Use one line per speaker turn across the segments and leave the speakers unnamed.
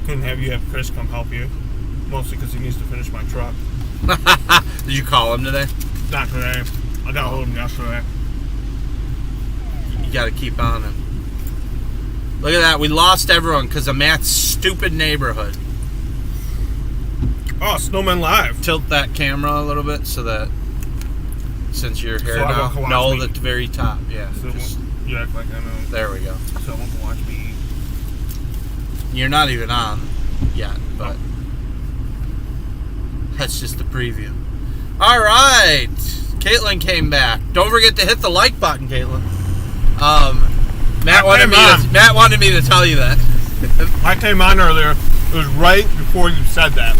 couldn't have you have Chris come help you. Mostly because he needs to finish my truck.
Did you call him today?
Not today. I got hold of him yesterday.
You got to keep on him. Look at that. We lost everyone because of Matt's stupid neighborhood.
Oh, Snowman Live.
Tilt that camera a little bit so that since you're here
So
now, no,
me.
at the very top. Yeah.
So
Just,
you act like I know.
there we go.
So I won't watch me eat.
You're not even on yet, but that's just the preview. All right. Caitlin came back. Don't forget to hit the like button, Caitlin. Matt wanted me to tell you that.
I came on earlier. It was right before you said that.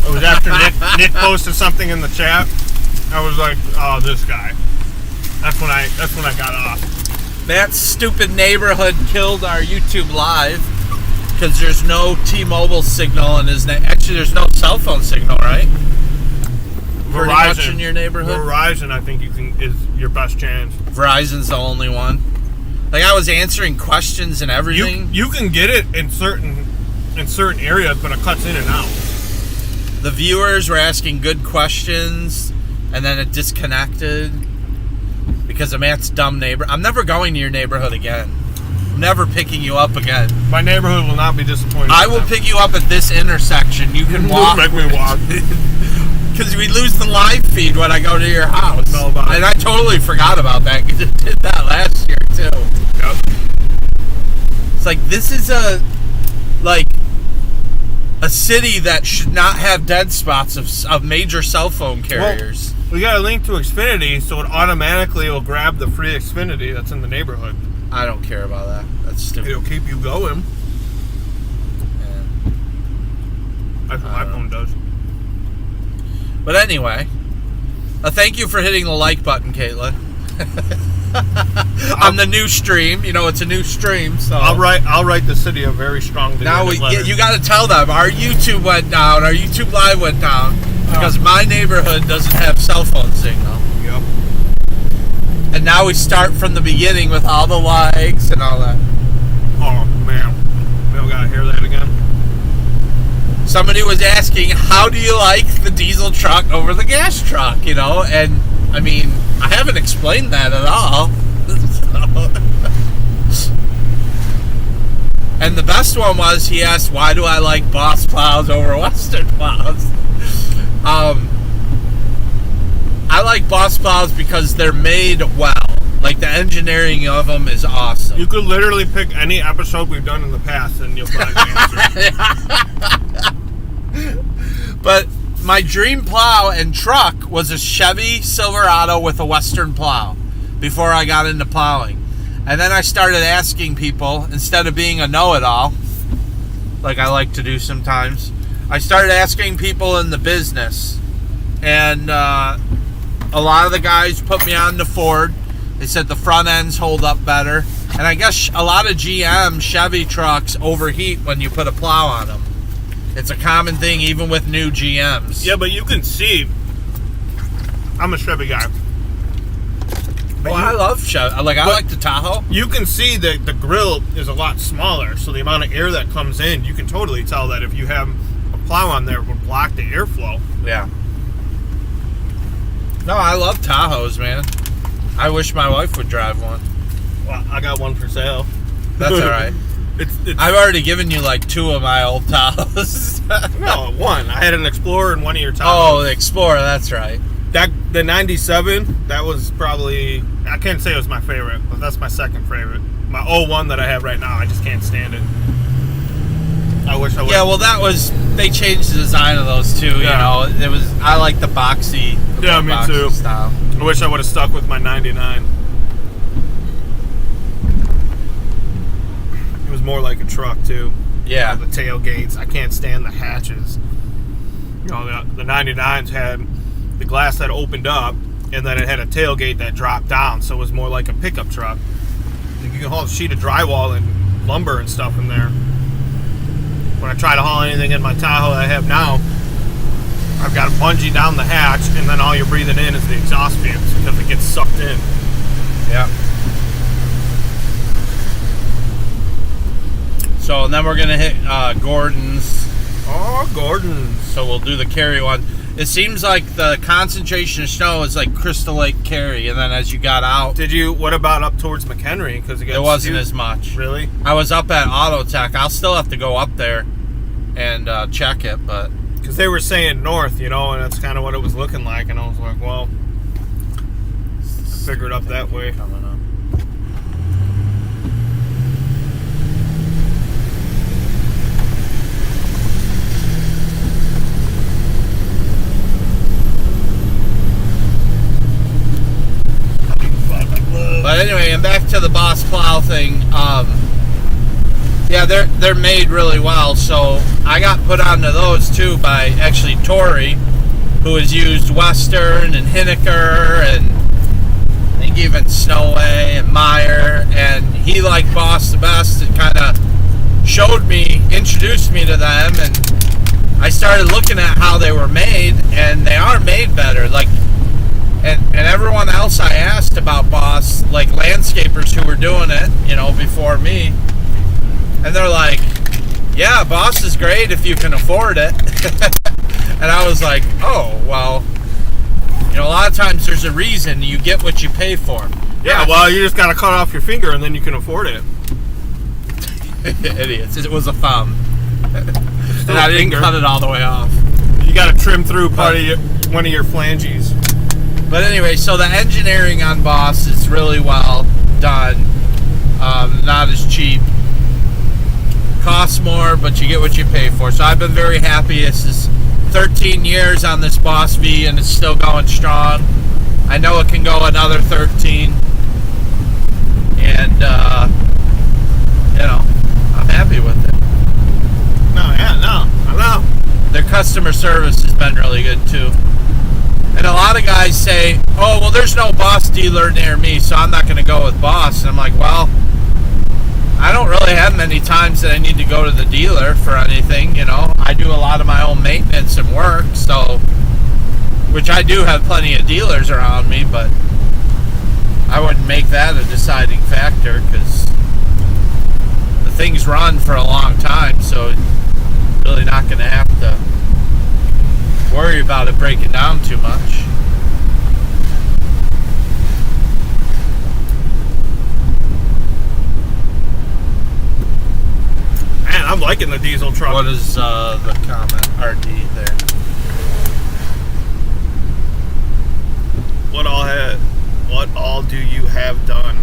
It was after Nick posted something in the chat. I was like, "Oh, this guy." That's when I got off.
Matt's stupid neighborhood killed our YouTube live because there's no T-Mobile signal in his actually, there's no cell phone signal, right? Pretty much in your neighborhood.
Verizon, I think is your best chance.
Verizon's the only one. Like I was answering questions and everything.
You can get it in certain areas, but it cuts in and out.
The viewers were asking good questions, and then it disconnected because of Matt's dumb neighbor. I'm never going to your neighborhood again. I'm never picking you up again.
My neighborhood will not be disappointed.
I will pick you up at this intersection. You can walk.
Make me walk.
Because we lose the live feed when I go to your house. And I totally forgot about that because it did that last year too.
Yep.
It's like this is a city that should not have dead spots of major cell phone carriers.
Well, we got a link to Xfinity, so it automatically will grab the free Xfinity that's in the neighborhood.
I don't care about that. That's stupid.
It'll keep you going.
Yeah.
That's what my phone does.
But anyway, thank you for hitting the like button, Caitlin. On the new stream, it's a new stream. So
I'll write the city a very strong.
Now you got to tell them our YouTube went down, our YouTube live went down because my neighborhood doesn't have cell phone signal.
Yep.
And now we start from the beginning with all the likes and all that.
Oh man, we got to hear that again.
Somebody was asking, how do you like the diesel truck over the gas truck, And, I mean, I haven't explained that at all. And the best one was, he asked, why do I like Boss plows over Western plows? I like Boss plows because they're made well. Like, the engineering of them is awesome.
You could literally pick any episode we've done in the past and you'll find the answer.
But my dream plow and truck was a Chevy Silverado with a Western plow before I got into plowing. And then I started asking people, instead of being a know-it-all, like I like to do sometimes, I started asking people in the business. And a lot of the guys put me on the Ford. They said the front ends hold up better. And I guess a lot of GM Chevy trucks overheat when you put a plow on them. It's a common thing even with new GMs.
Yeah, but you can see, I'm a Chevy guy.
I love Chevy. I like the Tahoe.
You can see that the grill is a lot smaller, so the amount of air that comes in, you can totally tell that if you have a plow on there, it will block the airflow.
Yeah. No, I love Tahoes, man. I wish my wife would drive one.
Well, I got one for sale.
That's all right. I've already given you like 2 of my old Tahoes.
No, one. I had an Explorer and one of your Tahoes.
Oh, the Explorer, that's right.
The 97, that was probably, I can't say it was my favorite, but that's my second favorite. My 01 that I have right now, I just can't stand it. I wish I would.
Yeah, well, they changed the design of those too.
Yeah.
I like the boxy.
Yeah, me
boxy
too.
Style.
I wish I would have stuck with my 99. It was more like a truck too.
Yeah.
The tailgates. I can't stand the hatches. The 99s had the glass that opened up, and then it had a tailgate that dropped down, so it was more like a pickup truck. You can haul a sheet of drywall and lumber and stuff in there. When I try to haul anything in my Tahoe that I have now, I've got a bungee down the hatch, and then all you're breathing in is the exhaust fumes because it gets sucked in.
Yeah. So So, and then we're going to hit Gordon's.
Oh, Gordon's.
So we'll do the Cary one. It seems like the concentration of snow is like Crystal Lake Cary, and then as you got out...
What about up towards McHenry? Because it
wasn't as much.
Really?
I was up at Auto Tech. I'll still have to go up there and check it, but...
Because they were saying north, and that's kind of what it was looking like, and I was like, well, I figured up that way.
Coming up. But anyway, and back to the Boss Plow thing. Yeah, they're made really well. So I got put onto those too by actually Tori, who has used Western and Hinniker and I think even Snowway and Meyer, and he liked Boss the best and kind of introduced me to them, and I started looking at how they were made, and they are made better. Like. And everyone else I asked about Boss, like landscapers who were doing it, before me, and they're like, yeah, Boss is great if you can afford it. And I was like, oh, well, a lot of times there's a reason you get what you pay for.
Yeah, well, you just got to cut off your finger and then you can afford it.
Idiots. It was a thumb. And I didn't cut it all the way off.
You got to trim through one of your flanges.
But anyway, so the engineering on Boss is really well done. Not as cheap. Costs more, but you get what you pay for. So I've been very happy. This is 13 years on this Boss V, and it's still going strong. I know it can go another 13. And, I'm happy with it.
I know.
Their customer service has been really good, too. And a lot of guys say, oh, well, there's no Boss dealer near me, so I'm not going to go with Boss. And I'm like, well, I don't really have many times that I need to go to the dealer for anything, I do a lot of my own maintenance and work, so, which I do have plenty of dealers around me, but I wouldn't make that a deciding factor, because the thing's run for a long time, so really not going to have to worry about it breaking down too much.
Man, I'm liking the diesel truck.
What is the comment? RD there.
What all do you have done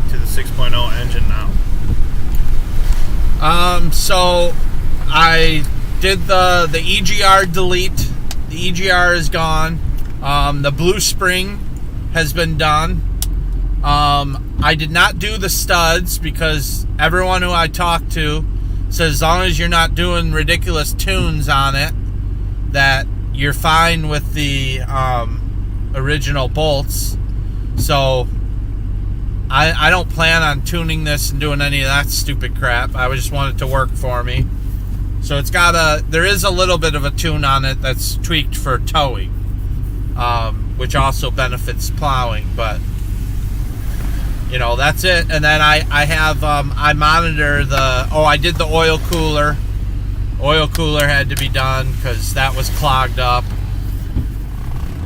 to the 6.0 engine now?
So I did the EGR delete. The EGR is gone. The blue spring has been done. I did not do the studs because everyone who I talked to says as long as you're not doing ridiculous tunes on it, that you're fine with the original bolts. So I don't plan on tuning this and doing any of that stupid crap. I just want it to work for me. So there is a little bit of a tune on it that's tweaked for towing, which also benefits plowing, but that's it. And then I have, I monitor I did the oil cooler. Oil cooler had to be done because that was clogged up.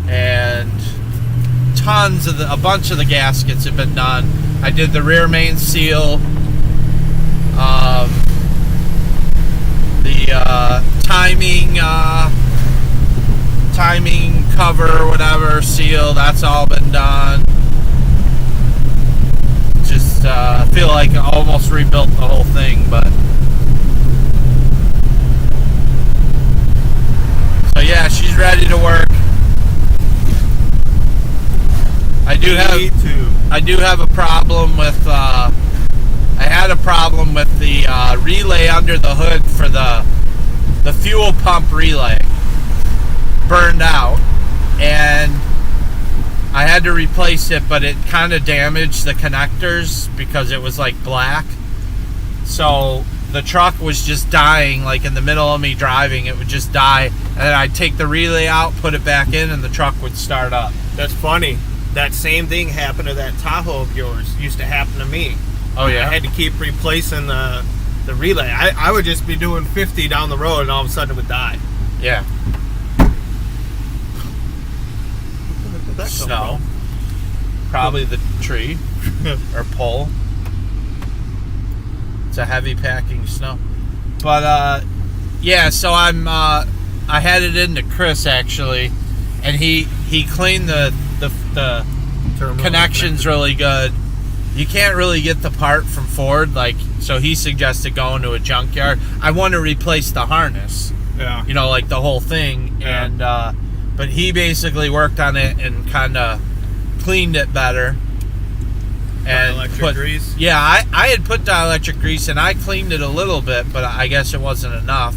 And a bunch of the gaskets have been done. I did the rear main seal, the timing cover, whatever, seal, that's all been done. Just feel like I almost rebuilt the whole thing, but so yeah, she's ready to work. I do have a problem with I had a problem with the relay under the hood for the fuel pump relay burned out, and I had to replace it, but it kind of damaged the connectors because it was like black. So the truck was just dying, like in the middle of me driving, it would just die, and then I'd take the relay out, put it back in, and the truck would start up.
That's funny. That same thing happened to that Tahoe of yours. Used to happen to me.
Oh yeah.
I had to keep replacing the the relay. I would just be doing 50 down the road, and all of a sudden it would die.
Yeah.
Where did that come
Snow. Probably the tree or pole. It's a heavy packing snow. But yeah, so I had it into Chris actually, and he cleaned the connections really good. You can't really get the part from Ford, like, so he suggested going to a junkyard. I want to replace the harness.
Yeah.
You know, like the whole thing.
Yeah.
And but he basically worked on it and kind of cleaned it better. And
Dielectric grease?
Yeah, I had put dielectric grease and I cleaned it a little bit, but I guess it wasn't enough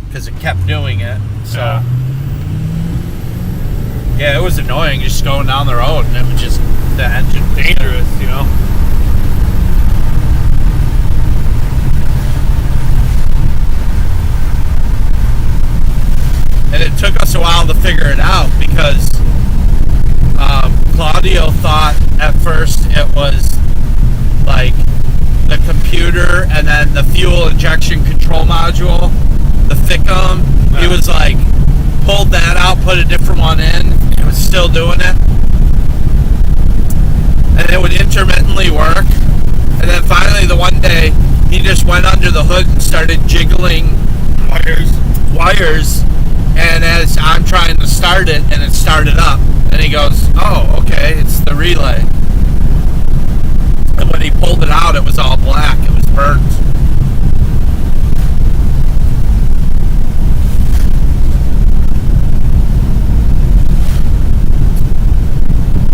because it kept doing it. So yeah, it was annoying just going down the road, and it was just the engine
Dangerous, you know.
And it took us a while to figure it out because Claudio thought at first it was like the computer and then the fuel injection control module, the Thickum.
Yeah.
He was like, pulled that out, put a different one in, it was still doing it. And it would intermittently work. And then finally the one day, he just went under the hood and started jiggling wires. And as I'm trying to start it, and it started up, and he goes, oh, okay, it's the relay. And when he pulled it out, it was all black. It was burnt.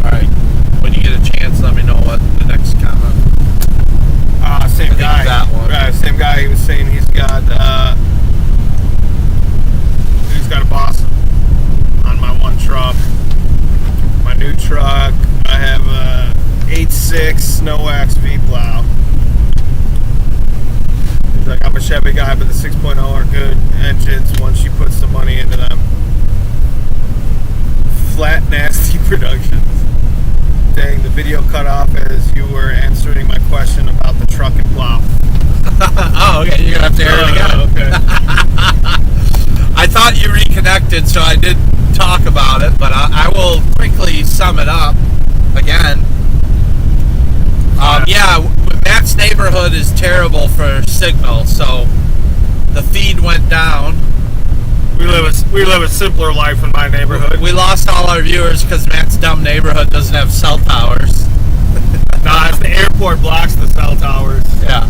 All right. When you get a chance, let me know what the next comment.
Same guy.
That one.
Yeah, same guy. He was saying he's got a boss on my one truck. My new truck, I have a 8.6 Snow Wax V plow. He's like, I'm a Chevy guy, but the 6.0 are good engines once you put some money into them. Flat, nasty productions. Dang, the video cut off as you were answering my question about the truck and plow.
Oh, okay. You're going to have to hear it again.
Okay.
I thought you reconnected, so I did talk about it, but I will quickly sum it up again. Yeah, Matt's neighborhood is terrible for signal, so the feed went down.
We live a simpler life in my neighborhood.
We lost all our viewers because Matt's dumb neighborhood doesn't have cell towers.
Nah, it's the airport blocks the cell towers.
Yeah.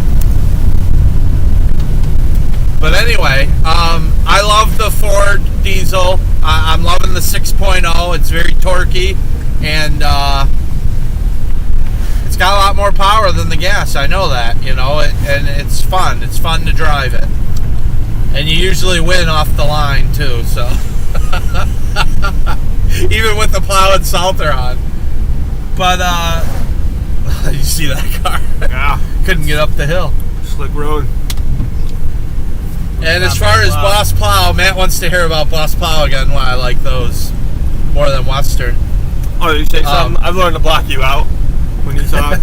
But anyway, I love the Ford diesel. I'm loving the 6.0. It's very torquey, and it's got a lot more power than the gas. I know that, you know, and it's fun. It's fun to drive it. And you usually win off the line, too, so. Even with the plow and salter on. But, you see that car?
Yeah.
Couldn't get up the hill.
Slick road.
And as far as Boss Plow, Matt wants to hear about Boss Plow again, why I like those more than Western.
Oh, did you say something? I've learned to block you out when you talk.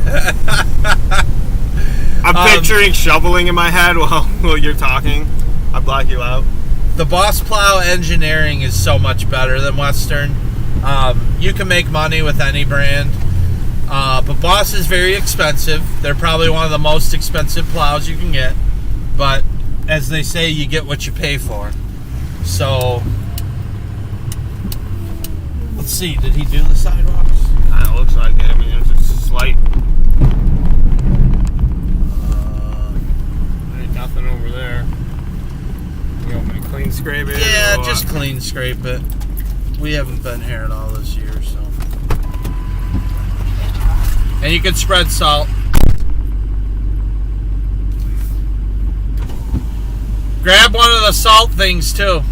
I'm picturing shoveling in my head while you're talking. I block you out.
The Boss Plow engineering is so much better than Western. You can make money with any brand. But Boss is very expensive. They're probably one of the most expensive plows you can get. But as they say, you get what you pay for. So, let's see. Did he do the sidewalks?
Kind of looks like it. I mean, it's just slight. Ain't nothing over there. You want me to clean scrape it?
Yeah,
or
just
what?
clean scrape it. We haven't been here at all this year, so. And you can spread salt. Grab one of the salt things too.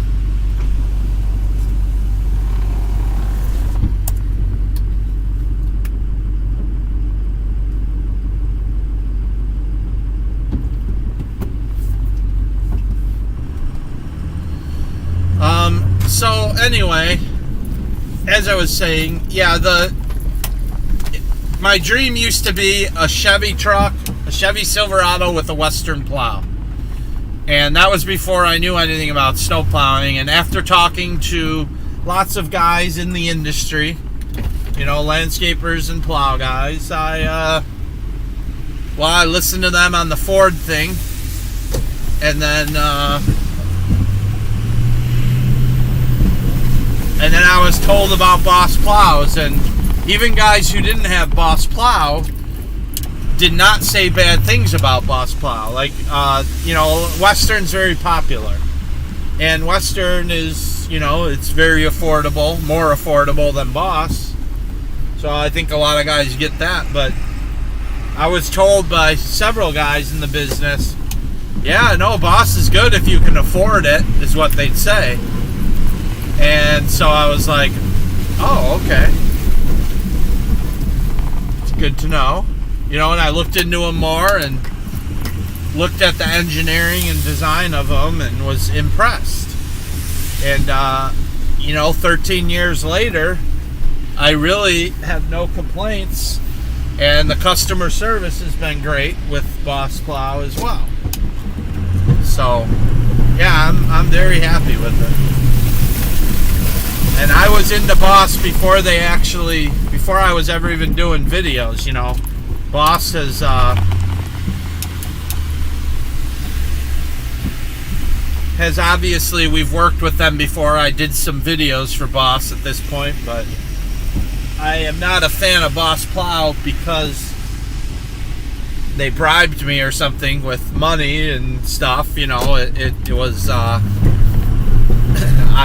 So anyway, as I was saying, yeah, my dream used to be a Chevy truck, a Chevy Silverado with a Western plow. And that was before I knew anything about snow plowing. And after talking to lots of guys in the industry, you know, landscapers and plow guys, I listened to them on the Ford thing. And then I was told about Boss Plows, and even guys who didn't have Boss Plow did not say bad things about Boss Plow. Like, you know, Western's very popular, and Western is, you know, it's very affordable, more affordable than Boss. So I think a lot of guys get that, but I was told by several guys in the business, yeah, no, Boss is good if you can afford it, is what they'd say. And so I was like, oh, okay. It's good to know. You know, and I looked into them more and looked at the engineering and design of them and was impressed. And, you know, 13 years later, I really have no complaints. And the customer service has been great with Boss Plow as well. So, yeah, I'm very happy with it. And I was into Boss before I was ever even doing videos, you know. Boss has obviously, we've worked with them before. I did some videos for Boss at this point, but I am not a fan of Boss Plow because they bribed me or something with money and stuff, you know. It was, I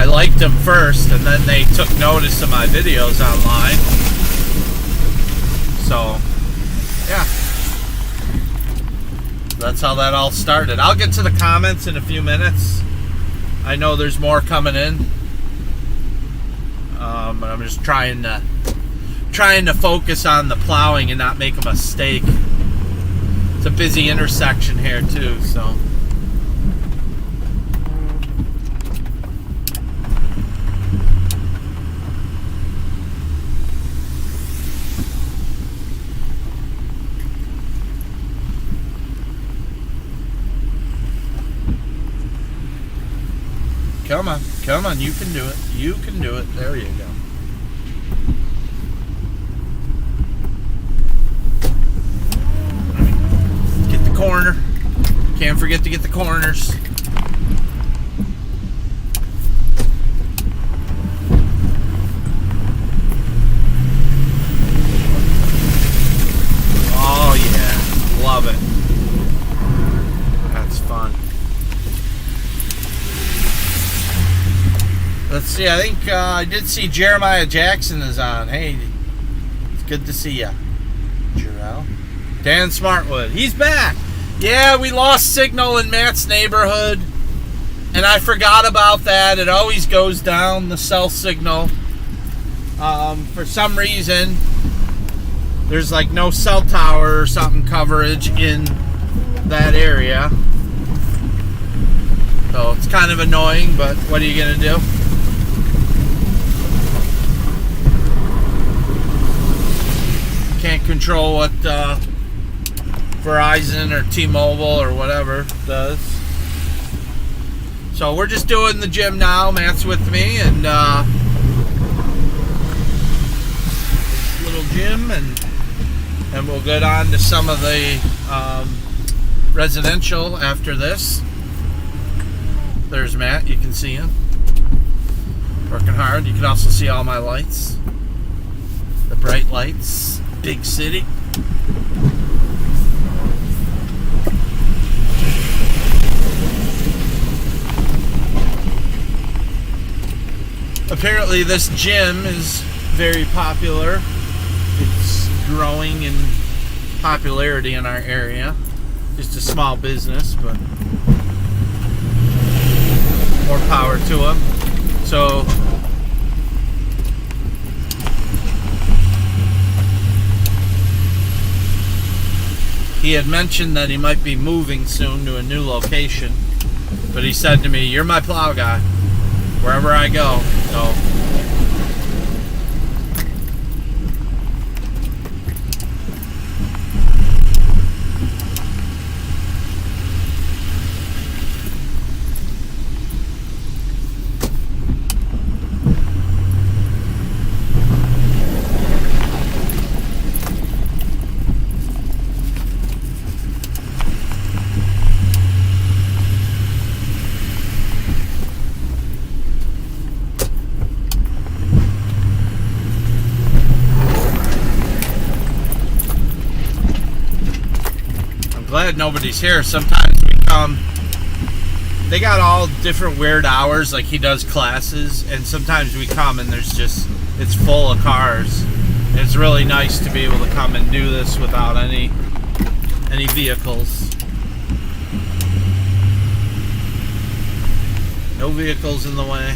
liked them first, and then they took notice of my videos online. So, yeah. That's how that all started. I'll get to the comments in a few minutes. I know there's more coming in. But I'm just trying to focus on the plowing and not make a mistake. It's a busy intersection here too, so. Come on, you can do it. You can do it. There you go. Get the corner. Can't forget to get the corners. Oh yeah, love it. That's fun. Let's see, I think I did see Jeremiah Jackson is on. Hey, it's good to see ya, Jarrell. Dan Smartwood, he's back. Yeah, we lost signal in Matt's neighborhood, and I forgot about that. It always goes down, the cell signal. For some reason, there's like no cell tower or something coverage in that area. So it's kind of annoying, but what are you going to do? Can't control what Verizon or T-Mobile or whatever does. So we're just doing the gym now. Matt's with me, and little gym, and we'll get on to some of the residential after this. There's Matt. You can see him working hard. You can also see all my lights, the bright lights. Big city. Apparently this gym is very popular. It's growing in popularity in our area. Just a small business, but more power to them. So he had mentioned that he might be moving soon to a new location, but he said to me, "You're my plow guy wherever I go." So glad nobody's here. Sometimes we come. They got all different weird hours, like he does classes, and sometimes we come and it's full of cars. And it's really nice to be able to come and do this without any vehicles. No vehicles in the way.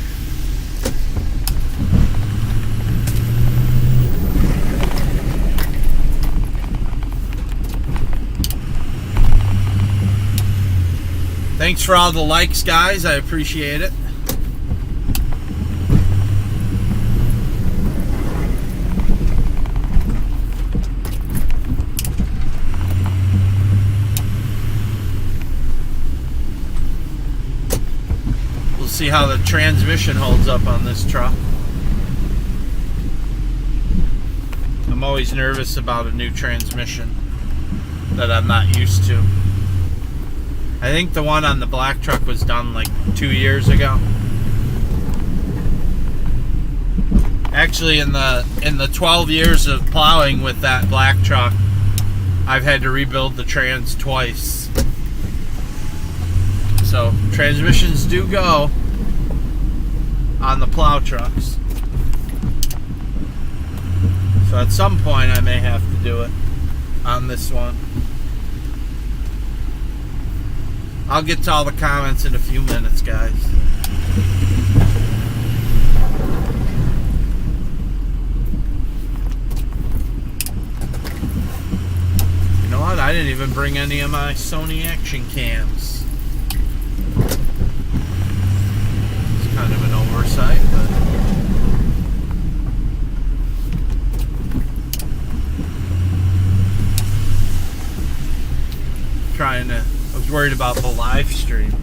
Thanks for all the likes, guys. I appreciate it. We'll see how the transmission holds up on this truck. I'm always nervous about a new transmission that I'm not used to. I think the one on the black truck was done like 2 years ago. Actually, in the 12 years of plowing with that black truck, I've had to rebuild the trans twice. So transmissions do go on the plow trucks. So at some point I may have to do it on this one. I'll get to all the comments in a few minutes, guys. You know what? I didn't even bring any of my Sony action cams. It's kind of an oversight, but... I was worried about the live stream.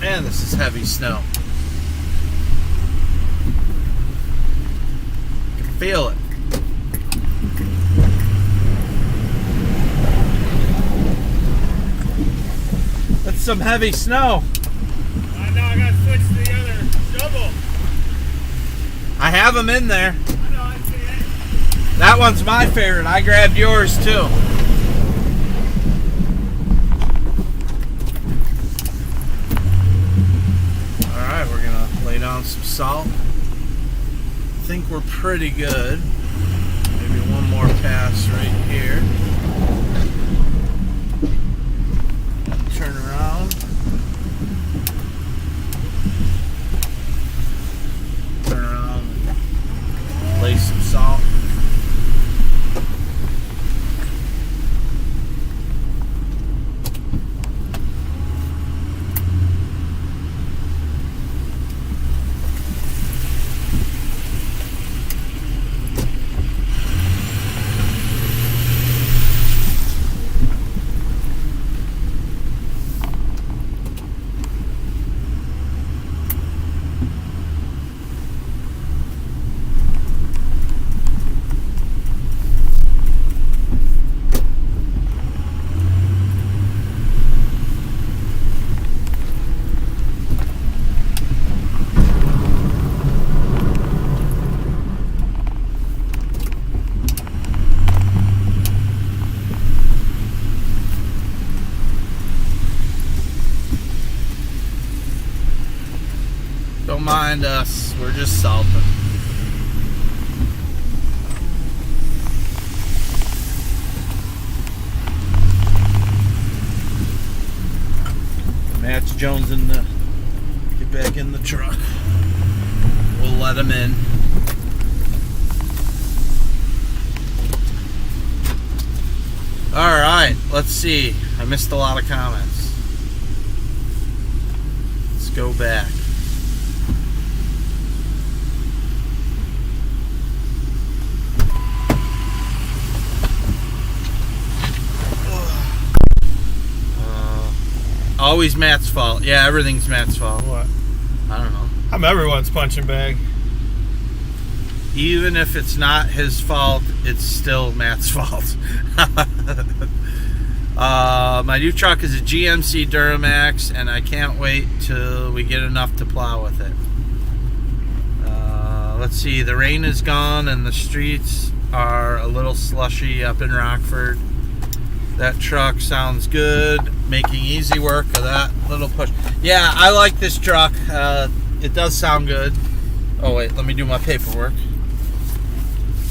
Man, this is heavy snow. I can feel it. That's some heavy snow.
Now I gotta switch to the other shovel.
I have them in there.
I know, I see it.
That one's my favorite. I grabbed yours too. Alright, we're gonna lay down some salt. I think we're pretty good. Maybe one more pass right here. Turn around. Turn around and lay some salt. Don't mind us, we're just salting. Jones get back in the truck. We'll let him in. All right, let's see. I missed a lot of comments. Let's go back. Always Matt's fault. Yeah, everything's Matt's fault.
What?
I don't know.
I'm everyone's punching bag.
Even if it's not his fault, it's still Matt's fault. My new truck is a GMC Duramax, and I can't wait till we get enough to plow with it. Let's see. The rain is gone, and the streets are a little slushy up in Rockford. That truck sounds good. Making easy work of that little push. Yeah, I like this truck. It does sound good. Oh, wait. Let me do my paperwork.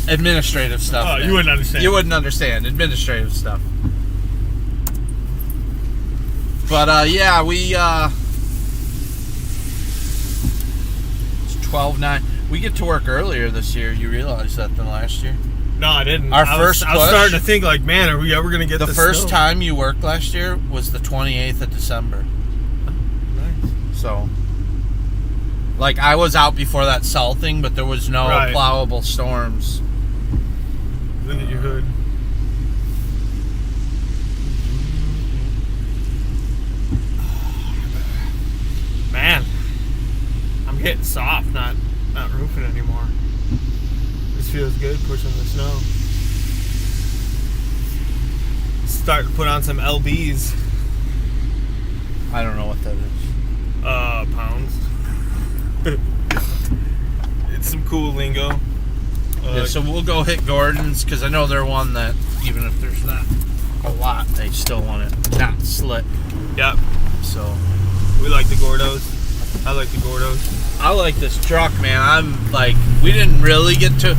Administrative stuff.
Oh,
man.
you wouldn't understand.
You wouldn't understand. Administrative stuff. But, yeah, we, it's 12/9. We get to work earlier this year. You realize that than last year?
No, I didn't.
I was
starting to think, like, man, are we ever going to get
the
this
first
snow?
time you worked last year was the 28th of December.
Nice.
So, like, I was out before that salting, but there was no
Right.
plowable storms.
Look at your hood. Man, I'm getting soft, not roofing anymore. This feels good pushing the snow. Start to put on some LBs.
I don't know what that is.
Pounds. It's some cool lingo.
Yeah, so we'll go hit Gordon's, because I know they're one that, even if there's not a lot, they still want it not slick.
Yep.
So,
We like the Gordos. I like the Gordos.
I like this truck, man. I'm like, we didn't really get to,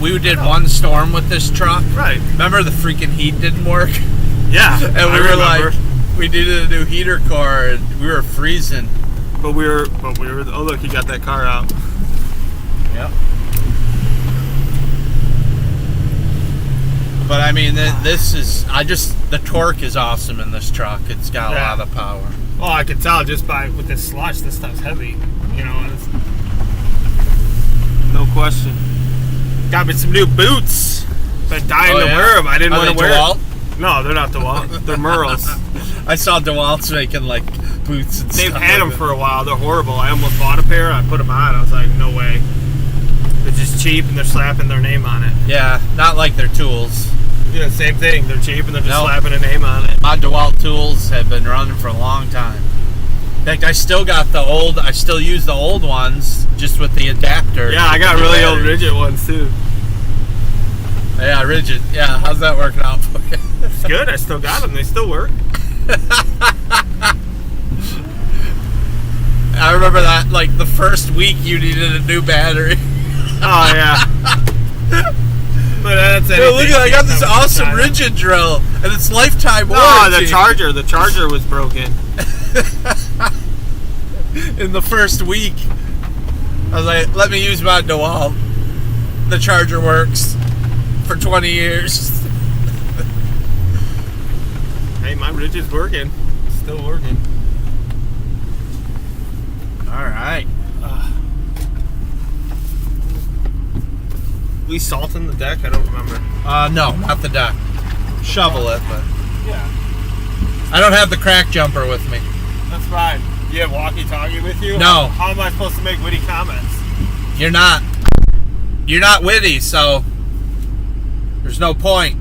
we did one storm with this truck.
Right.
Remember the freaking heat didn't work?
Yeah.
And we were like, we needed a new heater core, and we were freezing.
But we were. Oh, look, he got that car out.
Yep. But I mean, this is, the torque is awesome in this truck. It's got a lot of power.
Oh, I can tell just with this slush, this stuff's heavy. You know, it's, no question. Got me some new boots. Been dying to wear them. I didn't want to wear them. No, they're not DeWalt. They're Merles.
I saw DeWalt's making like boots and
They've
stuff.
had them for a while. They're horrible. I almost bought a pair. I put them on. I was like, no way. They're just cheap and they're slapping their name on it.
Yeah, not like their tools.
Yeah, same thing. They're cheap and they're just slapping a name on it.
My DeWalt tools have been running for a long time. In fact, I still use the old ones just with the adapter.
Yeah, I got really old rigid ones too.
Yeah, rigid. Yeah, how's that working out for you?
It's good. I still got them. They still work.
I remember that, like, the first week you needed a new battery.
Oh, yeah. But that's
Dude, look at, I got this awesome rigid drill, and it's lifetime warranty.
No, the charger was broken.
In the first week, I was like, let me use my DeWalt. The charger works for 20 years.
Hey, my rigid's working. It's still working.
All right.
We salting the deck? I don't remember.
No, not the deck. Shovel it, but
Yeah,
I don't have the crack jumper with me.
that's fine. You have walkie-talkie with you?
No.
How am I supposed to make witty comments?
You're not witty, so there's no point.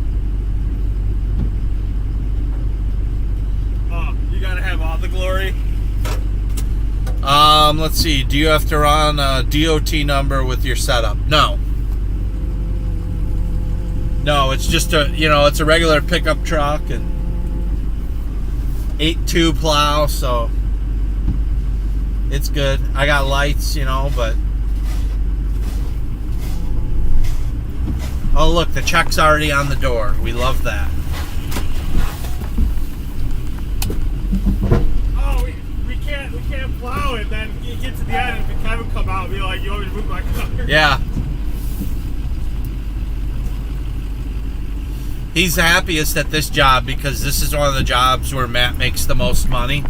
Oh, you gotta have all the glory?
Let's see. Do you have to run a DOT number with your setup? No. No, it's just it's a regular pickup truck and 8.2 plow, so it's good. I got lights, but oh, look, the check's already on the door. We love that.
Oh, we can't
plow it, then you get to the end and Kevin come out and be like, you want me to move my car?
Yeah. He's happiest at this job because this is one of the jobs where Matt makes the most money.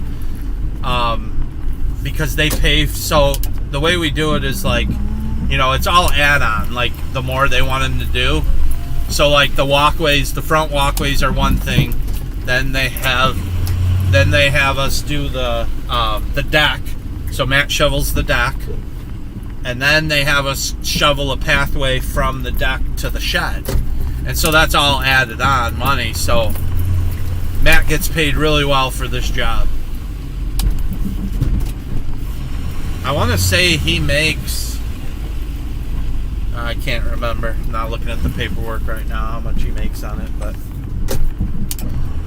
Because they pay, so the way we do it is like, you know, it's all add-on, like the more they want him to do. So like the walkways, the front walkways are one thing. Then they have us do the deck. So Matt shovels the deck. And then they have us shovel a pathway from the deck to the shed. And so that's all added on money. So Matt gets paid really well for this job. I want to say he makes, I can't remember. I'm not looking at the paperwork right now how much he makes on it, but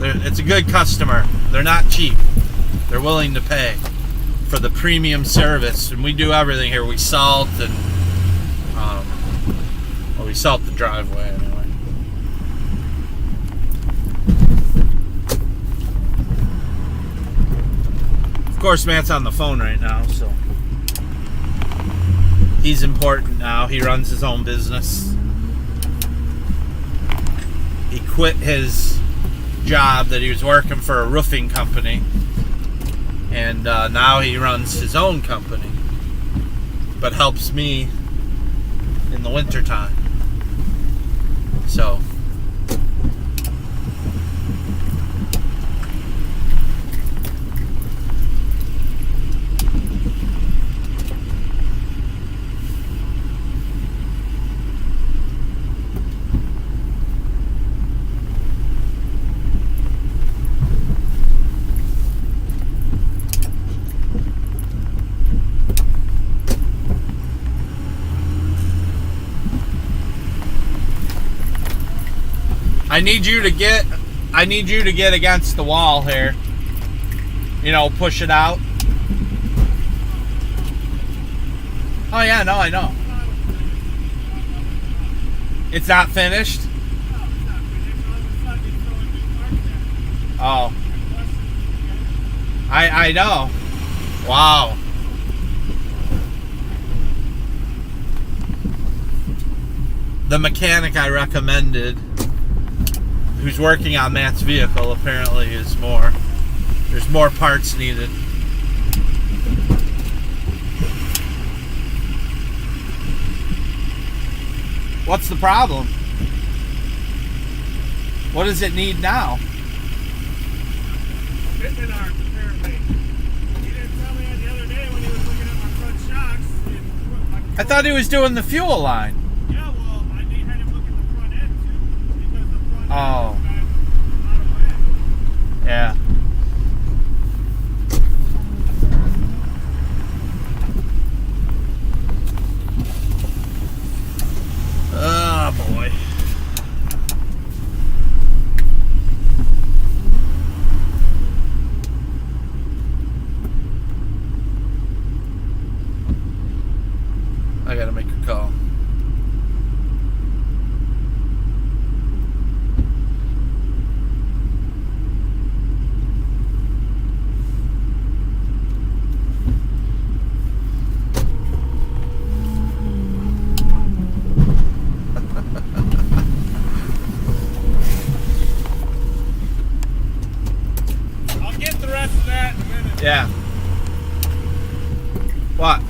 it's a good customer. They're not cheap. They're willing to pay for the premium service, and we do everything here. We salt and we salt the driveway anyway. Of course, Matt's on the phone right now, so he's important now. He runs his own business. He quit his job that he was working for a roofing company, and now he runs his own company, but helps me in the wintertime. So I need you to get against the wall here. You know, push it out. Oh yeah, no, I know. It's not finished? Oh. I know. Wow. The mechanic I recommended, who's working on Matt's vehicle, apparently there's more parts needed. What's the problem? What does it need now?
Fitment arms, apparently. He didn't tell me that the other day when he was looking at my front shocks.
I thought he was doing the fuel line.
Yeah, well, I had him look at the front end too, because the front end
Oh.
was out of whack.
Yeah. Oh boy. I gotta make a call.
I'll get the rest of that in a minute.
Yeah. What?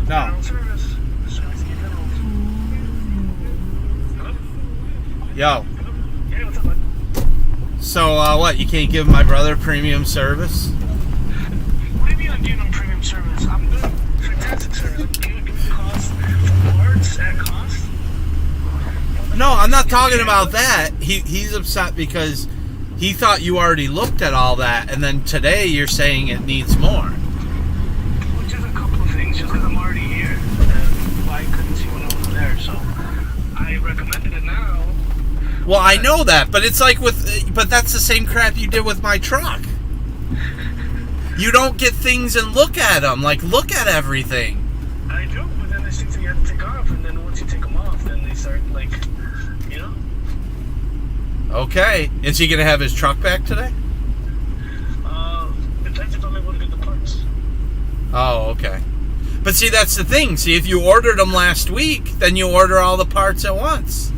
No. Yo. So, what? You can't give my brother premium service?
What do you mean I'm giving him premium service? I'm good. Fantastic service. I'm giving cost for parts at cost.
No, I'm not talking about that. He's upset because he thought you already looked at all that, and then today you're saying it needs more.
Well, just a couple of things, just because I'm already here. And I couldn't see when I was there, so I recommended it now.
Well, I know that, but it's like but that's the same crap you did with my truck. You don't get things and look at them, like look at everything.
I do, but then there's things that you have to take off, and then once you take them off, then they start, like, you know?
Okay. Is he going to have his truck back today? Oh, okay. But see, that's the thing. See, if you ordered them last week, then you order all the parts at once.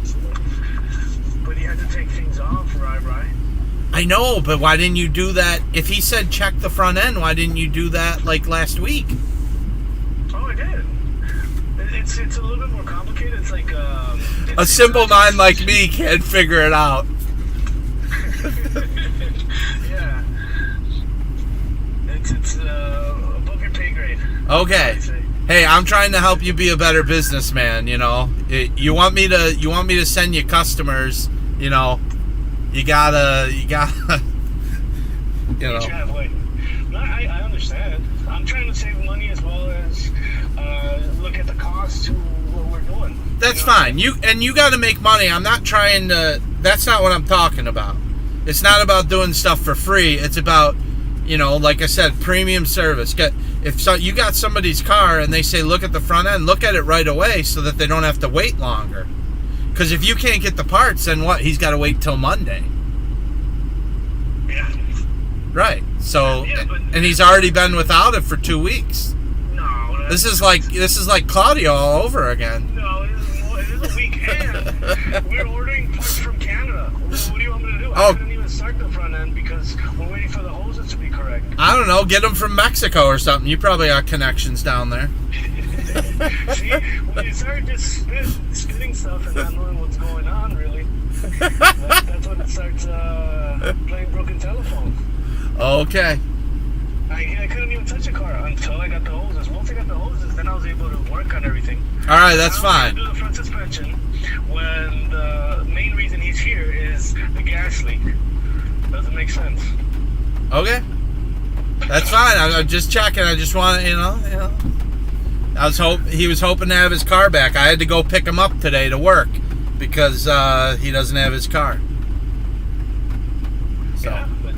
But he had to take things off, right?
I know, but why didn't you do that? If he said check the front end, why didn't you do that like last week?
Oh, I did. It's a little bit more complicated. It's like
A simple mind like me can't figure it out.
yeah. It's above your pay grade.
Okay. Hey, I'm trying to help you be a better businessman. You know, you want me to send you customers. You know, you gotta. You know.
No, I understand. I'm trying to save money as well as look at the cost to what we're doing.
That's fine. You got to make money. I'm not trying to. That's not what I'm talking about. It's not about doing stuff for free. It's about, you know, like I said, premium service. If you got somebody's car and they say look at the front end, look at it right away so that they don't have to wait longer. Because if you can't get the parts, then what? He's got to wait till Monday.
Yeah.
Right. So,
Yeah,
and he's already been without it for 2 weeks.
No.
This is like Claudio all over again.
No, it is a week, and we're ordering parts from Canada. What do you want me to do?
Oh.
I couldn't even start the front end because we're waiting for the hoses to be correct.
I don't know. Get them from Mexico or something. You probably got connections down there.
See, when you start just spitting stuff and not knowing what's going on, really, that's when it starts playing broken telephone.
Okay.
I couldn't even touch a car until I got the hoses. Once I got the hoses, then I was able to work on everything.
All right, that's
I
fine.
was able to do the front suspension when the main reason he's here is the gas leak. Doesn't make sense.
Okay. That's fine. I'm just checking. I just want to, you know. He was hoping to have his car back. I had to go pick him up today to work because he doesn't have his car. So.
Yeah, but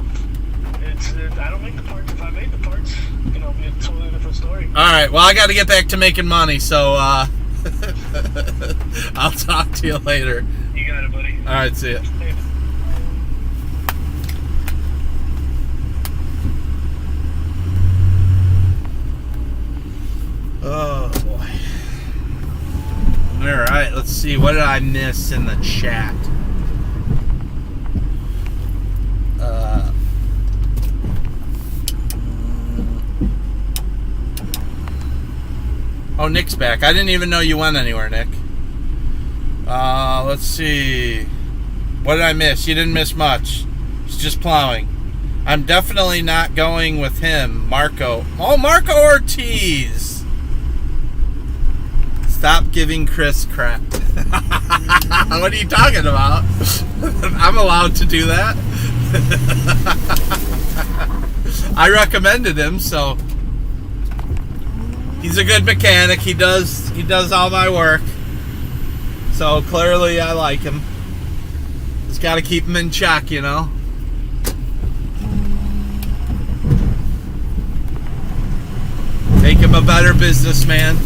I don't make the parts. If I made the parts, you know, it'd be a totally different story.
All right. Well, I got to get back to making money, so I'll talk to you later.
You got it, buddy.
All right. See ya.
Hey.
Oh boy. All right, let's see. What did I miss in the chat? Oh, Nick's back. I didn't even know you went anywhere, Nick. Let's see. What did I miss? You didn't miss much. It's just plowing. I'm definitely not going with him, Marco. Oh, Marco Ortiz. Stop giving Chris crap. What are you talking about? I'm allowed to do that. I recommended him, so he's a good mechanic. He does all my work. So clearly I like him. Just got to keep him in check, you know. Make him a better businessman.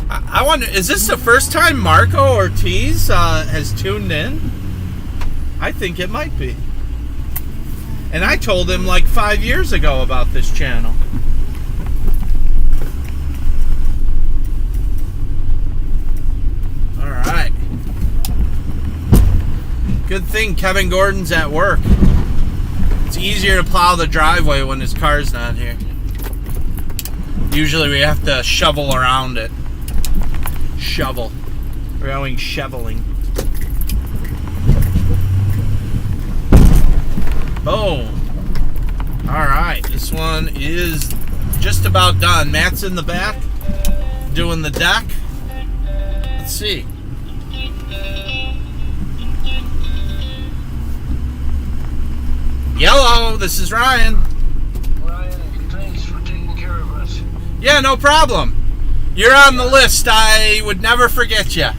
I wonder, is this the first time Marco Ortiz has tuned in? I think it might be. And I told him like 5 years ago about this channel. All right. Good thing Kevin Gordon's at work. It's easier to plow the driveway when his car's not here. Usually we have to shovel around it. Shovel. We're going shoveling. Boom. Alright, this one is just about done. Matt's in the back doing the deck. Let's see. Yellow, this is Ryan.
Ryan, thanks for taking care of us.
Yeah, no problem. You're on the list. I would never forget you.
Yeah,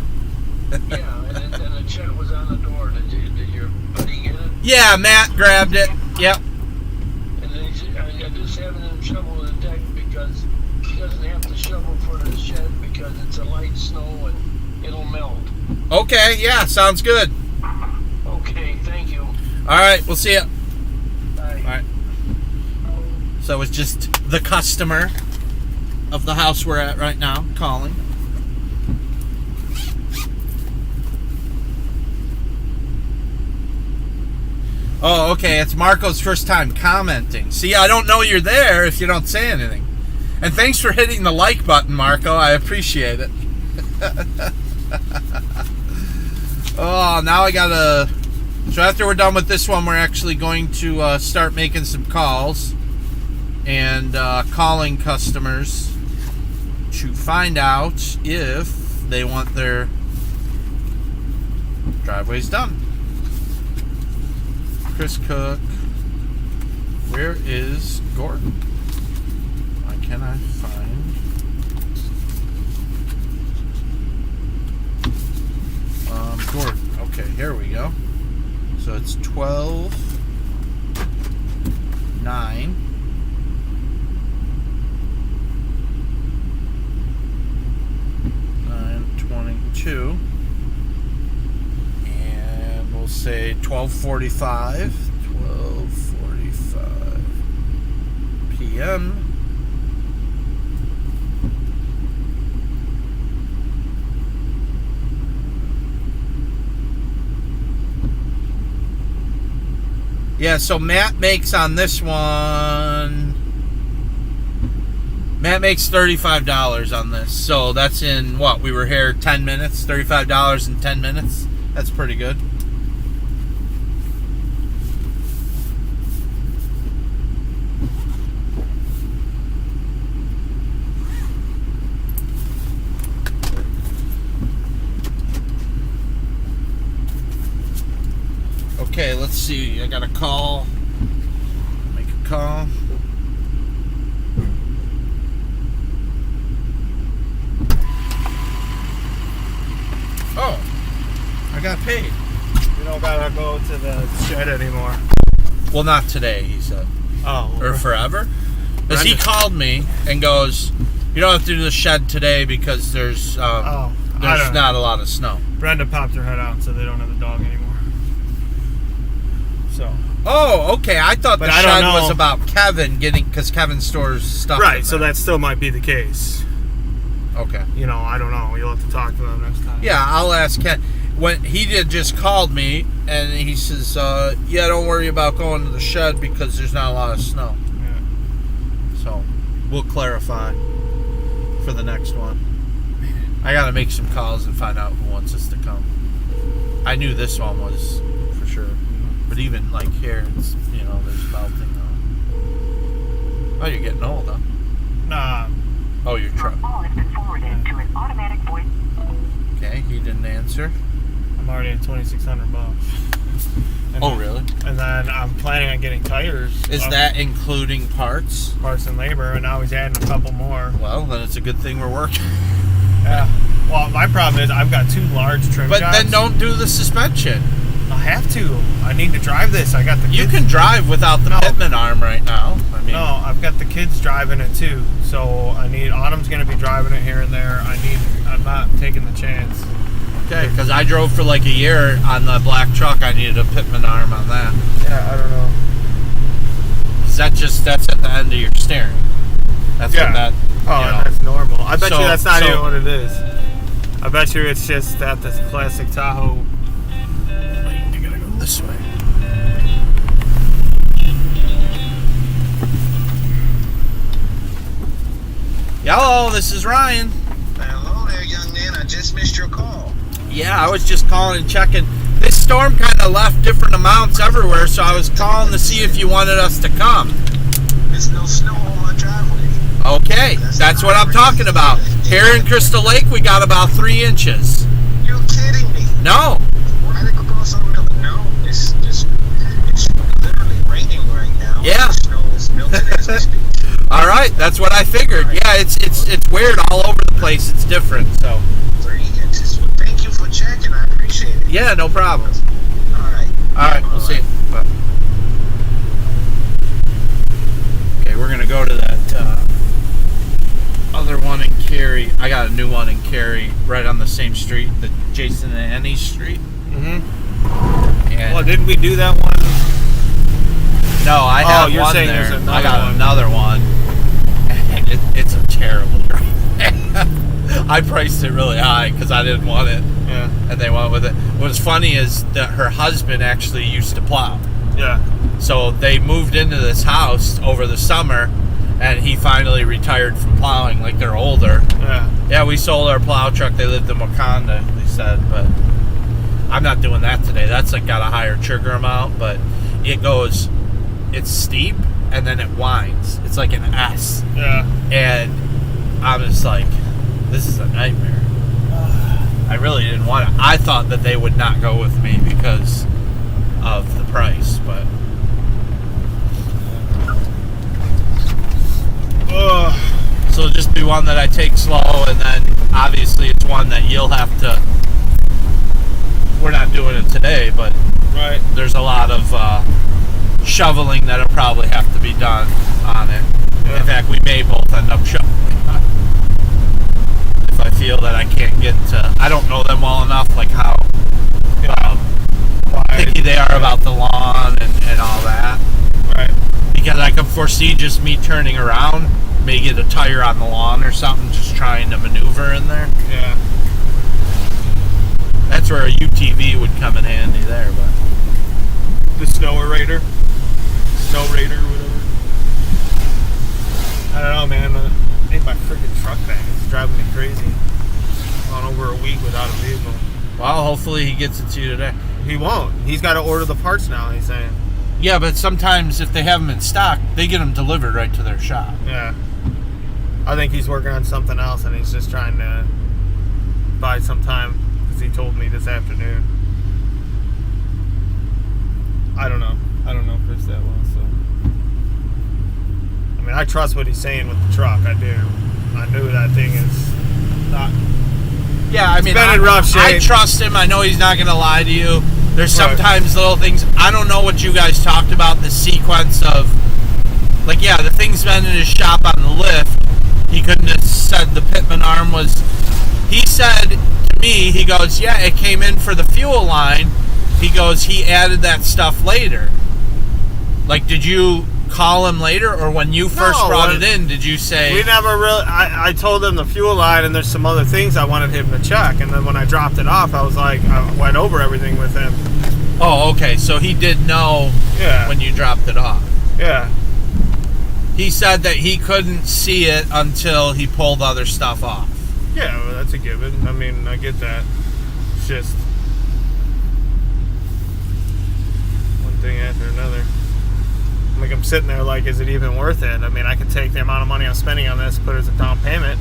and the check was on the door. Did your buddy get it?
Yeah, Matt grabbed it. Yep.
And then he said, I just having him shovel the deck because he doesn't have to shovel for the shed because it's a light snow and it'll melt.
Okay, yeah, sounds good.
Okay, thank you.
All right, we'll see you.
Bye.
All right. So it was just the customer of the house we're at right now calling. Oh, okay. It's Marco's first time commenting. See, I don't know you're there if you don't say anything. And thanks for hitting the like button, Marco. I appreciate it. Oh, now I gotta... So after we're done with this one, we're actually going to start making some calls and calling customers to find out if they want their driveways done. Chris Cook. Where is Gordon? Why can't I find... Gordon. Okay, here we go. So it's 12, 9, 22, and we'll say 12:45 p.m. Yeah, so Matt makes on this one... Matt makes $35 on this. So that's in, what, we were here 10 minutes? $35 in 10 minutes? That's pretty good. Okay, let's see. I got a call. Make a call. Oh, I got paid.
You don't gotta go to the shed anymore.
Well, not today, he said.
Oh.
Or forever? Because he called me and goes, you don't have to do the shed today because there's not a lot of snow.
Brenda popped her head out, so they don't have the dog anymore. So.
Oh, okay. I thought
But
the
I don't
shed
know.
was about Kevin getting, because Kevin stores stuff.
Right,
in
so
there.
that still might be the case.
Okay.
You know, I don't know. You'll have to talk to them next time.
Yeah, I'll ask Ken. When he just called me and he says, yeah, don't worry about going to the shed because there's not a lot of snow.
Yeah.
So we'll clarify for the next one. I got to make some calls and find out who wants us to come. I knew this one was for sure. But even like here, it's, you know, there's melting on. Oh, you're getting old, huh?
Nah.
Oh, your truck.
Your call has been forwarded to an automatic voice.
Okay, he didn't answer.
I'm already at $2,600. And
Oh, really?
And then I'm planning on getting tires.
Is that including parts?
Parts and labor, and now he's adding a couple more.
Well, then it's a good thing we're working.
Yeah. Well, my problem is I've got two large trim
But
jobs.
then don't do the suspension.
I have to. I need to drive this. I got the kids.
You can drive without the
No.
Pitman arm right now. I mean,
No, I've got the kids driving it too. So I need Autumn's going to be driving it here and there. I'm not taking the chance.
okay, because I drove for like a year on the black truck. I needed a Pitman arm on that.
Yeah, I don't know.
'Cause that's at the end of your steering. That's
Yeah.
what that.
Oh,
you know.
that's normal. I bet
So-
you that's not
so-
even what it is. I bet you it's just that this classic Tahoe.
You gotta go this way. Hello, this is Ryan.
Hello there, young man. I just missed your call.
Yeah, I was just calling and checking. This storm kind of left different amounts everywhere, so I was calling to see if you wanted us to come.
There's no snow on my driveway.
Okay, that's what I'm talking about. Here in Crystal Lake, we got about 3 inches.
You're kidding me.
No.
Right across the middle. No, it's literally raining right now.
Yeah.
The snow is melting as we speak.
All right, that's what I figured. Yeah, it's weird all over the place. It's different. So
3 inches. Well, thank you for checking. I appreciate it.
yeah, no problem.
All right.
All right, we'll see you. Bye. Okay, we're gonna go to that other one in Cary. I got a new one in Cary, right on the same street, the Jason and Annie Street.
Mm-hmm.
And
Well, didn't we do that one?
No, I have
you're
one
saying
there.
there's
I
another
got
one.
another one. It's a terrible drive. I priced it really high because I didn't want it,
Yeah.
and they went with it. What's funny is that her husband actually used to plow.
Yeah.
So they moved into this house over the summer, and he finally retired from plowing. Like, they're older.
Yeah.
Yeah, we sold our plow truck. They lived in Wakanda, they said, but I'm not doing that today. That's like got a higher trigger amount, but it's steep, and then it winds. It's like an S.
Yeah.
And I'm just like, this is a nightmare. I really didn't want it. I thought that they would not go with me because of the price, but so it'll just be one that I take slow, and then obviously it's one that you'll have to. We're not doing it today, but
Right.
there's a lot of shoveling that'll probably have to be done on it.
Yeah.
In fact, we may both end up shoveling if I feel that I can't get to. I don't know them well enough, like how picky they are about the lawn and all that.
Right.
Because I can foresee just me turning around, may get a tire on the lawn or something, just trying to maneuver in there.
Yeah.
That's where a UTV would come in handy there, but
The Snow Raider, whatever. I don't know, man. I think my freaking truck thing is driving me crazy. Gone over a week without a vehicle.
well, hopefully he gets it to you today.
He won't. He's got to order the parts now. He's saying.
Yeah, but sometimes if they have them in stock, they get them delivered right to their shop.
Yeah. I think he's working on something else, and he's just trying to buy some time because he told me this afternoon. I don't know Chris that well, so. I mean, I trust what he's saying with the truck. I do. I knew that thing is not.
Yeah, I mean,
been in rough shape.
I trust him. I know he's not going to lie to you. There's
Right.
sometimes little things. I don't know what you guys talked about, the sequence of, like, yeah, the thing's been in his shop on the lift. He couldn't have said the pitman arm was. He said to me, he goes, yeah, it came in for the fuel line. He goes, he added that stuff later. Like, did you call him later, or when you first brought it in, did you say?
We never really. I told him the fuel line, and there's some other things I wanted him to check. And then when I dropped it off, I was like, I went over everything with him.
Oh, okay. So he did know
Yeah.
when you dropped it off.
Yeah.
He said that he couldn't see it until he pulled other stuff off.
Yeah, well, that's a given. I mean, I get that. It's just one thing after another. Like, I'm sitting there like, is it even worth it? I mean, I could take the amount of money I'm spending on this, put it as a down payment.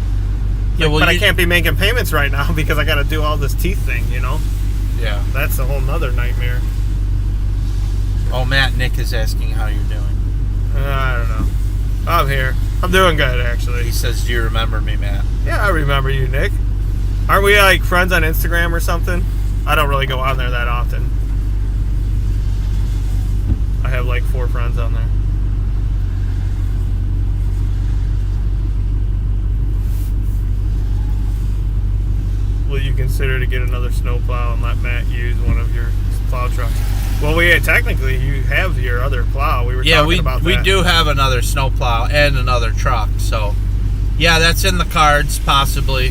Yeah, well,
But I can't be making payments right now because I got to do all this teeth thing, you know?
Yeah.
That's a whole nother nightmare.
Oh, Nick is asking how you're doing.
I don't know. I'm here. I'm doing good, actually.
He says, do you remember me, Matt?
Yeah, I remember you, Nick. Aren't we like friends on Instagram or something? I don't really go on there that often. I have like 4 friends on there. Will you consider to get another snowplow and let Matt use one of your plow trucks? Well, technically you have your other plow. We were talking about that.
we do have another snowplow and another truck, so yeah, that's in the cards possibly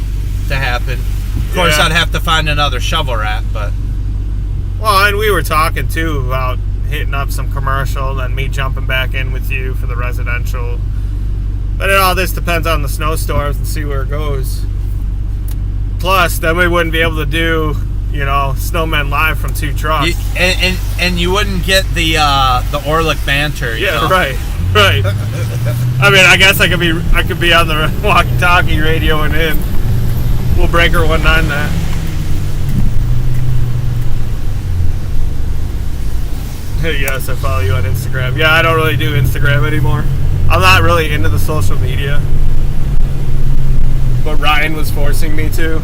to happen. Of course,
Yeah.
I'd have to find another shovel rack, but
Well, and we were talking too about hitting up some commercial and me jumping back in with you for the residential. But all this depends on the snowstorms and see where it goes. Plus, then we wouldn't be able to do, Snowmen Live from 2 trucks.
and you wouldn't get the Orlick banter. You know?
Right. I mean, I guess I could be on the walkie-talkie radioing in. We'll breaker 19 that. Hey, yes, I follow you on Instagram. Yeah, I don't really do Instagram anymore. I'm not really into the social media. But Ryan was forcing me to.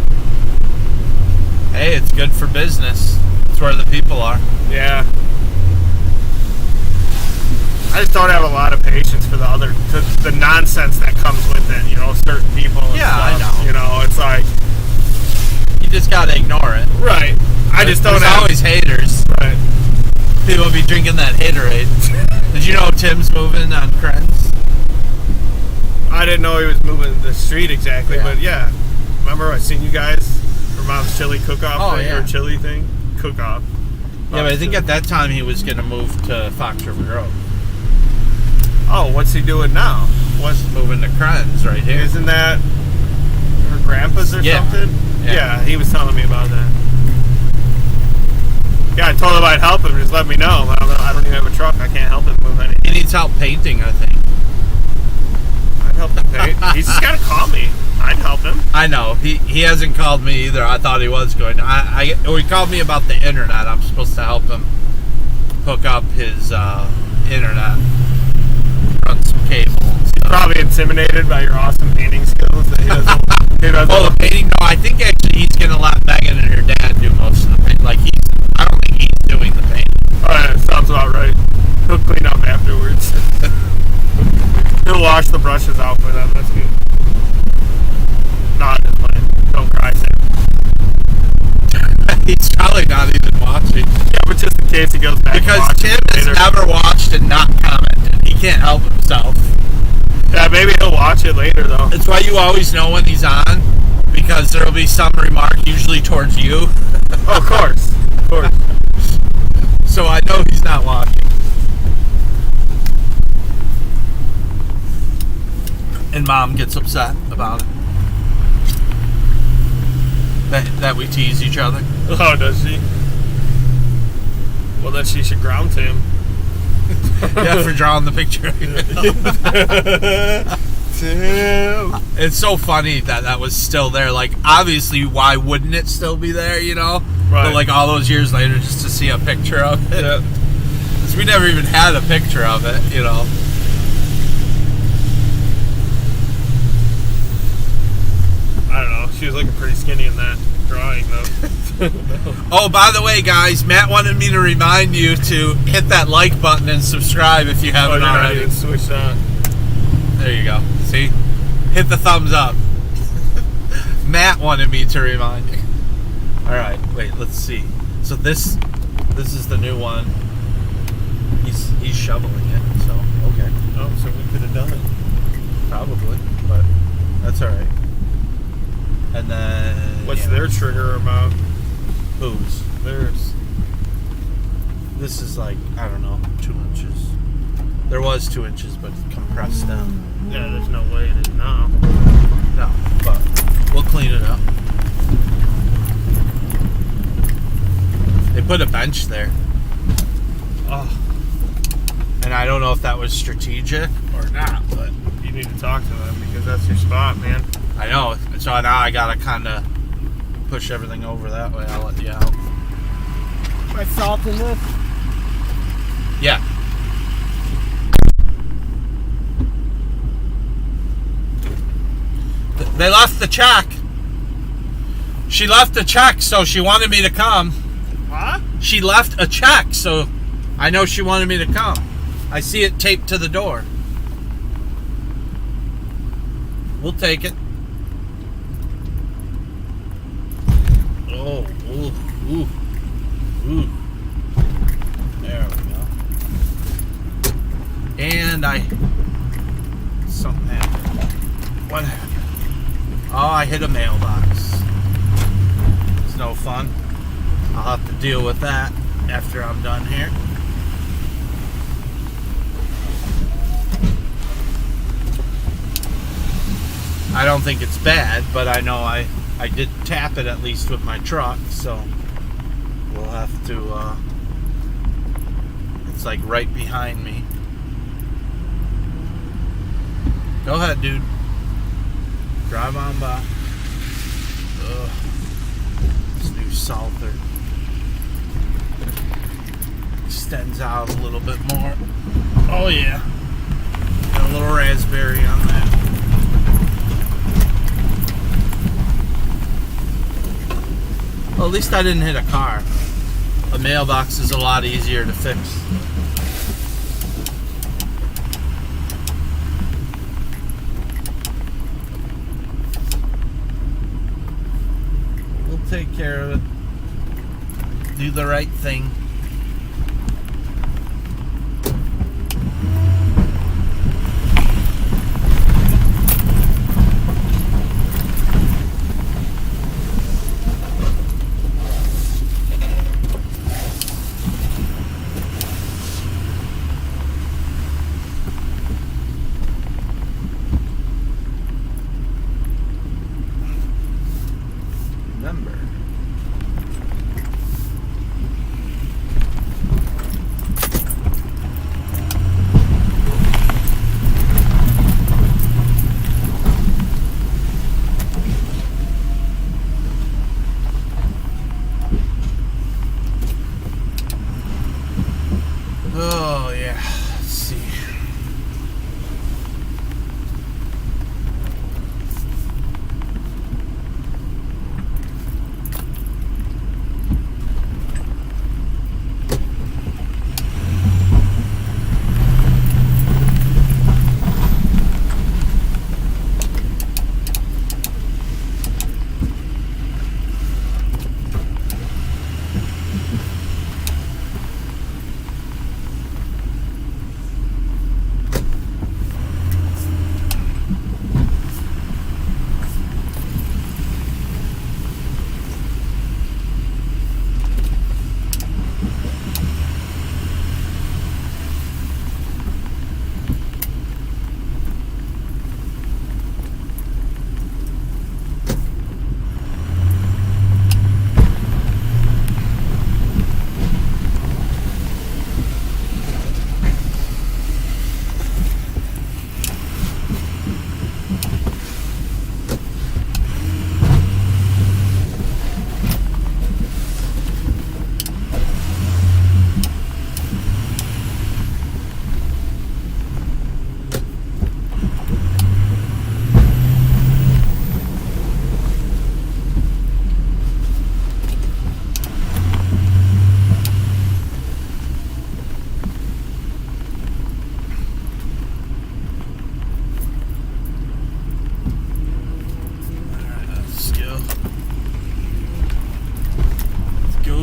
Hey, it's good for business. It's where the people are.
Yeah. I just don't have a lot of patience for the nonsense that comes with it, certain people and
Yeah,
stuff.
I know.
It's like,
You just gotta ignore it.
right. I just don't
There's
have
always haters.
right.
People be drinking that haterade. Did you know Tim's moving on Krenz?
I didn't know he was moving the street exactly,
Yeah.
but yeah. Remember I seen you guys for Mom's chili cook-off
Oh,
thing,
yeah.
or chili thing? Cook-off.
Yeah, but I think at that time he was going to move to Fox River Grove.
Oh, what's he doing now? What's
Moving to Krenz right here.
Isn't that her grandpa's or
Yeah.
something?
Yeah.
Yeah, he was telling me about that. Yeah, I told him I'd help him. Just let me know. I don't even have a truck. I can't help him move anything.
He needs help painting, I think.
I'd help him paint. He's just got to call me. I'd help him.
I know. He hasn't called me either. I thought he was going to. He called me about the internet. I'm supposed to help him hook up his internet. Run some cable. And stuff.
Probably intimidated by your awesome painting skills. That he doesn't
Oh, the painting? No, I think actually he's going to let Megan and her dad do most of the painting. Like, I don't think he's doing the painting.
Oh, yeah, sounds about right. He'll clean up afterwards. He'll wash the brushes out for them. That's good. Not just playing. Don't cry, Sam.
He's probably not even watching.
Yeah, but just in case he goes back. and
Because
watches
Tim
it
has
later.
never watched and not commented. He can't help himself.
Yeah, maybe he'll watch it later though.
That's why you always know when he's on, because there will be some remark usually towards you.
Oh, of course. Of course.
So I know he's not watching. And Mom gets upset about it. That we tease each other.
Oh, does she? Well, then she should ground him.
Yeah, for drawing the picture.
Tim.
It's so funny that was still there. Like, obviously, why wouldn't it still be there, you know?
Right.
But, like, all those years later, just to see a picture of it.
Yeah.
'Cause we never even had a picture of it, you know?
I don't know. She was looking pretty skinny in that drawing, though.
Oh, by the way, guys, Matt wanted me to remind you to hit that like button and subscribe if you
Oh,
haven't
you're not
already.
even switched on.
There you go. See? Hit the thumbs up. Matt wanted me to remind you. All right, wait, let's see. So this is the new one. He's shoveling it, so okay.
Oh, so we could have done it.
Probably, but that's all right. And then
What's their trigger about?
Whose?
Theirs.
This is like, I don't know, 2 inches. There was 2 inches, but compressed down.
Yeah, there's no way it is now.
No, but we'll clean it up. They put a bench there,
Oh,
and I don't know if that was strategic or not, but
you need to talk to them because that's your spot, man.
I know. So now I gotta kind of push everything over that way. I'll let you out.
Am I salt in this?
Yeah. They left the check. She left the check, so she wanted me to come.
Huh?
She left a check, so I know she wanted me to come. I see it taped to the door. We'll take it. Oh, ooh, ooh, ooh. There we go. And something happened. What happened? Oh, I hit a mailbox. It's no fun. I'll have to deal with that after I'm done here. I don't think it's bad, but I know I did tap it at least with my truck, so we'll have to, it's like right behind me. Go ahead, dude. Drive on by. Ugh. This new Salter extends out a little bit more. Oh yeah. Got a little raspberry on that. Well, at least I didn't hit a car. A mailbox is a lot easier to fix. We'll take care of it. Do the right thing.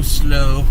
slow.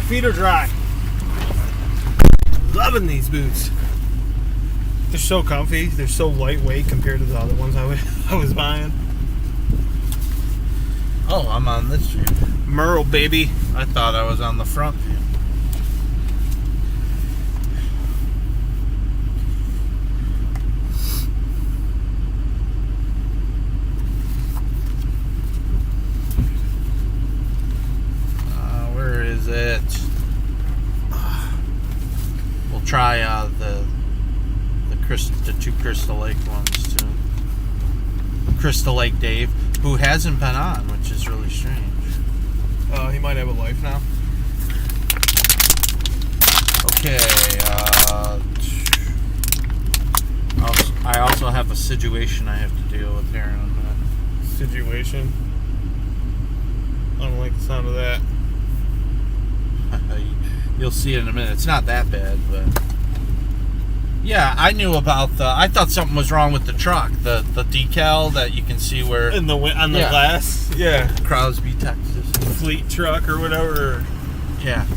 Feet are dry. Loving these boots. They're so comfy. They're so lightweight compared to the other ones I was buying.
Oh, I'm on this view.
Merle, baby.
I thought I was on the front view. Where is it? We'll try the two Crystal Lake ones too. Crystal Lake Dave, who hasn't been on, which is really strange.
He might have a life now.
Okay. I also have a situation I have to deal with here in a minute.
Situation. I don't like the sound of that.
You'll see it in a minute. It's not that bad, but yeah, I knew about I thought something was wrong with the truck, the decal that you can see where
on the glass. Yeah,
Crosby, Texas,
fleet truck or whatever.
Yeah,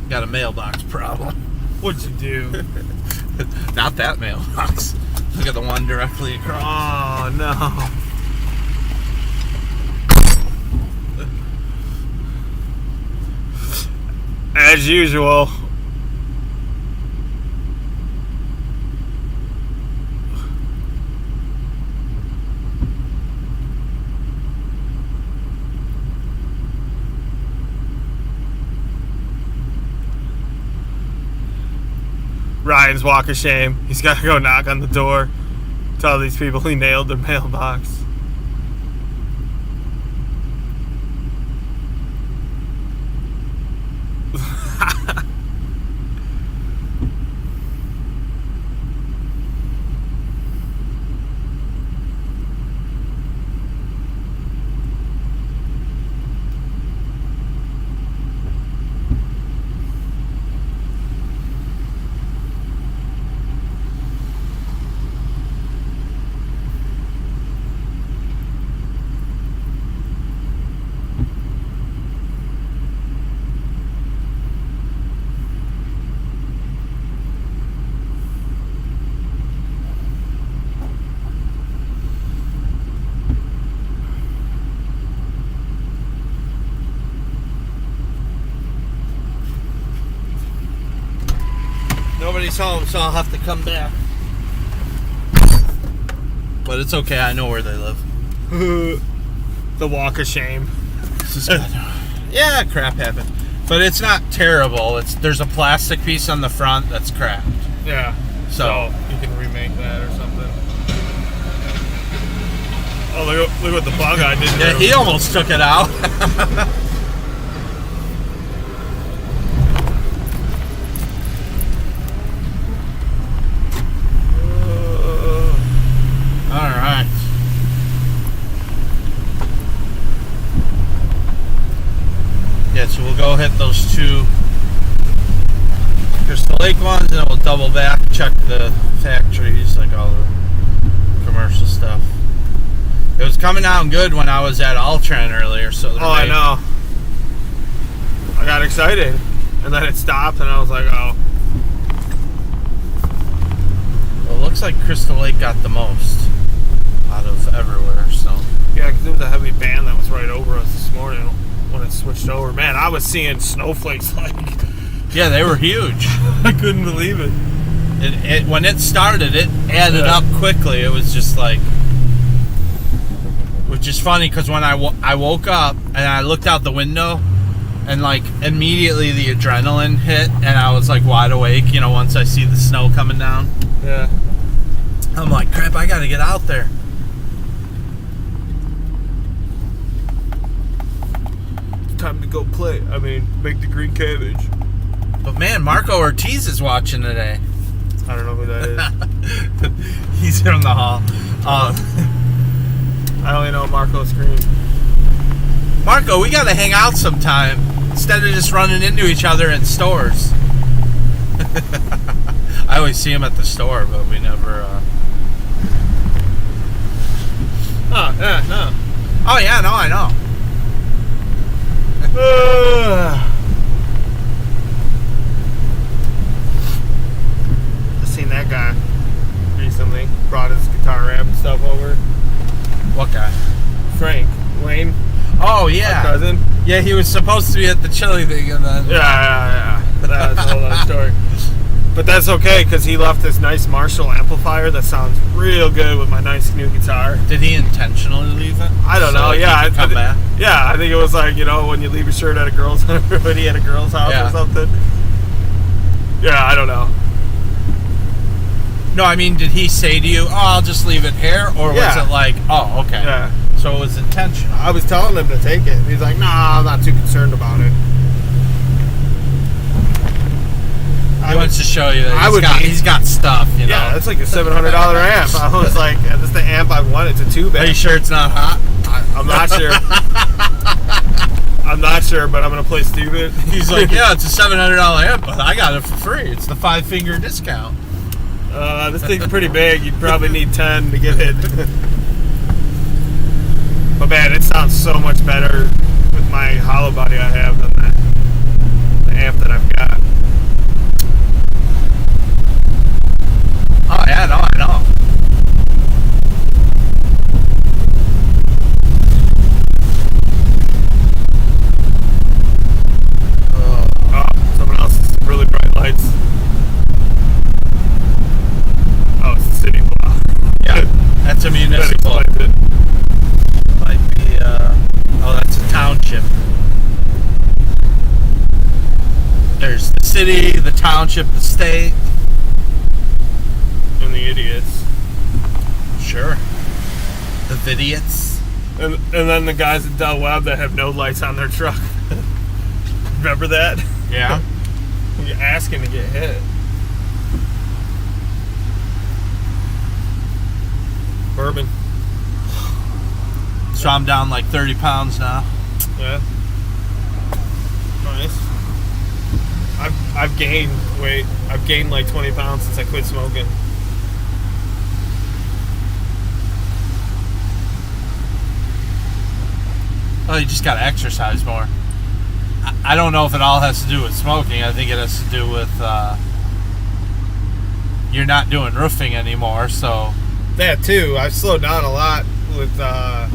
got a mailbox problem.
What'd you do?
Not that mailbox. Look at the one directly across.
Oh no. As usual. Ryan's walk of shame. He's got to go knock on the door. Tell these people he nailed their mailbox.
Nobody's home, so I'll have to come back. But it's okay, I know where they live.
The walk of shame.
This is good. Yeah, crap happened. But it's not terrible. There's a plastic piece on the front that's cracked.
Yeah.
So
you can remake that or something. Oh, look what the plow guy did.
Yeah, he almost took it out. Alright. Yeah, so we'll go hit those two Crystal Lake ones, and then we'll double back, check the factories, like all the commercial stuff. It was coming out good when I was at Altran earlier, so
I know. got excited, and then it stopped, and I was like, oh.
Well, it looks like Crystal Lake got the most out of everywhere, so.
Yeah, because there was a heavy band that was right over us this morning when it switched over. Man, I was seeing snowflakes like...
Yeah, they were huge.
I couldn't believe it.
When it started, it added up quickly. It was just like... Which is funny, because when I woke up, and I looked out the window, and like immediately the adrenaline hit, and I was like wide awake, you know, once I see the snow coming down.
Yeah.
I'm like, crap, I gotta get out there.
Time to go play. I mean, make the green cabbage.
But man, Marco Ortiz is watching today.
I don't know who that is.
He's from the hall.
I only know Marco's Green.
Marco, we gotta hang out sometime instead of just running into each other in stores. I always see him at the store, but we never.
Oh, yeah, no.
Oh yeah, no, I know.
I seen that guy recently. Brought his guitar amp and stuff over.
What guy?
Frank Wayne,
Oh
my
yeah,
cousin.
yeah. He was supposed to be at the chili thing, and then
Yeah. That's a whole other story. But that's okay, because he left this nice Marshall amplifier that sounds real good with my nice new guitar.
Did he intentionally leave it?
I don't know.
Like
Yeah,
he could come back.
Yeah, I think it was like, you know, when you leave your shirt at a girl's hoodie at a girl's house
Yeah.
or something. Yeah, I don't know.
No, I mean, did he say to you, "Oh, I'll just leave it here," or was
Yeah.
it like, "Oh, okay"?
Yeah,
So it was intentional.
I was telling him to take it. He's like, "Nah, I'm not too concerned about it."
He wants to show you that
I would be.
he's got stuff, you know.
Yeah, it's like a $700 amp. I was like, "This is the amp I want. It's a two
Are
band."
you sure it's not hot?
I'm not sure. I'm not sure, but I'm gonna play stupid.
He's like, "Yeah, it's a $700 amp, but I got it for free. It's the 5-finger discount."
This thing's pretty big. You'd probably need 10 to get it. But man, it sounds so much better with my hollow body I have than the amp that I've got.
Oh yeah, no, I know.
Oh, someone else's really bright lights. Oh, it's the city plow.
Yeah, that's a
That
municipal.
explains it.
Might be. Oh, that's a township. There's the city, the township, the state.
And the idiots.
Sure. The vidiots.
And then the guys at Del Webb that have no lights on their truck. Remember that?
Yeah.
You're asking to get hit. Bourbon.
So I'm down like 30 pounds now.
Yeah. Nice. I've gained weight. I've gained like 20 pounds since I quit smoking.
Oh, you just gotta exercise more. I don't know if it all has to do with smoking. I think it has to do with you're not doing roofing anymore, so
That too. I've slowed down a lot with the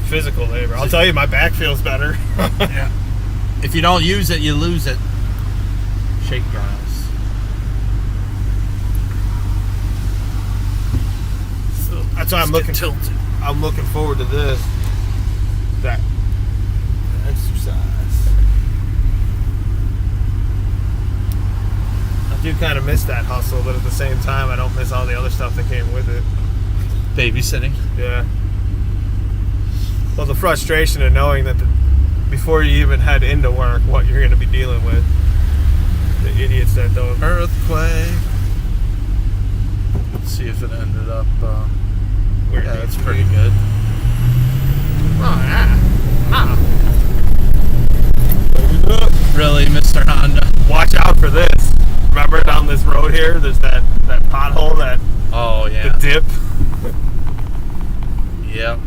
physical labor. I'll tell you, my back feels better.
yeah. If you don't use it, you lose it. Shake guys.
So that's why I'm looking
tilted.
I'm looking forward to this. That exercise. I do kind of miss that hustle, but at the same time, I don't miss all the other stuff that came with it.
Babysitting.
Yeah. Well, the frustration of knowing that before you even head into work, what you're going to be dealing with. The idiots that don't.
Earthquake. Let's see if it ended up.
Where
Yeah,
it
that's
needs to
pretty
be.
good.
Oh, yeah. Ah.
Really, Mr. Honda?
Watch out for this. Remember down this road here, there's that pothole,
Oh,
the
yeah.
dip.
Yep.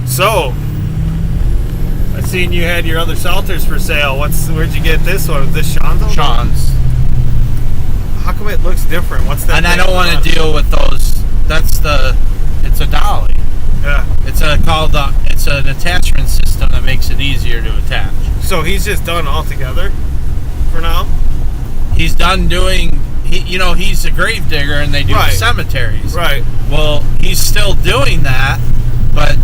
So, I seen you had your other Salters for sale. Where'd you get this one? Is this Sean's?
Sean's.
How come it looks different? What's that?
And I don't want to deal with those. It's a dolly.
Yeah.
It's an attachment system that makes it easier to attach.
So he's just done altogether for now?
He's done doing, he's a grave digger and they do cemeteries.
Right.
Well, he's still doing that, but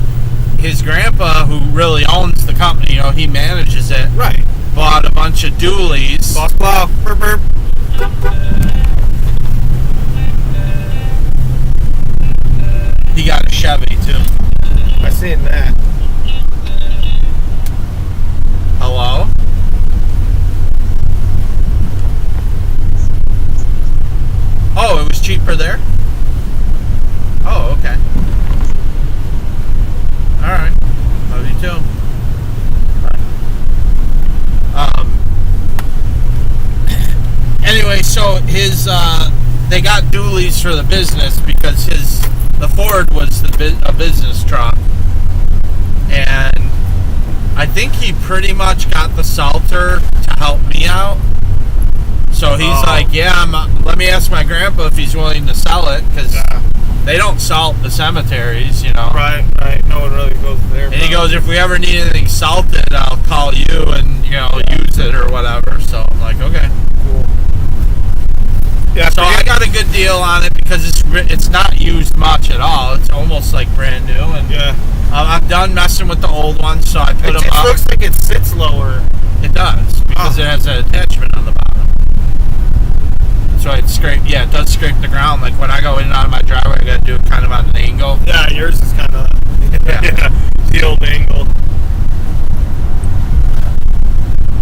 his grandpa, who really owns the company, he manages it.
Right.
Bought a bunch of dualies.
Boss plow. Burp, burp.
He got a Chevy too.
I seen that.
Hello? Oh, it was cheaper there? Oh, okay. Alright. Love you too. Anyway, so they got dualies for the business because the Ford was a business truck, and I think he pretty much got the Salter to help me out. So he's like, let me ask my grandpa if he's willing to sell it, because they don't salt the cemeteries,
Right. No one really goes there.
And he goes, if we ever need anything salted, I'll call you and use it or whatever. So I'm like, okay,
cool. Yeah.
So I got a good deal on it because it's not used much at all. It's almost like brand new. And
yeah.
I'm done messing with the old ones, so I put them up.
It looks like it sits lower.
It does, because it has an attachment on the bottom. So it does scrape the ground. Like when I go in and out of my driveway, I got to do it kind of on an angle.
Yeah, yours is kind of the old angle.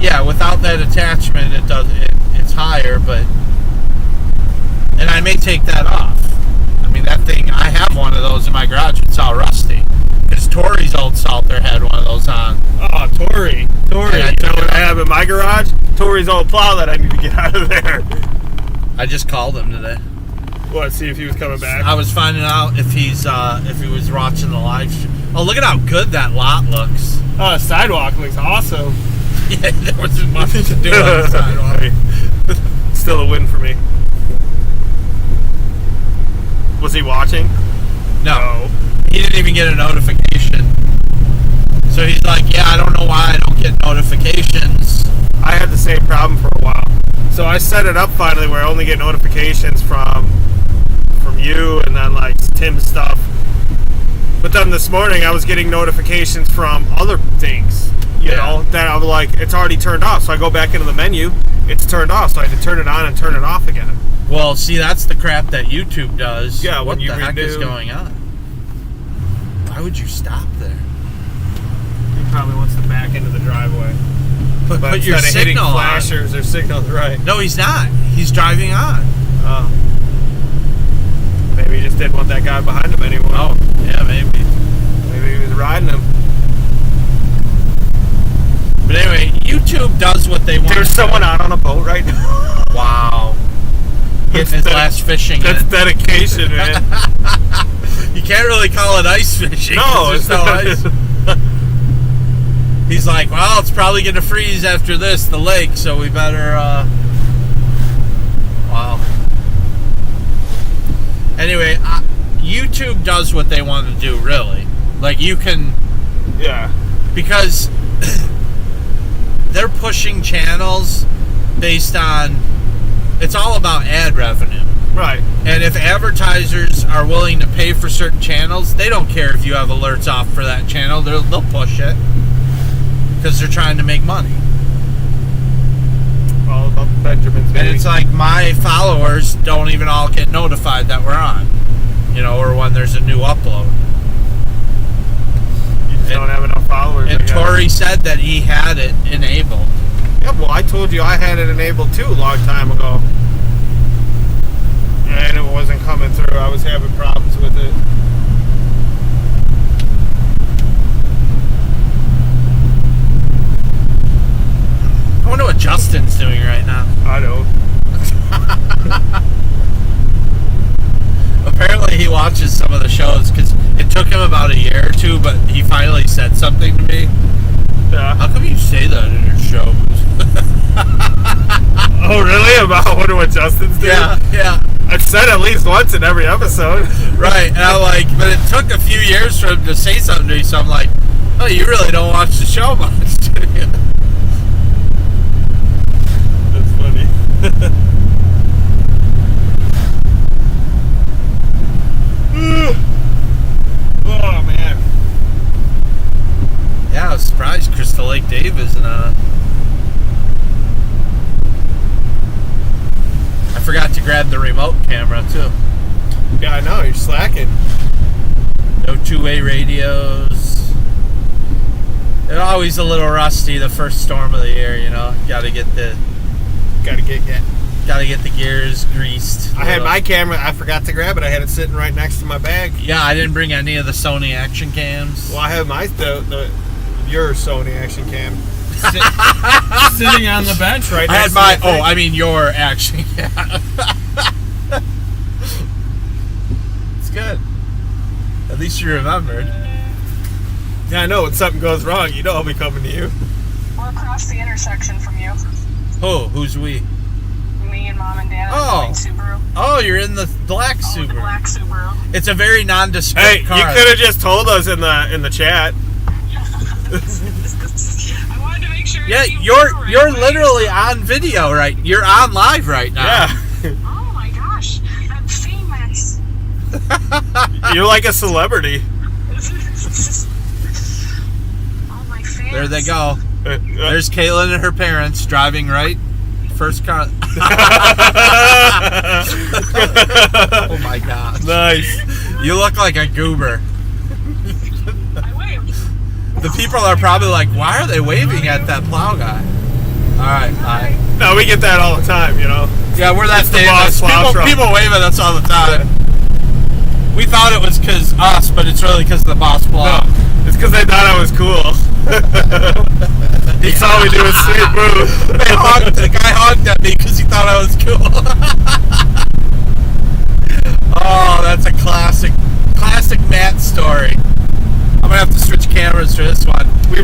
Yeah, without that attachment, it's higher, but. And I may take that off. I mean, that thing, I have one of those in my garage. It's all rusty. Because Tori's old Salter had one of those on.
Oh, Tori. You know what I have in my garage? Tori's old plow that I need to get out of there.
I just called him today.
What, see if he was coming back?
I was finding out if he was watching the live stream. Oh, look at how good that lot looks.
Oh, the sidewalk looks awesome.
Yeah, there wasn't much to do on the sidewalk.
Still a win for me. Was he watching?
No. He didn't even get a notification. So he's like, yeah, I don't know why I don't get notifications.
I had the same problem for a while. So I set it up finally where I only get notifications from you and then like Tim's stuff. But then this morning I was getting notifications from other things, you know, that I'm like, it's already turned off. So I go back into the menu, it's turned off. So I had to turn it on and turn it off again.
Well, see, that's the crap that YouTube does.
Yeah,
what
when you
the heck is
redo.
going on? Why would you stop there?
He probably wants to back into the driveway.
But put your
instead of hitting
signal on.
flashers or signals, right?
No, he's not. He's driving on.
Oh. Maybe he just didn't want that guy behind him anymore.
Oh, yeah, maybe.
Maybe he was riding him.
But anyway, YouTube does what they want.
There's someone out on a boat right now.
Wow. Getting his last fishing
That's
in.
dedication, man.
You can't really call it ice fishing.
No,
'cause there's no ice. He's like, well, it's probably going to freeze after this, the lake, so we better, wow. Anyway, YouTube does what they want to do, really. Like, you can...
Yeah.
Because they're pushing channels based on... It's all about ad revenue.
Right.
And if advertisers are willing to pay for certain channels, they don't care if you have alerts off for that channel. They'll push it. Because they're trying to make money.
All about Benjamin's baby.
And it's like my followers don't even all get notified that we're on. You know, or when there's a new upload.
You just don't have enough followers.
And Tori said that he had it enabled.
Yeah, well, I told you I had it enabled too a long time ago. And it wasn't coming through. I was having problems with it.
I wonder what Justin's doing right now.
I don't.
Apparently he watches some of the shows because it took him about a year or two, but he finally said something to me.
Yeah.
How come you say that in your show?
Oh, really? About wonder what Justin's doing?
Yeah.
I've said at least once in every episode.
Right, and I'm like, but it took a few years for him to say something to me, so I'm like, oh, you really don't watch the show much, do you?
That's funny. Oh, man.
Yeah, I was surprised Crystal Lake Dave isn't on. I forgot to grab the remote camera, too.
Yeah, I know. You're slacking.
No two-way radios. They're always a little rusty the first storm of the year, you know. Gotta get the gears greased.
I had my camera. I forgot to grab it. I had it sitting right next to my bag.
Yeah, I didn't bring any of the Sony action cams.
Well, I have your Sony action cam sitting on the bench right next to my thing.
Your action cam. It's good. At least you remembered.
Yeah, I know. When something goes wrong, you know I'll be coming to you.
We're across the intersection from you.
Oh, who's we?
Me and Mom and Dad.
Oh.
Going Subaru.
Oh, you're in the black
Oh,
Subaru.
the black Subaru.
It's a very nondescript
Hey,
car.
you could have just told us in the chat.
I wanted to make sure.
Yeah,
you
you're
were
you're
right.
literally on video, right? You're on live right now.
Yeah.
Oh my gosh, I'm famous.
You're like a celebrity.
All my fans.
There they go. There's Caitlin and her parents driving right. First car. Oh my god.
Nice.
You look like a goober.
I waved.
The people are probably like, why are they waving at that plow guy? Alright, bye.
No, we get that all the time, you know.
Yeah, we're that
It's the boss
famous.
plow truck.
People wave at us all the time. We thought it was because us, but it's really because of the boss plow.
No, it's because they thought I was cool. He saw me do a sweet move.
The guy honked at me because he thought I was cool. Oh, that's a classic Matt story. I'm gonna have to switch cameras for this one.
You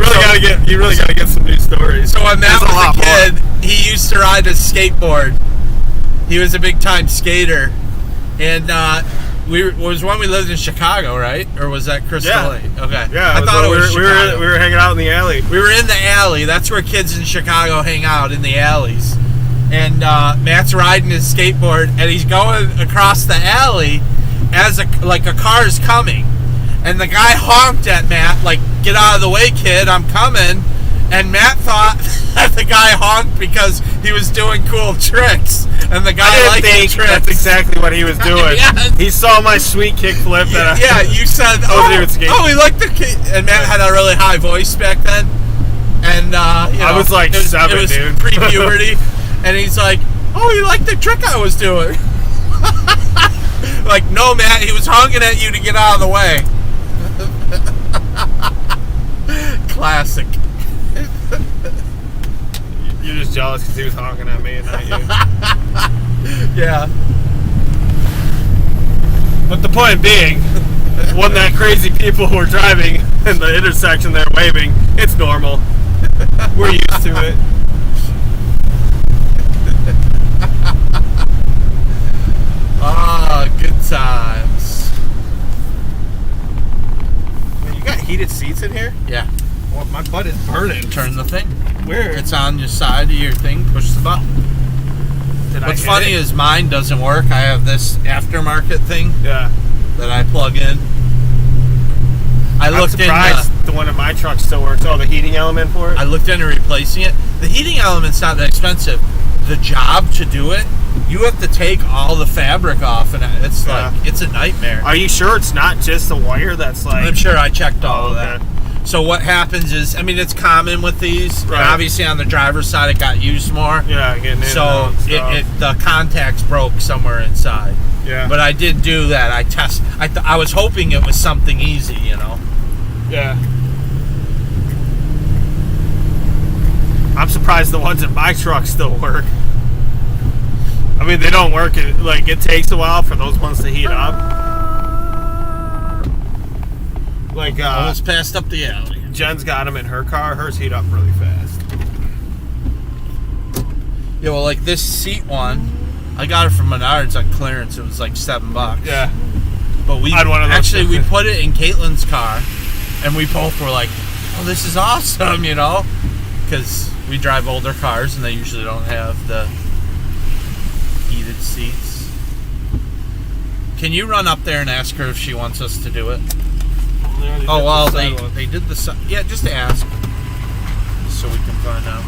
really gotta get some new stories.
So when Matt
There's
was a
lot
kid,
more.
he used to ride a skateboard. He was a big time skater, and it was when we lived in Chicago, right? Or was that Crystal
Yeah.
Lake? Okay.
Yeah,
I thought it was
we
Chicago.
were hanging out in the alley.
We were in the alley. That's where kids in Chicago hang out, in the alleys. And Matt's riding his skateboard, and he's going across the alley as a car's coming. And the guy honked at Matt, like, "Get out of the way, kid, I'm coming." And Matt thought that the guy honked because he was doing cool tricks. And the guy
I
liked
didn't
the
think
tricks.
that's exactly what he was doing.
Yes.
He saw my sweet kickflip.
Yeah, you said,
wasn't even skating.
he liked the kid. And Matt had a really high voice back then. And,
I was like
it was,
7,
it was
dude.
pre-puberty. And he's like, "Oh, you liked the trick I was doing." Like, no, Matt, he was honking at you to get out of the way. Classic.
You're just jealous because he was honking at me and not you.
Yeah.
But the point being, when that crazy people were driving in the intersection, they're waving. It's normal. We're used to it.
Ah, good times.
You got heated seats in here?
Yeah.
Well, my butt is burning.
Turn the thing.
Where?
It's on your side of your thing. Push the button. What's funny is mine doesn't work. I have this aftermarket thing
yeah.
that I plug in.
I'm surprised the one in my truck still works. Oh, the heating element for it?
I looked into replacing it. The heating element's not that expensive. The job to do it, you have to take all the fabric off, and it's
Yeah.
like, it's a nightmare.
Are you sure it's not just the wire that's like...
I'm sure I checked all of
okay.
that. So what happens is, I mean, it's common with these.
Right.
And obviously on the driver's side, it got used more.
Yeah, getting in
So
and out and stuff.
the contacts broke somewhere inside.
Yeah.
But I did do that. I was hoping it was something easy, you know.
Yeah. I'm surprised the ones in my truck still work. I mean, they don't work. It takes a while for those ones to heat up.
Almost passed up the alley.
Jen's got them in her car. Hers heat up really fast.
Yeah, well, like this seat one, I got it from Menards on clearance. It was like $7.
Yeah.
But we
I'd one of those
actually we
too.
put it in Caitlin's car, and we both were like, "Oh, this is awesome," you know, because we drive older cars and they usually don't have the heated seats. Can you run up there and ask her if she wants us to do it? Oh well, they did the yeah. Just ask, so we can find out.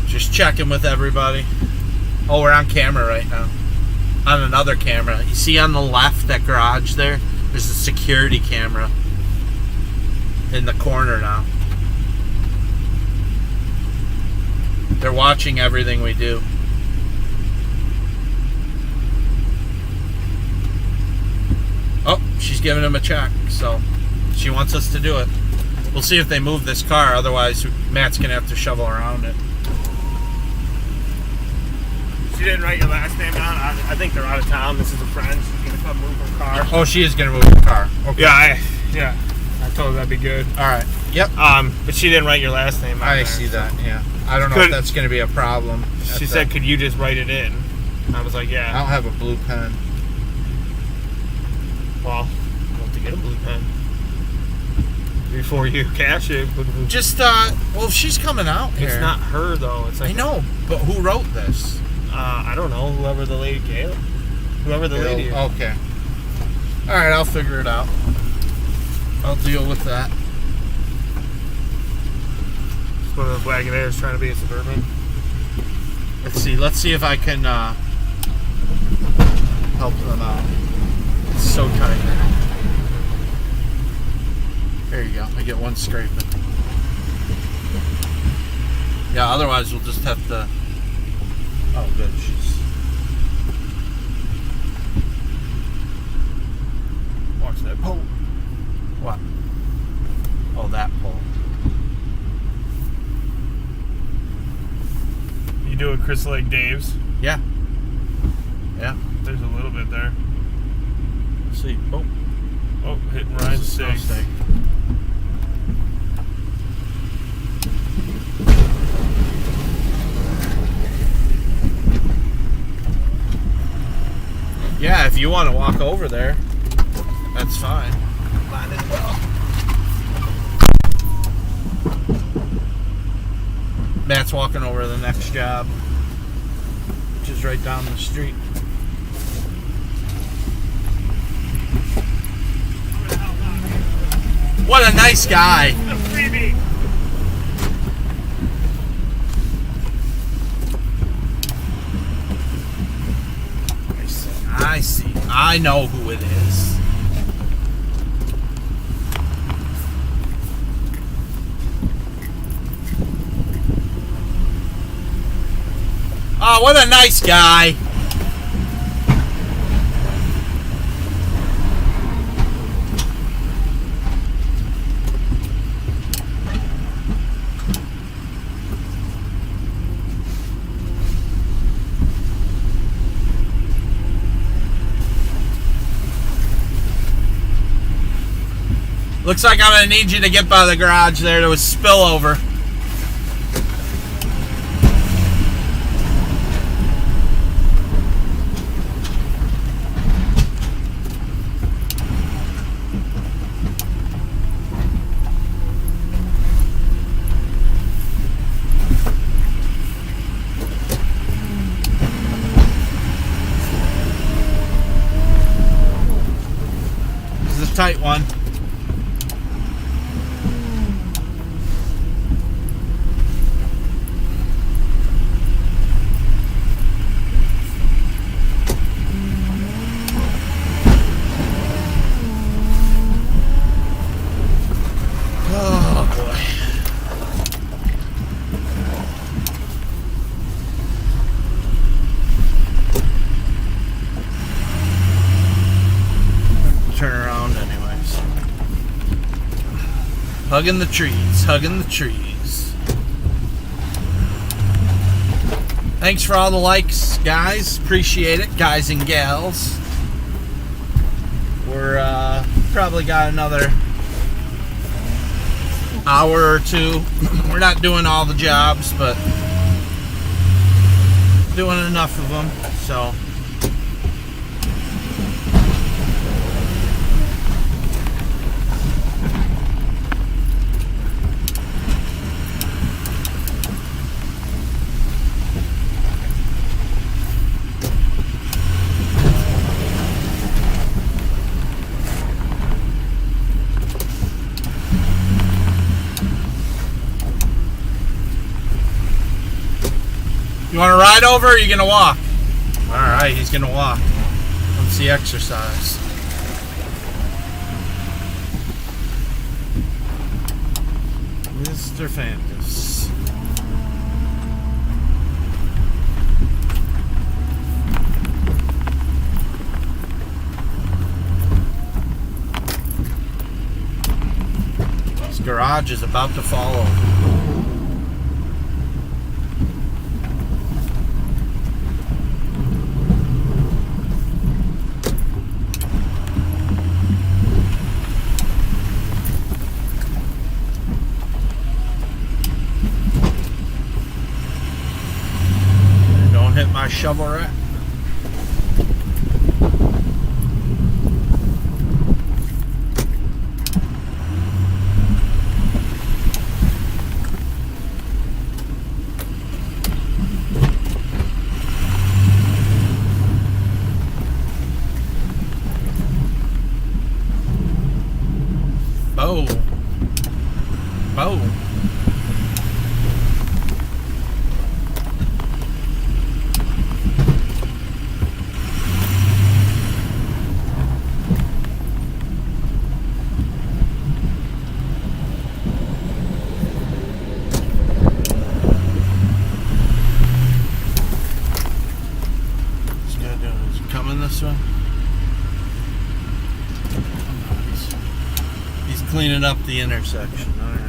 Just checking with everybody. Oh, we're on camera right now. On another camera. You see on the left, that garage there? There's a security camera in the corner now. They're watching everything we do. Oh, she's giving him a check, so she wants us to do it. We'll see if they move this car, otherwise Matt's gonna have to shovel around it.
She didn't write your last name down. I think they're out of town. This is a friend. She's gonna come move her car.
Oh, she is gonna move the car. Okay.
Yeah. I told her that'd be good.
All right. Yep.
But she didn't write your last name.
I see that. Yeah. I don't know if that's gonna be a problem.
She said, "Could you just write it in?" I was like,
I
"Yeah."
don't have a blue pen.
Well, I'll have to get a blue pen before you cash it.
Just well, she's coming out here.
It's not her though. It's like
I know, but who wrote this?
I don't know. Whoever the lady gave. Whoever the lady is.
Okay. All right, I'll figure it out. I'll deal with that.
It's one of those Wagoneers trying to be a Suburban.
Let's see if I can help them out. It's so tight. There you go. I get one scraping. Yeah, otherwise we'll just have to. Oh, good.
Watch that pole.
What? Oh, that pole.
You do a Chris Lake Dave's.
Yeah. Yeah.
There's a little bit there.
Let's see.
Oh, hitting Ryan's
There's a
six.
steak. Yeah, if you want to walk over there, that's fine. Might as well. Matt's walking over to the next job, which is right down the street. What a nice guy.
A freebie.
I see. I know who it is. Oh, what a nice guy. Looks like I'm gonna need you to get by the garage there. There was spillover. This is a tight one. Hugging the trees, hugging the trees. Thanks for all the likes, guys. Appreciate it, guys and gals. We're probably got another hour or two. We're not doing all the jobs, but doing enough of them. So you want to ride over or are you going to walk? Alright, he's going to walk. Let's see exercise. Mr. Fantas. This garage is about to fall over. My shovel rack. Bow. This one. He's cleaning up the intersection. All right.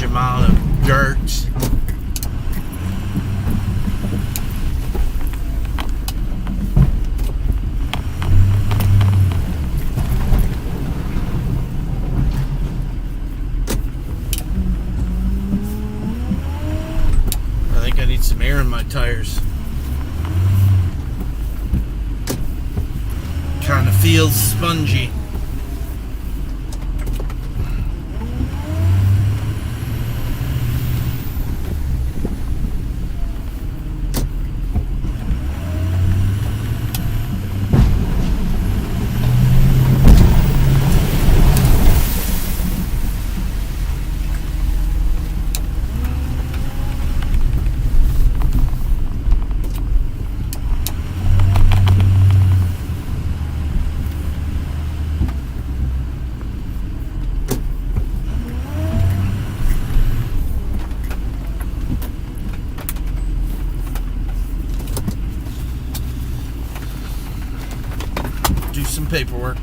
Amount of dirt. I think I need some air in my tires. Kind of feels spongy. some paperwork.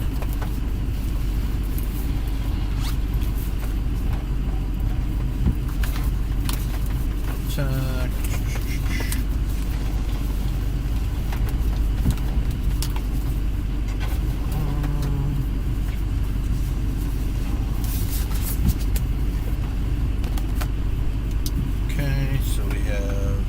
Check. Okay, so we have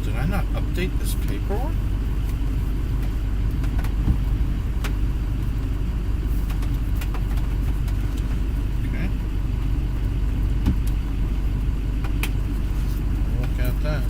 did I not update this paperwork? Okay. Look at that.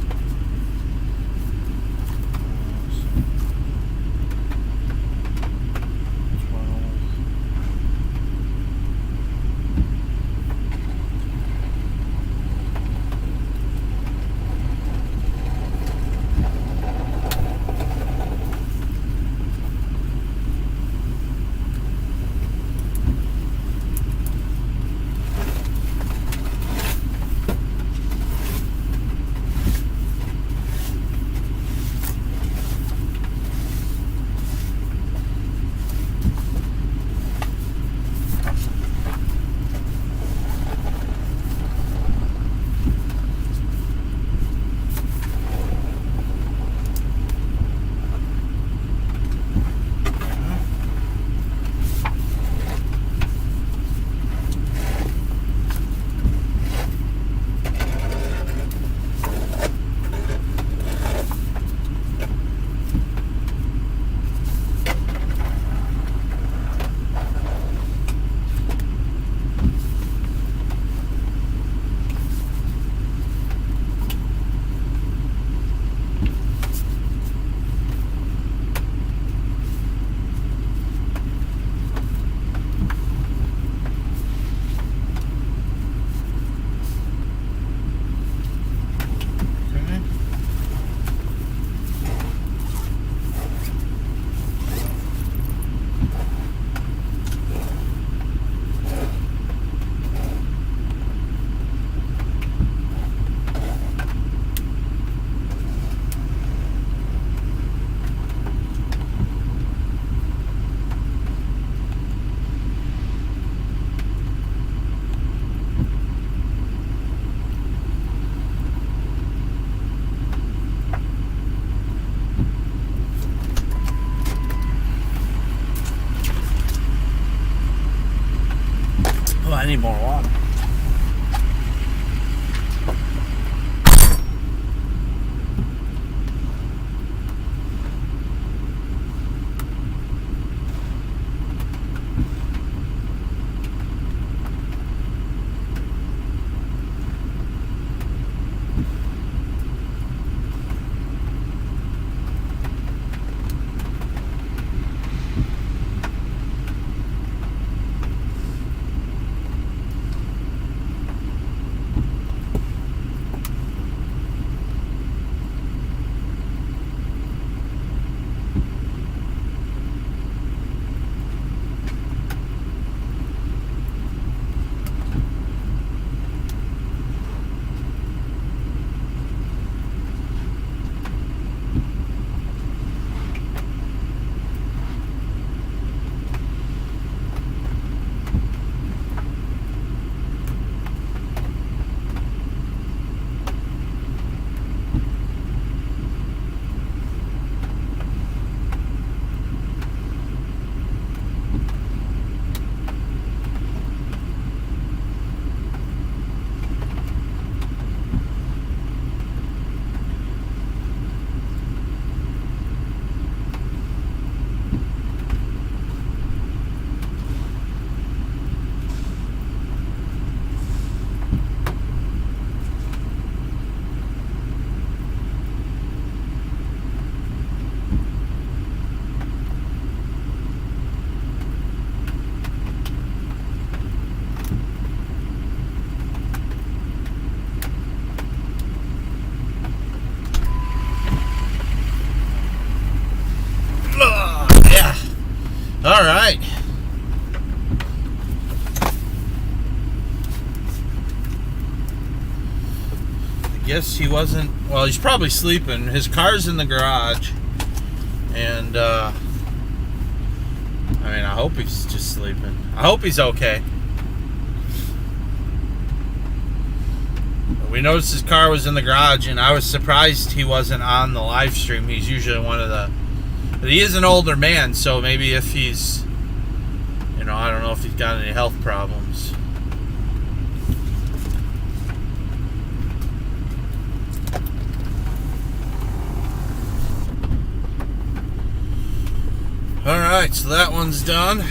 Oh, I need more water. All right. I guess he wasn't. Well, he's probably sleeping. His car's in the garage, and I mean, I hope he's just sleeping. I hope he's okay. We noticed his car was in the garage, and I was surprised he wasn't on the live stream. He's usually one of the. But he is an older man, so maybe if he's, you know, I don't know if he's got any health problems. All right, so that one's done.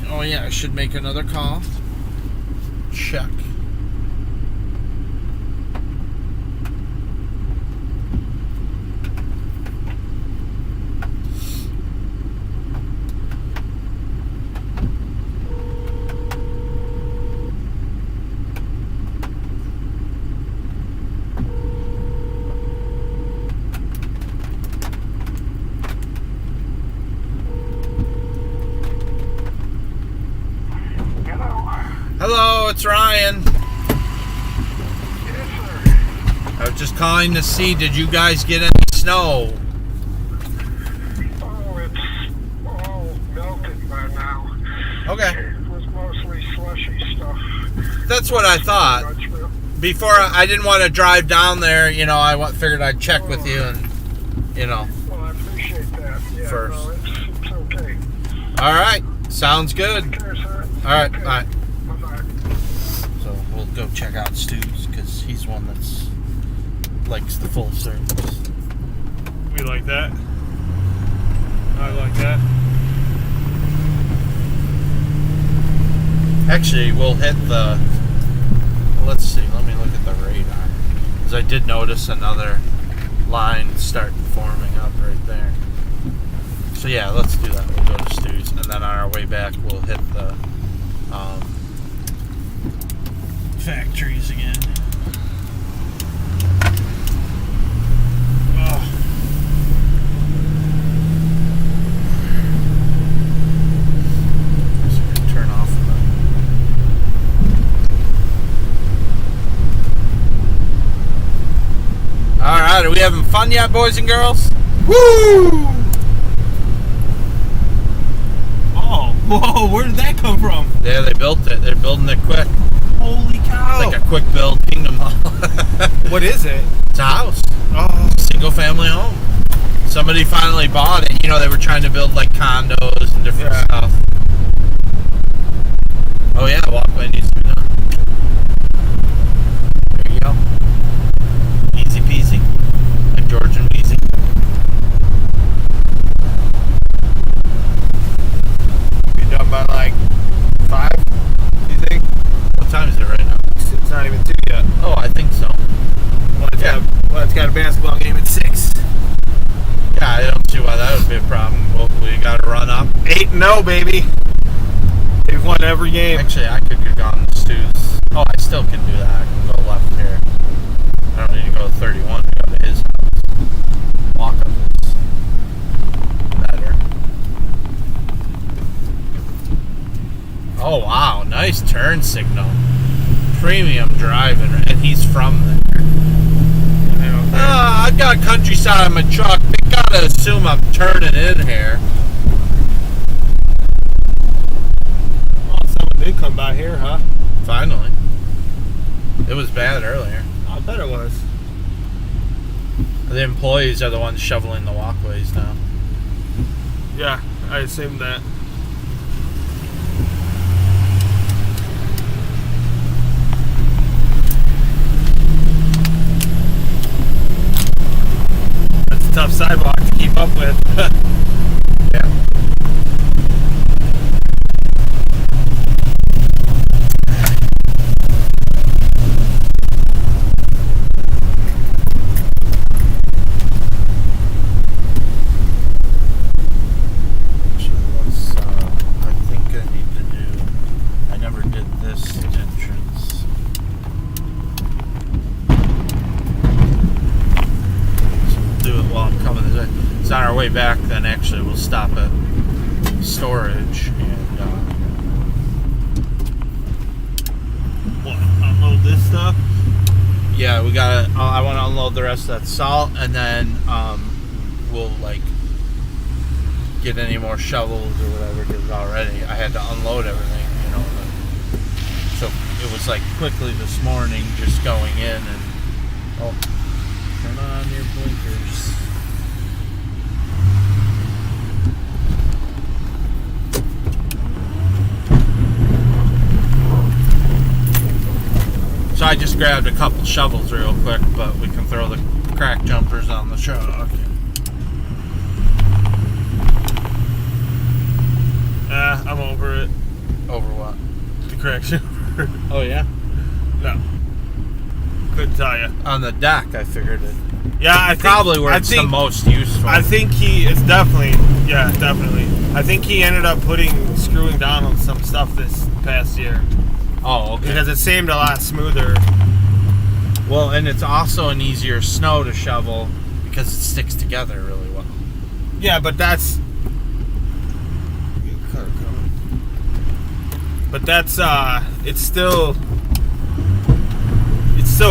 Oh yeah, I should make another call. Check. Hello, it's Ryan.
Yes, sir.
I was just calling to see, did you guys get any snow?
Oh, it's all melted by now.
Okay,
It was mostly slushy stuff.
that's what I thought.
Dutchville.
Before, I didn't want to drive down there, you know, figured I'd check with you and, you know.
Well, I appreciate that. Yeah,
First.
no, it's okay.
All right, sounds good.
Take care, sir.
All right,
Okay.
bye.
Bye-bye.
So we'll go check out Stu's because he's one that's likes the full service.
We like that. I like that.
Actually, we'll hit the. Let's see. Let me look at the radar because I did notice another line start forming up right there. So yeah, let's do that. We'll go to Stu's, and then on our way back, we'll hit the factories again. Oh. So we can turn off the. All right, are we having fun yet, boys and girls?
Woo! Oh, whoa! Where did that come from?
Yeah, they built it. They're building it quick.
Holy cow!
It's like a quick build kingdom hall.
What is it?
It's a house.
Oh,
Single family home. Somebody finally bought it. You know, they were trying to build like condos and different
Yeah.
stuff. Oh yeah, walkway needs to be done. There you go. Easy peasy. Like George and Weezy.
be done by like 5. Do you think?
What time is it right now?
It's not even 2 yet.
Oh, I think so.
Well, it's got a basketball game at 6.
Yeah, I don't see why that would be a problem. Well, we got to run up.
8-0, baby. They've won every game.
Actually, I could go on the Stu's. Oh, I still can do that. I can go left here. I don't need to go to 31 to go to his house. Walk up is better. Oh, wow. Nice turn signal. Premium driving. And he's from there. I've got countryside on my truck. They gotta assume I'm turning in here.
Oh, someone did come by here, huh?
Finally. It was bad earlier.
I bet it was.
The employees are the ones shoveling the walkways now.
Yeah, I assumed that. That's a tough sidewalk to keep up with.
Yeah. I think I need to do. I never did this entrance. So we'll do it while I'm coming this way. It's on our way back, then actually we'll stop at storage. And
What? Unload this stuff?
yeah, we gotta. I want to unload the rest of that salt, and then we'll like get any more shovels or whatever. Because already I had to unload everything, you know. So it was like quickly this morning, just going in and turn on your blinkers. So I just grabbed a couple shovels real quick, but we can throw the crack jumpers on the truck.
I'm over it.
Over what?
The correction.
Oh yeah?
No. Couldn't tell you.
On the deck, I figured it.
Yeah, I think,
Probably where it's the most useful.
I think it's definitely, yeah, definitely. I think he ended up screwing down on some stuff this past year.
Oh, okay.
Because it seemed a lot smoother.
Well, and it's also an easier snow to shovel because it sticks together really well.
Yeah, but that's... But that's, it still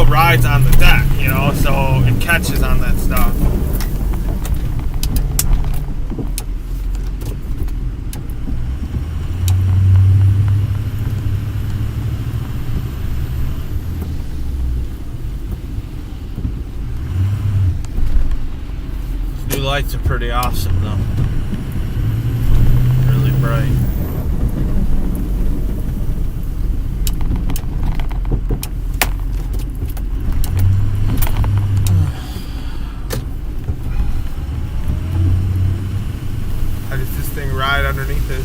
rides on the deck, you know, so it catches on that stuff.
These new lights are pretty awesome, though. Really bright.
How does this thing ride underneath this?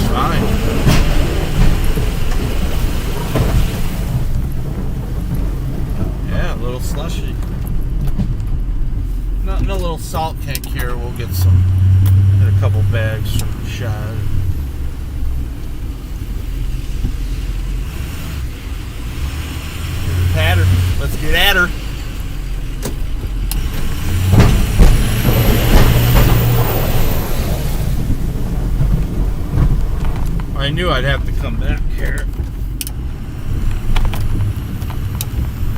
Fine. Yeah, a little slushy. Nothing a little salt can't cure. We'll get a couple bags from the shed.
Pat her. Let's get at her.
I knew I'd have to come back here.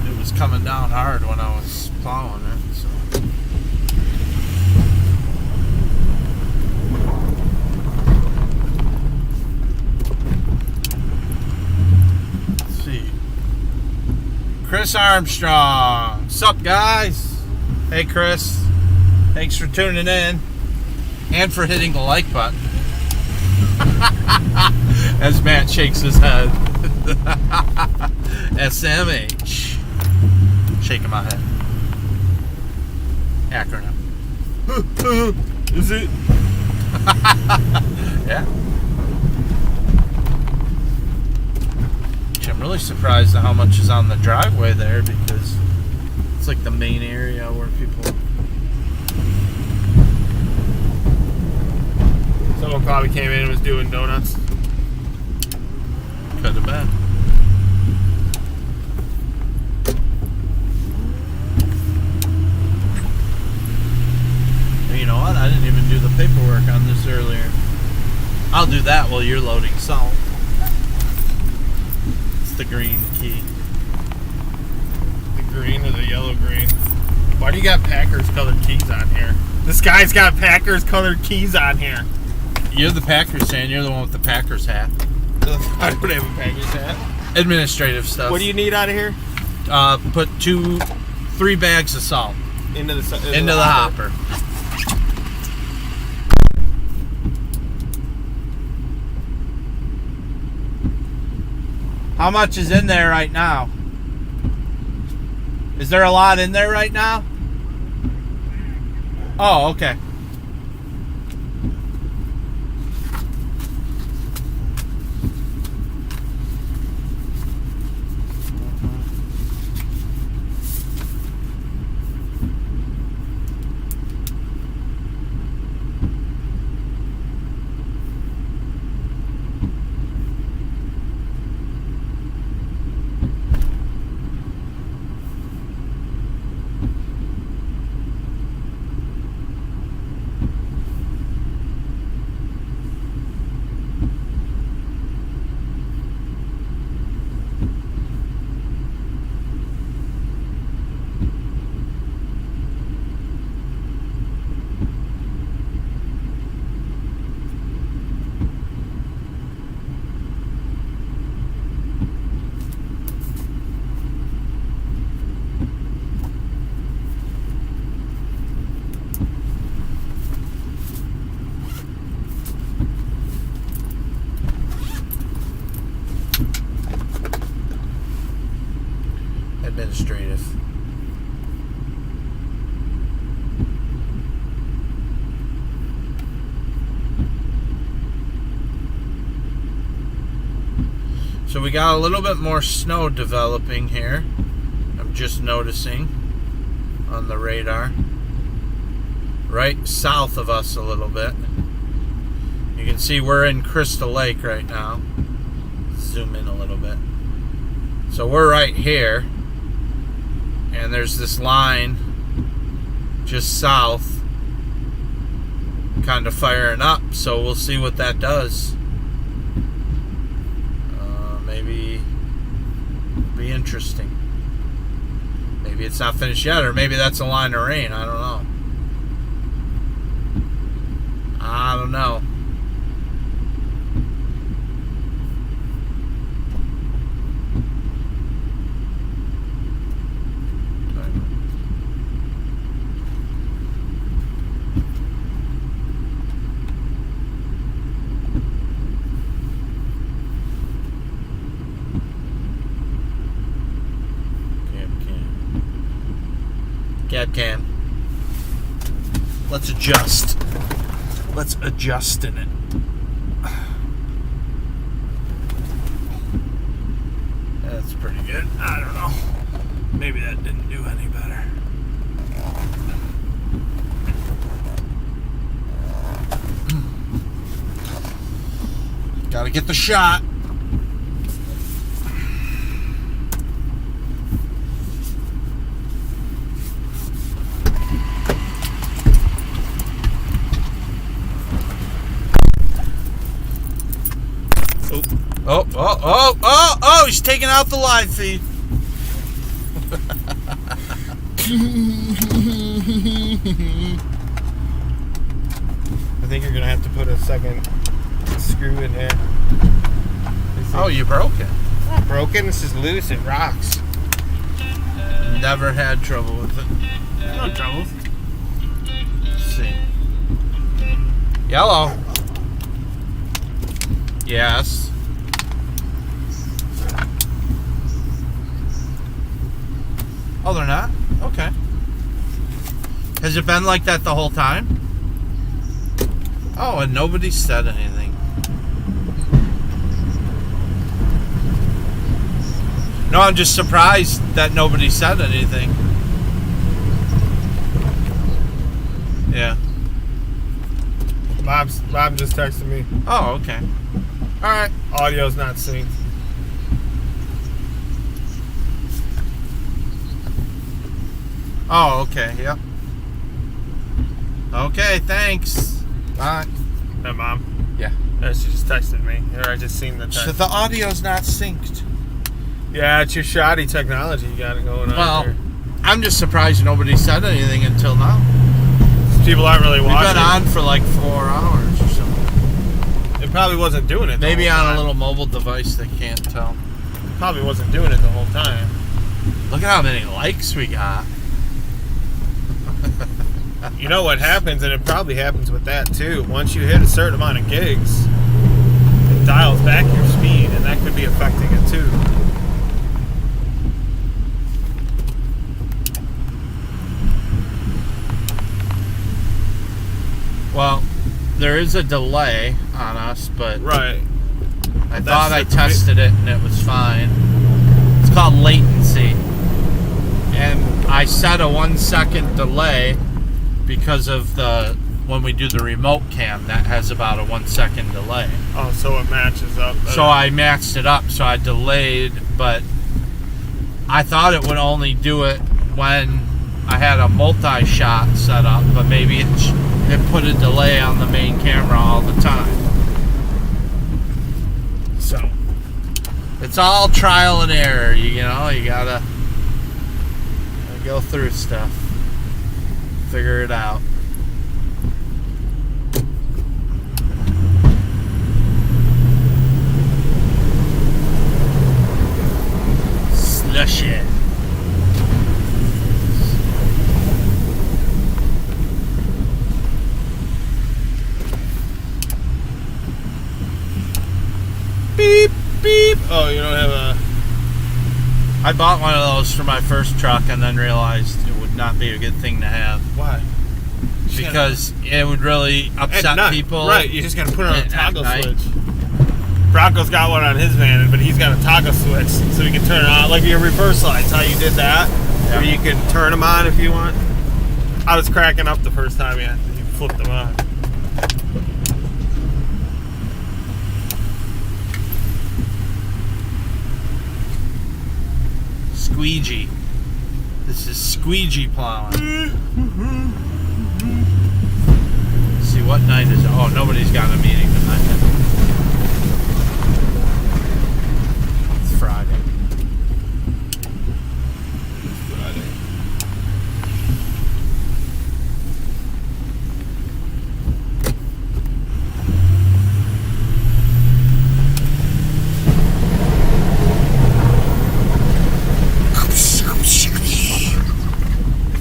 It was coming down hard when I was plowing it, so. Let's see. Chris Armstrong. Sup, guys? Hey, Chris. Thanks for tuning in and for hitting the like button. As Matt shakes his head. SMH. Shaking my head. Acronym.
Is it?
Yeah. I'm really surprised at how much is on the driveway there because it's like the main area where people.
Someone probably came in and was doing donuts.
Could have been. You know what? I didn't even do the paperwork on this earlier. I'll do that while you're loading salt. It's the green key.
The green or the yellow green? Why do you got Packers colored keys on here? This guy's got Packers colored keys on here.
You're the Packers fan. You're the one with the Packers hat.
I don't have a Packers hat.
Administrative stuff.
What do you need out of here?
Put 3 bags of salt
Into the
hopper. How much is in there right now? Is there a lot in there right now? Oh, okay. So we got a little bit more snow developing here. I'm just noticing on the radar. Right south of us a little bit. You can see we're in Crystal Lake right now. Zoom in a little bit. So we're right here. And there's this line just south kind of firing up. So we'll see what that does. Maybe it'll be interesting. Maybe it's not finished yet, or maybe that's a line of rain. I don't know. I don't know. Cab cam. Let's adjust. Let's adjust in it. That's pretty good. I don't know. Maybe that didn't do any better. Gotta get the shot. Oh, he's taking out the live feed.
I think you're gonna have to put a second screw in here.
Oh, you broke it.
It's not broken, this is loose, it rocks.
Never had trouble with it.
No troubles.
Let's see. Yellow. Yes. Oh, they're not? Okay. Has it been like that the whole time? Oh, and nobody said anything. No, I'm just surprised that nobody said anything. Yeah.
Bob just texted me.
Oh, okay. Alright.
Audio's not synced.
Oh, okay, yep. Okay, thanks. Bye.
No, Mom.
Yeah.
She just texted me. Or I just seen the text.
So the audio's not synced.
Yeah, it's your shoddy technology you got it going on
Well,
here.
I'm just surprised nobody said anything until now.
People aren't really
We've
watching.
been on for like 4 hours or something.
It probably wasn't doing it the
Maybe
whole
on
time.
a little mobile device they can't tell.
Probably wasn't doing it the whole time.
Look at how many likes we got.
You know what happens, and it probably happens with that too. Once you hit a certain amount of gigs, it dials back your speed, and that could be affecting it too.
Well, there is a delay on us, but
Right.
I thought I tested it and it was fine. It's called latency. And I set a 1 second delay because of when we do the remote cam, that has about a 1 second delay.
Oh, so it matches up.
So I matched it up, so I delayed, but I thought it would only do it when I had a multi-shot set up, but maybe it put a delay on the main camera all the time. So it's all trial and error, you know, you gotta go through stuff, figure it out. Slush it.
beep, beep. Oh, you don't have a...
I bought one of those for my first truck and then realized it would not be a good thing to have.
Why?
Because it would really upset people.
Right, you just gotta put it on a toggle
night.
switch. Bronco's got one on his van, but he's got a toggle switch, so you can turn it on, like your reverse lights, how you did that,
Yeah.
where you can turn them on if you want. I was cracking up the first time you flipped them on.
Squeegee. This is squeegee plowing. Let's see, what night is it? Oh, nobody's got a meeting tonight. It's Friday.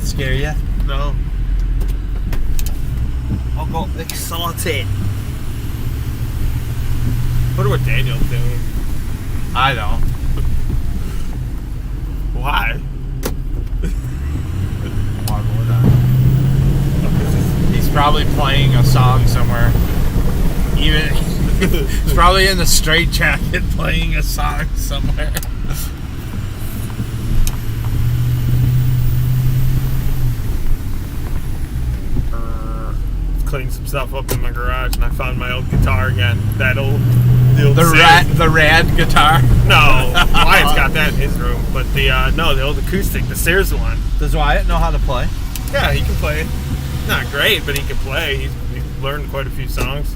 Scare you?
No. I'll go excited. Wonder what Daniel's doing.
I don't.
Why?
Why would I? He's probably playing a song somewhere. Even he's probably in the straight jacket playing a song somewhere.
Cleaning some stuff up in my garage, and I found my old guitar again. The old
The rad guitar.
No, Wyatt's got that in his room, but the old acoustic, the Sears one.
Does Wyatt know how to play?
Yeah, he can play. Not great, but he can play. He's learned quite a few songs.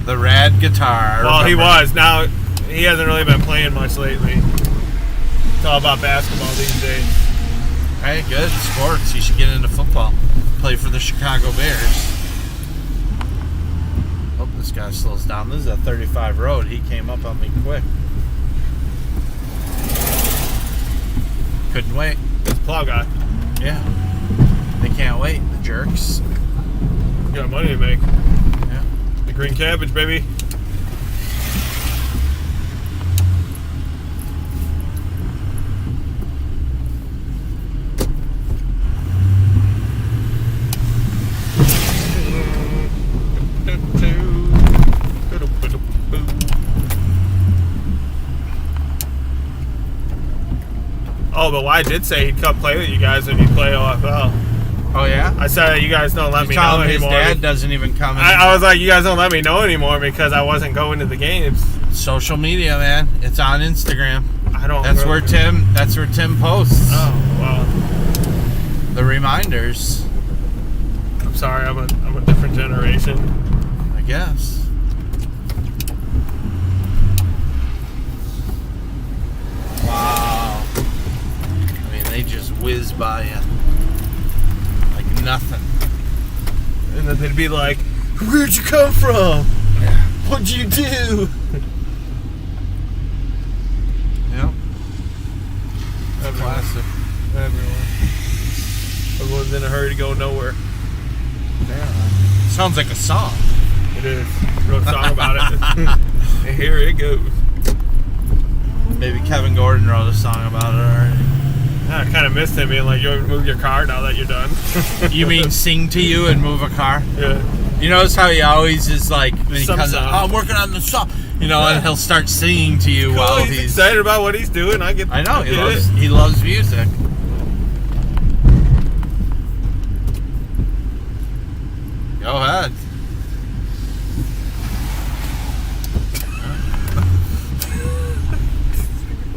The rad guitar.
Well, he was. Now he hasn't really been playing much lately. It's all about basketball these days.
Hey, good sports. You should get into football. Play for the Chicago Bears. Oh, this guy slows down. This is a 35 road. He came up on me quick. Couldn't wait.
It's a plow guy.
Yeah. They can't wait, the jerks.
Got money to make.
Yeah.
The green cabbage, baby. Oh, but Wyatt did say he'd come play with you guys when you play OFL.
Oh, yeah?
I said you guys don't let me know
Tell him his
anymore.
dad doesn't even come in.
I was like, you guys don't let me know anymore because I wasn't going to the games.
Social media, man. It's on Instagram.
I don't.
That's where Tim posts.
Oh well.
The reminders,
I'm sorry. I'm a different generation.
I guess. Wow. I mean, they just whiz by you like nothing.
And then they'd be like, "Where'd you come from?
Yeah.
What'd you do?"
Yep.
Everyone.
Classic.
Everyone's in a hurry to go nowhere.
Yeah. Sounds like a song.
It is. Wrote a song about it. And here it goes.
Maybe Kevin Gordon wrote a song about it already.
Yeah, I kind of missed him being like, "You move your car now that you're done."
You mean sing to you and move a car?
Yeah.
You notice how he always is like, when he
Some
comes
song.
out, "Oh, I'm working on the song," you know, and he'll start singing to you while
Cool, he's excited about what he's doing. I get.
I know,
I get it.
he loves music. Go ahead.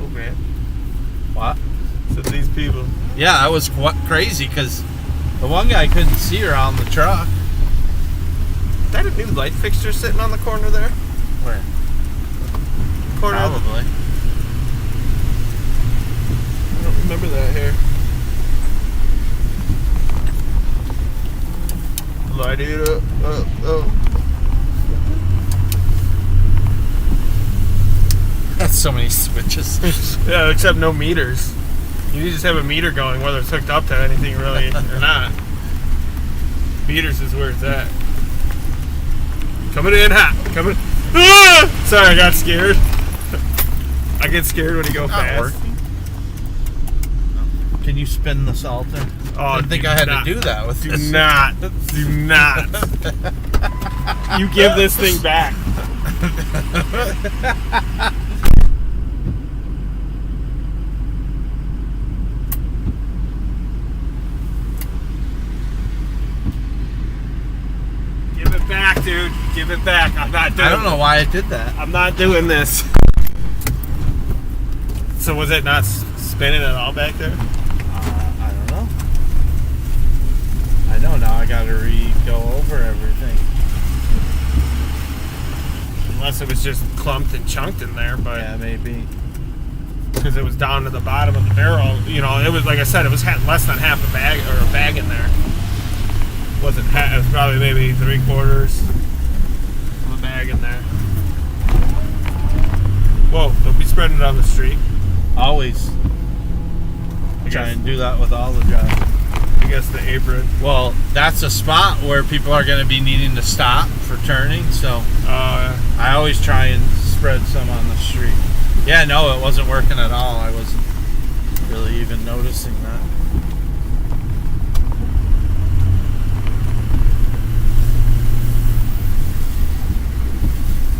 Oh man.
What?
So these people.
Yeah, that was crazy because the one guy couldn't see around the truck.
Is that a new light fixture sitting on the corner there?
Where?
Corner. of the-
Probably.
I don't remember that here. Light it up.
That's so many switches.
Yeah, except no meters. You just have a meter going, whether it's hooked up to anything really or not. Meters is where it's at. Coming in hot. Coming. Ah! Sorry, I got scared. I get scared when you go
Not
fast.
working. Can you spin the salter?
Oh,
I didn't think
do
I had
not.
to do that with
Do
this.
not. Do not. You give this thing back. Give it back, dude. Give it back. I'm not doing
I don't know why it did that.
I'm not doing this. So was it not spinning at all back there?
I don't know. I know now I gotta go over everything.
Unless it was just clumped and chunked in there, but
Yeah, maybe.
because it was down to the bottom of the barrel. You know, it was like I said, it was less than half a bag or a bag in there. Wasn't half? It was probably maybe 3/4 of a bag in there. Whoa! Don't be spreading it on the street.
Always
I
try
guess,
and do that with all the jobs.
I guess the apron.
Well, that's a spot where people are going to be needing to stop for turning, so I always try and spread some on the street. Yeah, no, it wasn't working at all. I wasn't really even noticing that.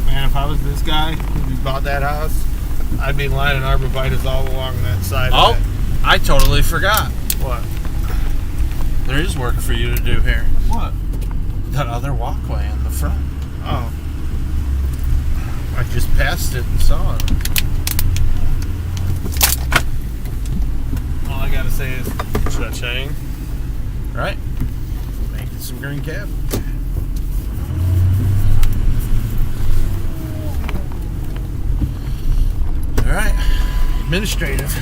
Man, if I was this guy who bought that house, I'd be lining arborvitaes all along that side.
Oh,
of it.
I totally forgot.
What?
There is work for you to do here.
What?
That other walkway in the front.
Oh.
I just passed it and saw it.
All I gotta say is cha-ching.
Right? Making some green cabbage. All right. Administrative.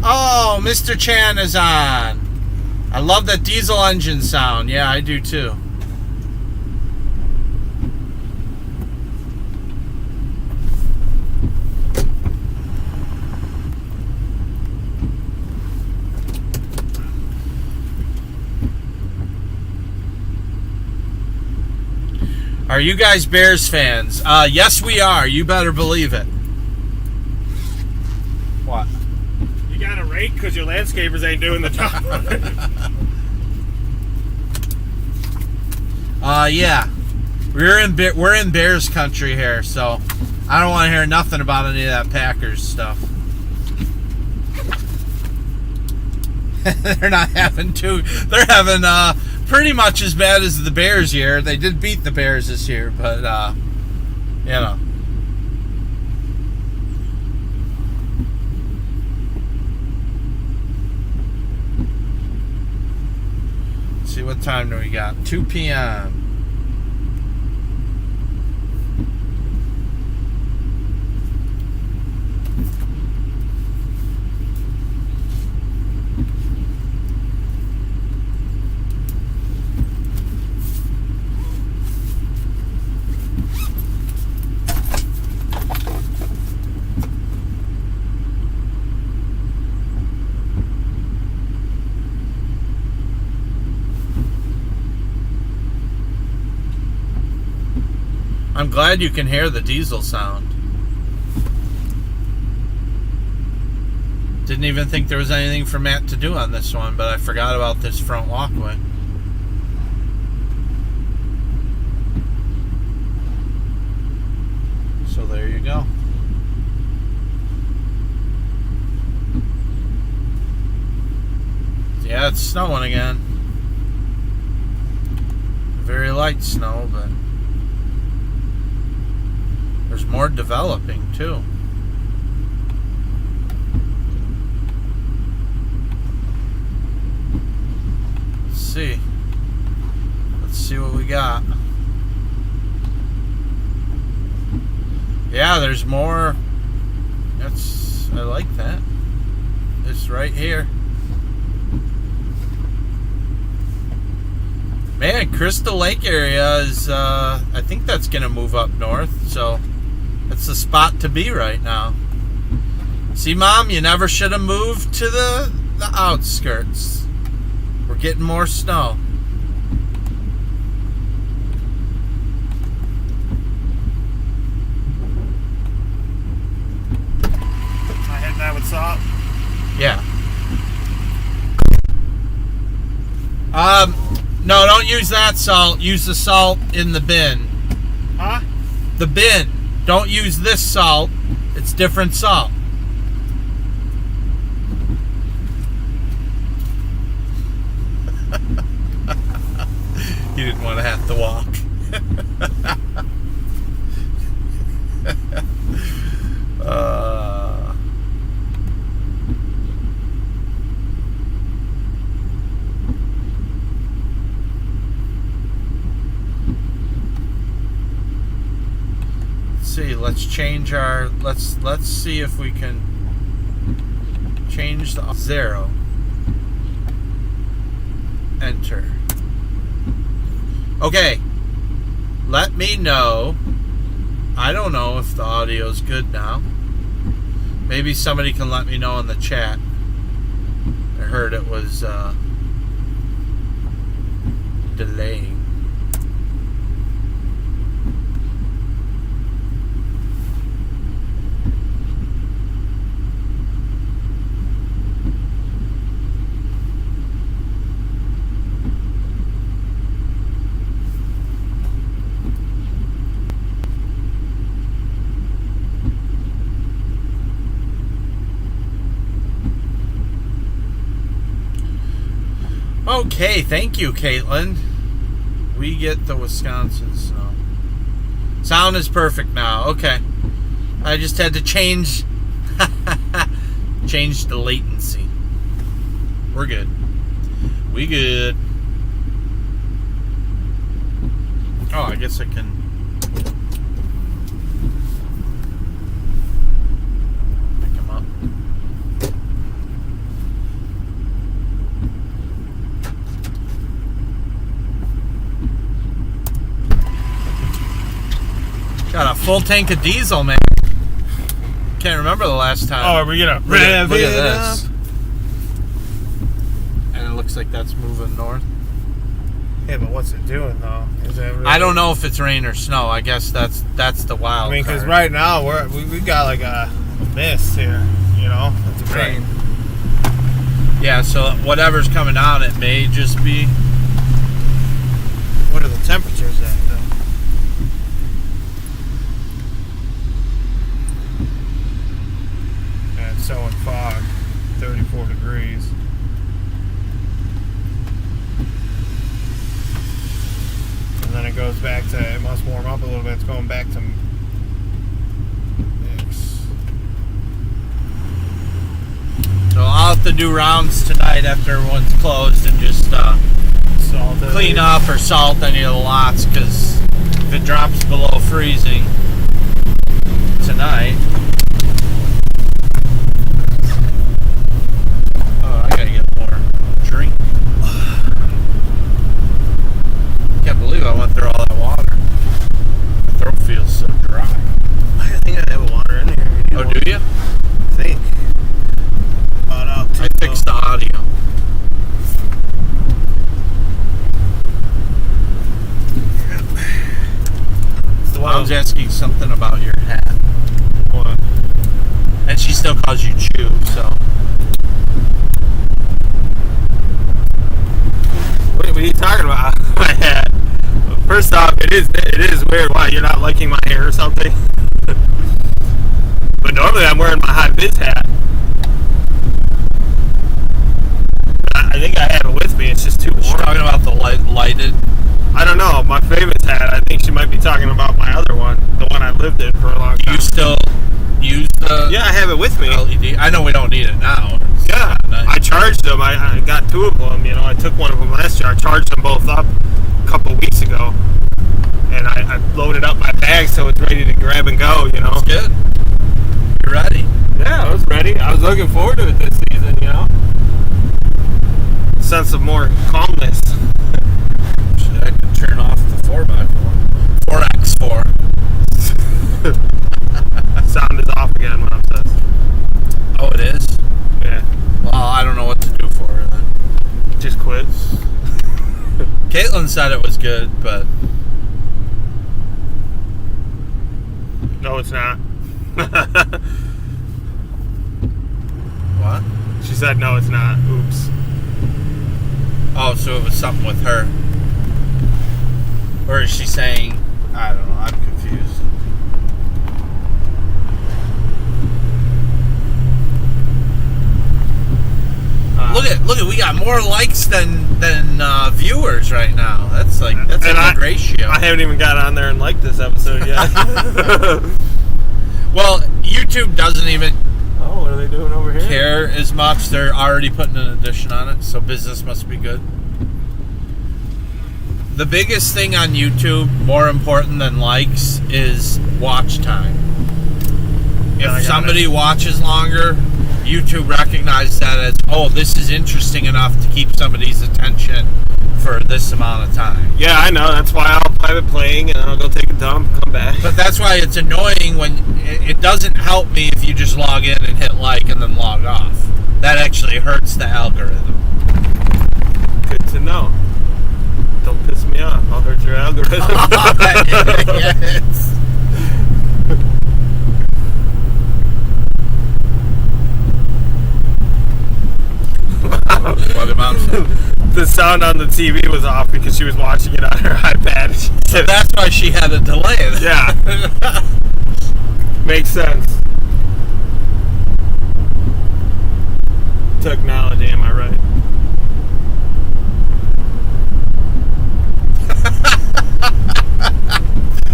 Oh, Mr. Chan is on. I love that diesel engine sound. Yeah, I do too. Are you guys Bears fans? Yes, we are. You better believe it. What?
You got a rake because your landscapers ain't doing the job.
Yeah. We're in Bears country here, so I don't want to hear nothing about any of that Packers stuff. They're not having too. They're having pretty much as bad as the Bears year. They did beat the Bears this year, but you know. Let's see, what time do we got? 2 p.m. I'm glad you can hear the diesel sound. Didn't even think there was anything for Matt to do on this one, but I forgot about this front walkway. So there you go. Yeah, it's snowing again. Very light snow, but there's more developing too. Let's see what we got. Yeah, there's more. I like that. It's right here. Man, Crystal Lake area is, I think that's going to move up north, so it's the spot to be right now. See, Mom, you never should have moved to the outskirts. We're getting more snow.
I had that with salt.
Yeah. No, don't use that salt. Use the salt in the bin.
Huh?
The bin. Don't use this salt. It's different salt. You didn't want to have to walk. See, let's change our let's see if we can change the 0. Enter. Okay, let me know. I don't know if the audio's good now. Maybe somebody can let me know in the chat. I heard it was delaying. Okay, thank you, Caitlin. We get the Wisconsin snow. Sound is perfect now. Okay. I just had to change the latency. We're good. We good. Oh, I guess I can. Pick him up. Got a full tank of diesel, man. Can't remember the last time.
Oh, are we gonna
Look at
rev
this.
it up?
And it looks like that's moving north.
Yeah, but what's it doing though? Is that really...
I don't know if it's rain or snow. I guess that's the wild
I mean, because
card.
right now we got like a mist here. You know, it's rain.
Yeah, so whatever's coming out, it may just be.
What are the temperatures at though? Yeah, it's so in fog, 34 degrees. And then it goes back to, it must warm up a little bit. It's going back to mix.
So I'll have to do rounds tonight after everyone's closed and just
Salt it.
clean up or salt any of the lots, because if it drops below freezing tonight. Oh, I gotta get more drink. Can't believe I went through all that water. My throat feels so dry.
I think I have water in here.
Oh, do you?
I think. But I'll
I fixed the audio. Mom's asking something about your hat.
What?
And she still calls you Chew, so.
What are you talking about? My hat. First off, it is weird. Why, you're not liking my hair or something? But normally I'm wearing my high vis hat. I think I have it with me. It's just too
She's
warm.
talking about the lighted.
I don't know. My famous hat. I think she might be talking about my other one, the one I lived in for a long
Do
time.
you still use the
Yeah, I have it with me.
LED? I know we don't need it now. It's
Yeah,
nice.
I charged them. I got 2 of them. You know, I took one of them last year. I charged them both up a couple of weeks ago, and I loaded up my bag so it's ready to grab and go. You know.
It's good. You're ready.
Yeah, I was ready. I was looking forward to it this season. You know, sense of more calmness.
I could turn off the 4x4. 4x4.
Sound is off again, Mom says.
Oh, it is?
Yeah,
Well, I don't know what to do for her then.
just quit.
Caitlin said it was good, but
No, it's not.
what?
She said no, it's not. Oops.
Oh, if it was something with her. Or is she saying, I don't know, I'm confused. Look at, we got more likes than viewers right now. That's a good ratio.
I haven't even got on there and liked this episode yet.
Well, YouTube doesn't even
Oh, what are they doing over here?
care as much. They're already putting an addition on it, so business must be good. The biggest thing on YouTube, more important than likes, is watch time. If somebody watches longer, YouTube recognizes that as, oh, this is interesting enough to keep somebody's attention for this amount of time.
Yeah, I know. That's why I'll private playing and then I'll go take a dump, come back.
But that's why it's annoying when it doesn't help me if you just log in and hit like and then log off. That actually hurts the algorithm.
Good to know. Don't piss me off. I'll hurt your algorithm.
Yes. What amount?
The sound on the TV was off because she was watching it on her iPad.
So that's why she had to delay it.
Yeah. Makes sense. Technology, am I right?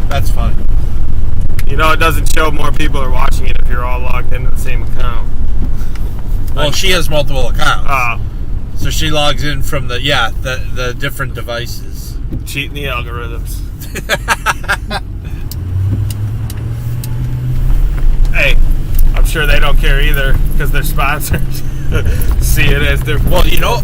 That's funny.
You know, it doesn't show more people are watching it if you're all logged into the same account.
Well, she has multiple accounts.
Oh,
So she logs in from the different devices.
cheating the algorithms. Hey, I'm sure they don't care either because their sponsors see it as their.
Well, you know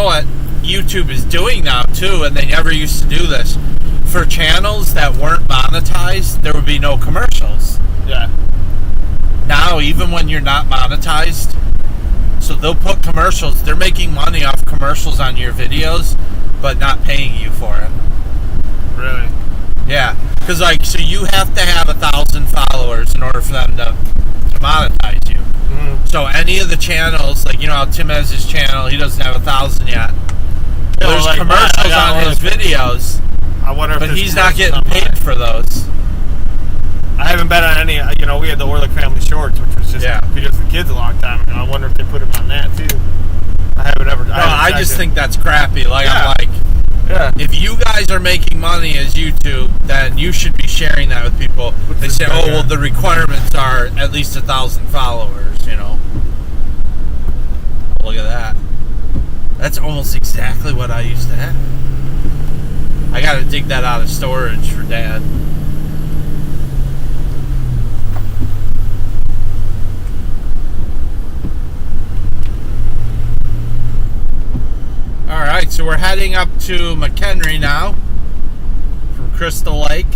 what YouTube is doing now too, and they never used to do this. For channels that weren't monetized, there would be no commercials.
Yeah.
Now, even when you're not monetized, so they'll put commercials. They're making money off commercials on your videos, but not paying you for it.
Really?
Yeah, because so you have to have 1,000 followers in order for them to monetize you.
Mm-hmm.
So any of the channels, like how Tim has his channel, he doesn't have 1,000 yet. There's
like
commercials on his videos,
I wonder if
but
there's
he's not
commercials
getting
on
paid
mine.
for those.
I haven't been on any. We had the Orlick Family Shorts, which was just videos for kids a long time ago. I wonder if they put them on that too. I haven't ever.
No, I just think that's crappy. Like
Yeah.
I'm like,
Yeah.
if you guys are making money as YouTube, then you should be sharing that with people. They say, oh, well, the requirements are at least 1,000 followers. Look at that. That's almost exactly what I used to have. I got to dig that out of storage for Dad. All right, so we're heading up to McHenry now from Crystal Lake.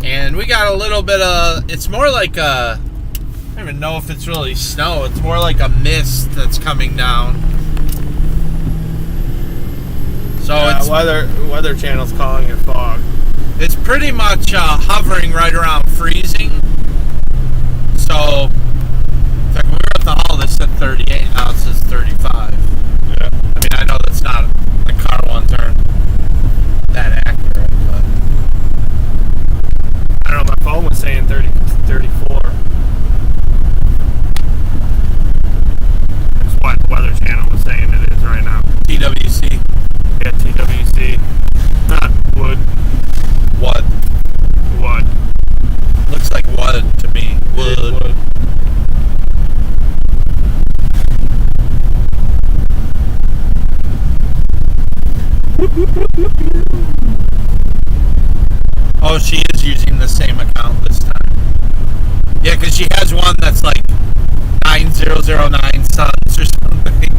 And we got a little bit of, it's more like I don't even know if it's really snow. It's more like a mist that's coming down. So it's
weather channel's calling it fog.
It's pretty much hovering right around freezing. So, in fact, when we were at the hall, this said 38, now it says 35.
Yeah.
I mean, I know that's not, the car ones aren't that accurate, but
I don't know, my phone was saying 30, 34. That's what the weather channel was saying it is right now.
TWC.
Yeah, TWC. Not wood.
What?
Wood.
Looks like wood to me. Wood. Oh, she is using the same account this time. Yeah, because she has one that's like 9009 Sons or something.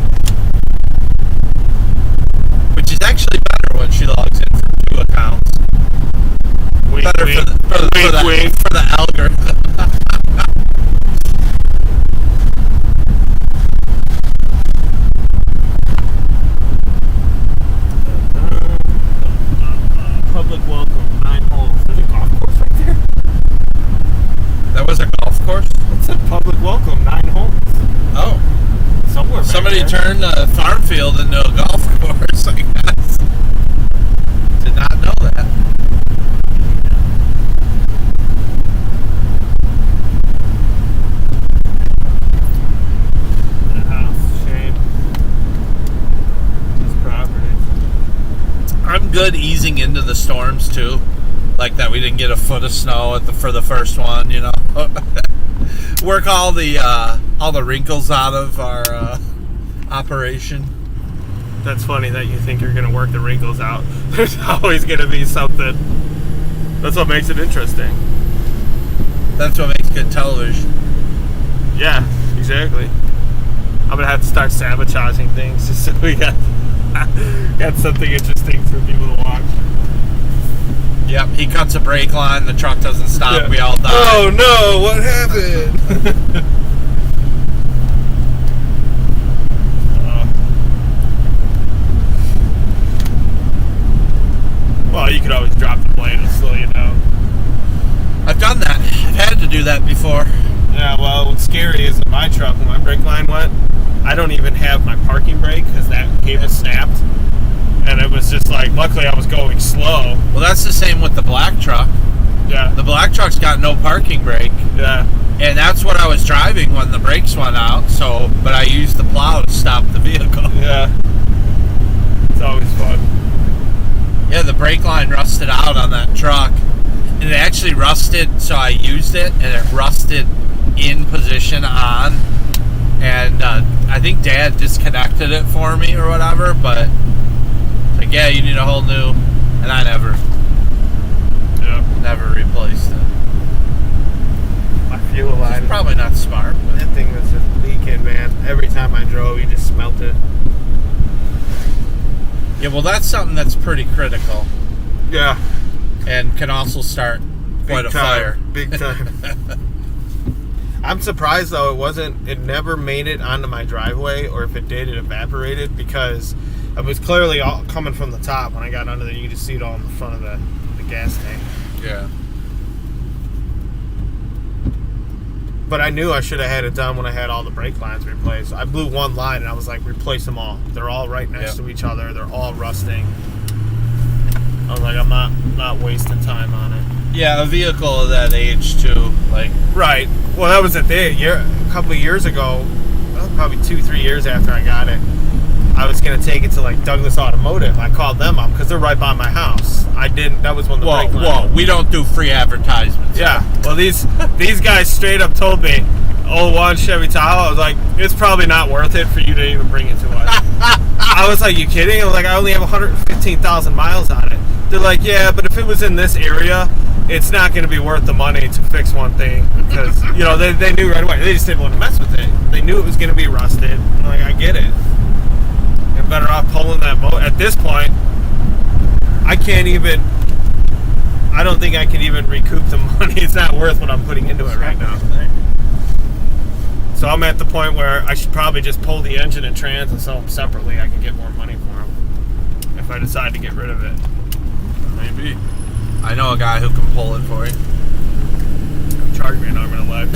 Which is actually better when she logs in from 2 accounts.
Wink,
Better
wink.
for the algorithm.
Public welcome, 9 holes. There's a golf course right there.
That was a golf course?
It said public welcome, 9 holes.
Oh.
back
Somebody
there.
turned the farm field into a golf course, I guess. Did not know that.
The house, shame. This property.
I'm good easing into the storms too. Like that we didn't get a foot of snow for the first one, you know. Work all the wrinkles out of our operation.
That's funny that you think you're going to work the wrinkles out. There's always going to be something. That's what makes it interesting.
That's what makes good television.
Yeah, exactly. I'm going to have to start sabotaging things just so we got something interesting for people to watch.
Yep, he cuts a brake line, the truck doesn't stop,
Yeah.
we all die.
Oh no, what happened? Well, you could always drop the blade and slow you down.
I've done that. I've had to do that before.
Yeah, well, what's scary is in my truck, when my brake line went, I don't even have my parking brake because that cable snapped. And it was just like, luckily I was going slow.
Well, that's the same with the black truck.
Yeah.
The black truck's got no parking brake.
Yeah.
And that's what I was driving when the brakes went out, but I used the plow to stop the vehicle.
Yeah. It's always fun.
Yeah, the brake line rusted out on that truck. And it actually rusted, so I used it, and it rusted in position on. And I think Dad disconnected it for me or whatever, but like, yeah, you need a whole new, and I never replaced it.
My fuel line.
It's probably not smart, but
That thing was just leaking, man. Every time I drove, you just smelt it.
yeah, well, that's something that's pretty critical
Yeah.
and can also start quite a fire.
Big time. I'm surprised though it never made it onto my driveway, or if it did, it evaporated because it was clearly all coming from the top. When I got under there, you could just see it all in the front of the gas tank.
Yeah.
But I knew I should have had it done when I had all the brake lines replaced. I blew one line and I was like, replace them all. They're all right next to each other. They're all rusting. I was like, I'm not wasting time on it.
Yeah, a vehicle of that age too, like.
Right. Well, that was the thing. A couple of years ago, well, probably 2-3 years after I got it, I was going to take it to like Douglas Automotive. I called them up because they're right by my house. I didn't. That was when the brake line.
Whoa, we don't do free advertisements.
Yeah. Well, these guys straight up told me, 01 Chevy Tahoe. I was like, it's probably not worth it for you to even bring it to us. I was like, you kidding? I was like, I only have 115,000 miles on it. They're like, yeah, but if it was in this area, it's not going to be worth the money to fix one thing because, you know, they knew right away. They just didn't want to mess with it. They knew it was going to be rusted. I'm like, I get it. You're better off pulling that boat. At this point, I don't think I can even recoup the money. It's not worth what I'm putting into it right now. So I'm at the point where I should probably just pull the engine and trans and sell them separately. I can get more money for them if I decide to get rid of it.
Maybe. I know a guy who can pull it for you.
Charge me an arm and a leg.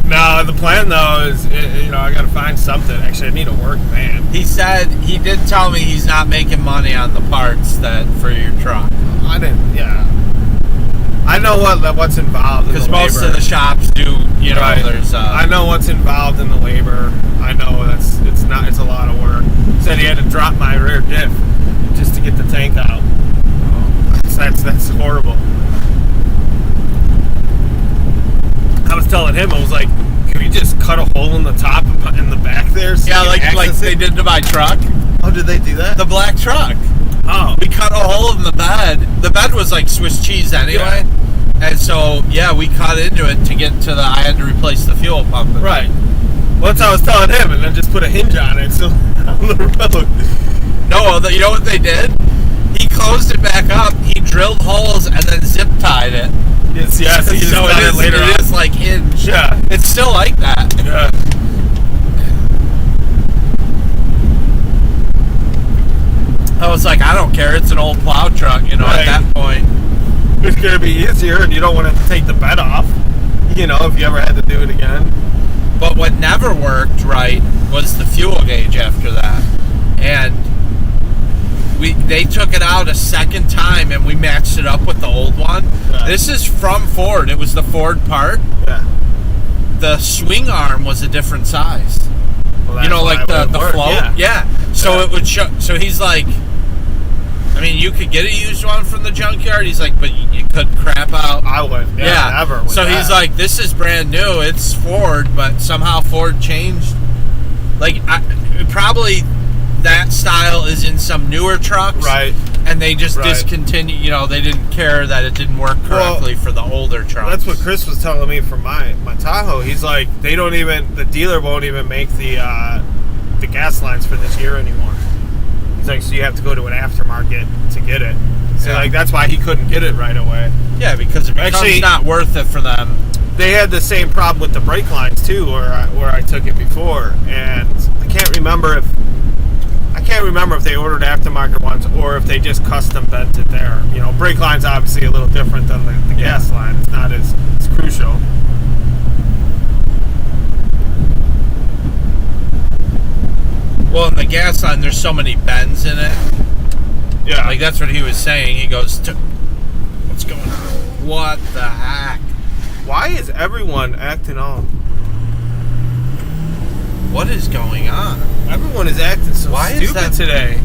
No, the plan though is, I got to find something. Actually, I need a work van.
He did tell me he's not making money on the parts for your truck.
I didn't. Yeah. I know what's involved
because most of the shops do.
Right.
There's.
I know what's involved in the labor. I know it's a lot of work. Said he had to drop my rear diff just to get the tank out. That's horrible. I was telling him, I was like, can we just cut a hole in the top and in the back there? So
yeah, like they did to my truck.
Oh, did they do that?
The black truck.
Oh.
We cut a hole in the bed. The bed was like Swiss cheese anyway. Yeah. And so, yeah, we cut into it to get to I had to replace the fuel pump.
Right. Well, that's what I was telling him, and then just put a hinge on it so on the road.
No, you know what they did? He closed it back up, he drilled holes, and then zip tied it.
Yes, so
it is like hinge.
Yeah.
It's still like that.
Yeah.
I was like, I don't care, it's an old plow truck,
right.
At that point.
It's going to be easier, and you don't want to take the bed off. You know, if you ever had to do it again.
But what never worked right was the fuel gauge after that. And they took it out a second time and we matched it up with the old one.
Yeah.
This is from Ford. It was the Ford part.
Yeah.
The swing arm was a different size.
Well,
You know,
that's
like
why it
the
would work,
float?
Yeah.
So
Yeah.
it would show. So he's like, I mean, you could get a used one from the junkyard. He's like, but you could crap out.
I would. Yeah. Never. With
So
that.
he's like, this is brand new. It's Ford, but somehow Ford changed. Like, probably that style is in some newer trucks.
Right.
And they just
Right.
discontinued. You know, they didn't care that it didn't work correctly for the older trucks.
That's what Chris was telling me for my Tahoe. He's like, the dealer won't even make the gas lines for this year anymore. He's like, so you have to go to an aftermarket to get it. So
Yeah.
like that's why he couldn't get it right away.
Yeah, because it becomes
Actually-
not worth it for them.
They had the same problem with the brake lines too, where I took it before, and I can't remember if they ordered aftermarket ones or if they just custom bent it there. You know, brake line's obviously a little different than the gas line. It's not as crucial.
Well, in the gas line, there's so many bends in it.
Yeah.
Like, that's what he was saying. He goes, what's going on? What the heck?
Why is everyone acting all?
What is going on?
Everyone is acting so
Why is
stupid
that-
today.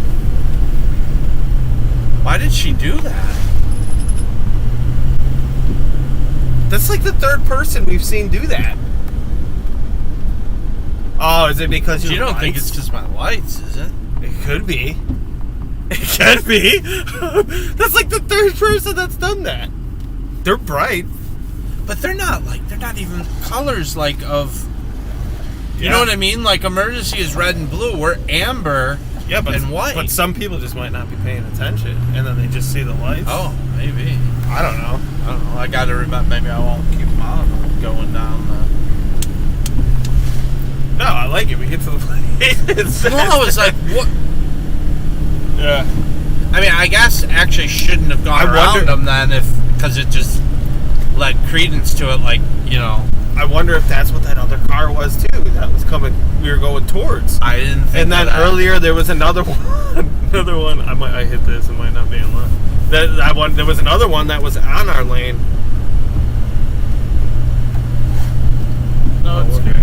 Why did she do that?
That's like the third person we've seen do that. Oh, is it because
You
your
don't think
lights?
it's just my lights, is it?
It could be. It could be. That's like the third person that's done that. They're bright.
But they're not even colors like of. You
Yeah.
know what I mean? Like emergency is red and blue. We're amber
Yeah, but
and white.
But some people just might not be paying attention, and then they just see the lights.
Oh, maybe.
I don't know.
I don't know. I got to remember. Maybe I won't keep them on going down the.
No, I like it. We get to the place.
No, I was like, what?
Yeah.
I mean, I guess actually shouldn't have gone
I
around
wonder-
them then, because it just led credence to it. Like, you know,
I wonder if that's what that other car was too. That was coming. We were going towards.
I didn't think.
And then
of that.
earlier there was another one. Another one. I hit this. It might not be in line. That one. There was another one that was on our lane.
No, it's good.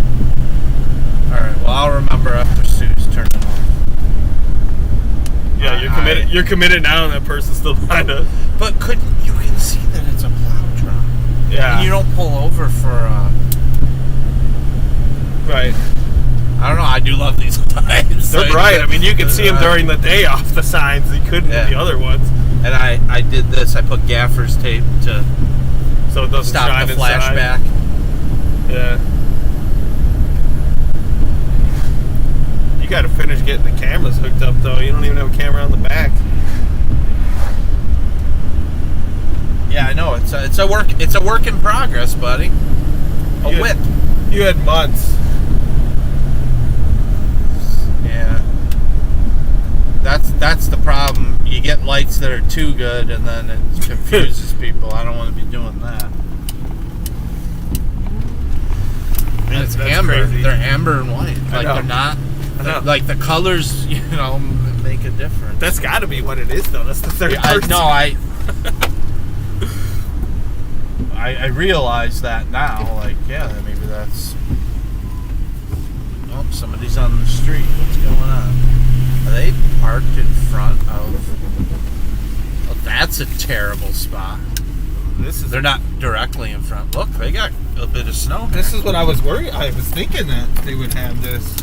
All right. Well, I'll remember after Sue's turning off.
Yeah, you're committed. You're committed now, and that person's still behind us.
But you can see that it's a plow truck.
Yeah.
And you don't pull over for.
Right.
I don't know. I do love these lights.
They're bright. I mean, you can see them during the day off the signs. You couldn't
Yeah.
with the other ones.
And I did this. I put gaffer's tape to
So it doesn't
stop
shine
the
inside.
flashback.
Yeah. You got to finish getting the cameras hooked up, though. You don't even have a camera on the back.
Yeah, I know. It's a work in progress, buddy. A
Yeah.
whip.
You had months.
Yeah. That's the problem. You get lights that are too good, and then it confuses people. I don't want to be doing that. And it's
That's
amber.
crazy.
They're amber and white.
I
Like
know.
they're not.
I know.
Like the colors, make a difference.
That's got to be what it is, though. That's the third person.
I realize that now. Like, yeah, maybe that's. Oh, somebody's on the street. What's going on? Are they parked in front of? Oh, that's a terrible spot. They're not directly in front. Look, they got a bit of snow here.
This is what I was worried. I was thinking that they would have this.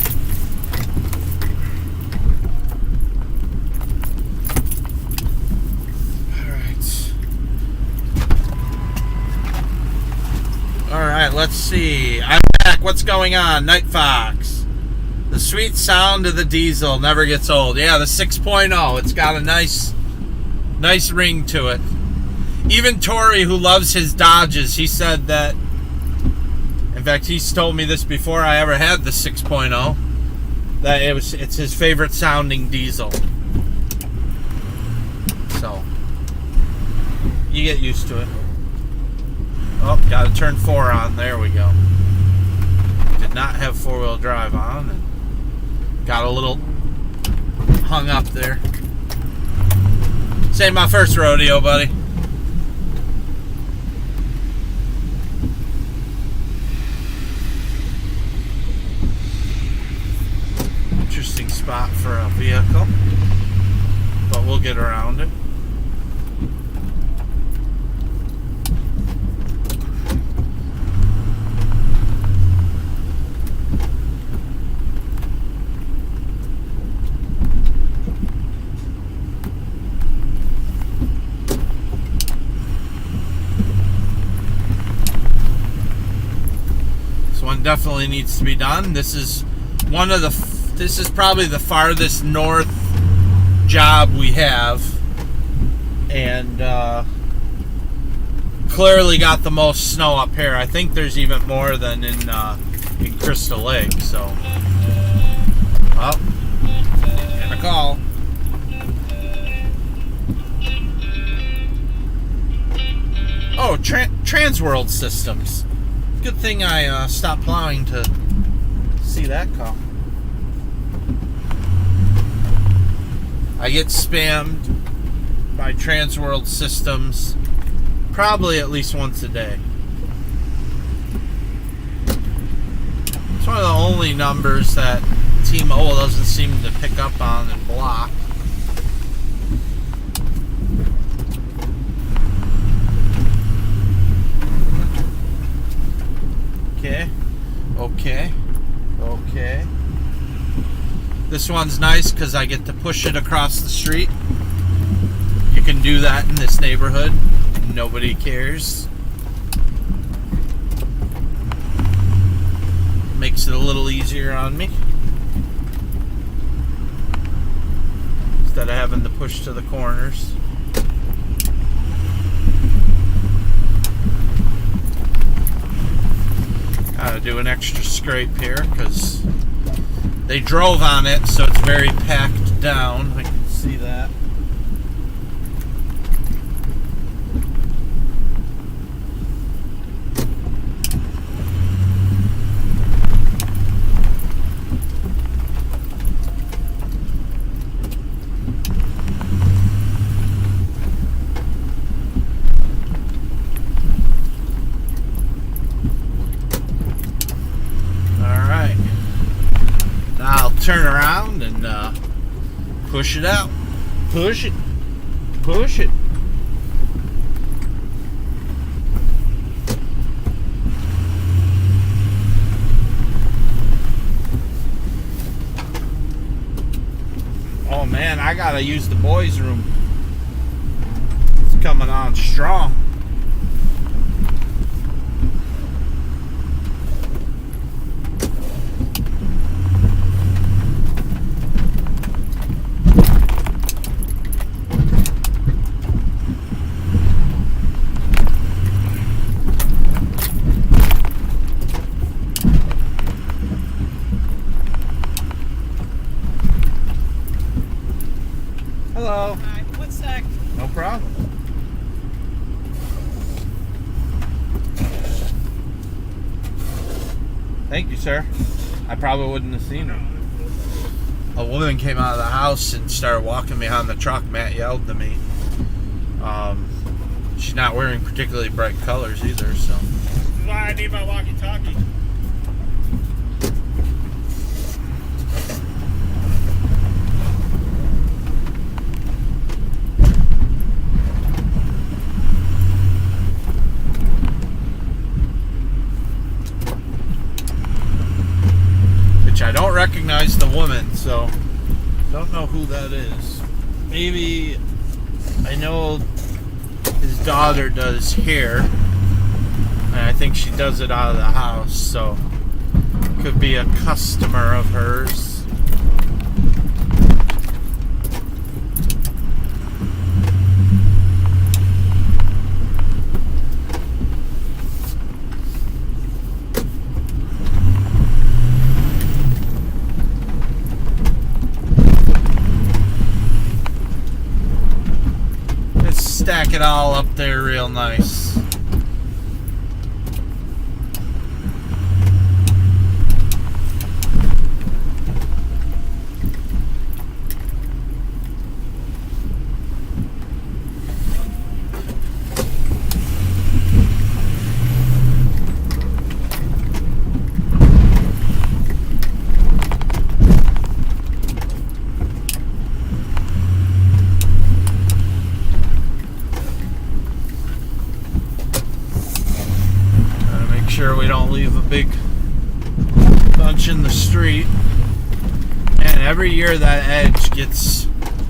All right, let's see. I'm back. What's going on? Night Fox. The sweet sound of the diesel never gets old. Yeah, the 6.0. It's got a nice ring to it. Even Tori, who loves his Dodges, he said that. In fact, he's told me this before I ever had the 6.0. That it's his favorite sounding diesel. So you get used to it. Oh, got to turn 4 on. There we go. Did not have 4-wheel drive on. And got a little hung up there. This ain't my first rodeo, buddy. Interesting spot for a vehicle, but we'll get around it. This one definitely needs to be done. This is probably the farthest north job we have, and clearly got the most snow up here. I think there's even more than in Crystal Lake. So, well, get a call. Oh, Transworld Systems. Good thing I stopped plowing to see that call. I get spammed by Transworld Systems probably at least once a day. It's one of the only numbers that T-Mobile doesn't seem to pick up on and block. Okay. This one's nice because I get to push it across the street. You can do that in this neighborhood. Nobody cares. Makes it a little easier on me. Instead of having to push to the corners. Gotta do an extra scrape here because they drove on it, so it's very packed down. I can see that. Turn around and push it out. Push it. Push it. Oh man, I gotta use the boys' room. It's coming on strong. Hello.
Hi, 1 sec.
No problem. Thank you, sir. I probably wouldn't have seen her. A woman came out of the house and started walking behind the truck. Matt yelled to me. She's not wearing particularly bright colors either, so.
This is why I need my walkie-talkie.
I don't recognize the woman, so don't know who that is. Maybe I know his daughter does hair, and I think she does it out of the house, so could be a customer of hers. Stack it all up there real nice. big bunch in the street. And every year that edge gets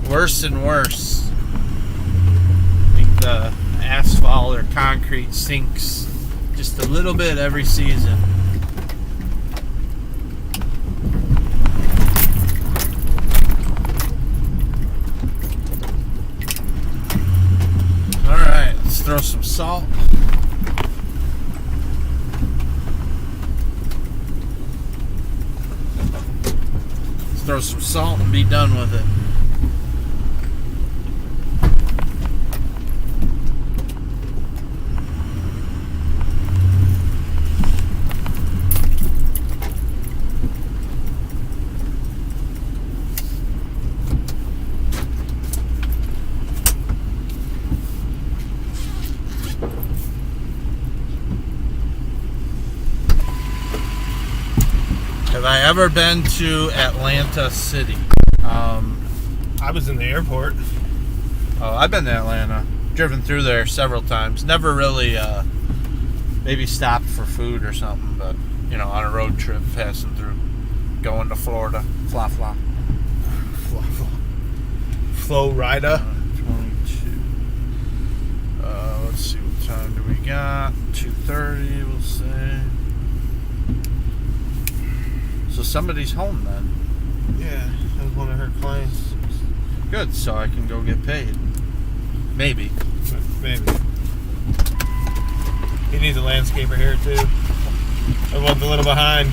worse and worse. I think the asphalt or concrete sinks just a little bit every season. Alright, let's throw some salt. Let's throw some salt and be done with it. Have I ever been to Atlanta City?
I was in the airport.
Oh, I've been to Atlanta. Driven through there several times. Never really, maybe stopped for food or something, but, you know, on a road trip passing through. Going to Florida. Fla fla.
Flo Rida.
22. Let's see, what time do we got? 2:30, we'll say. So somebody's home then.
Yeah, that was one of her clients.
Good, so I can go get paid. Maybe.
Maybe. He needs a landscaper here too. I was a little behind.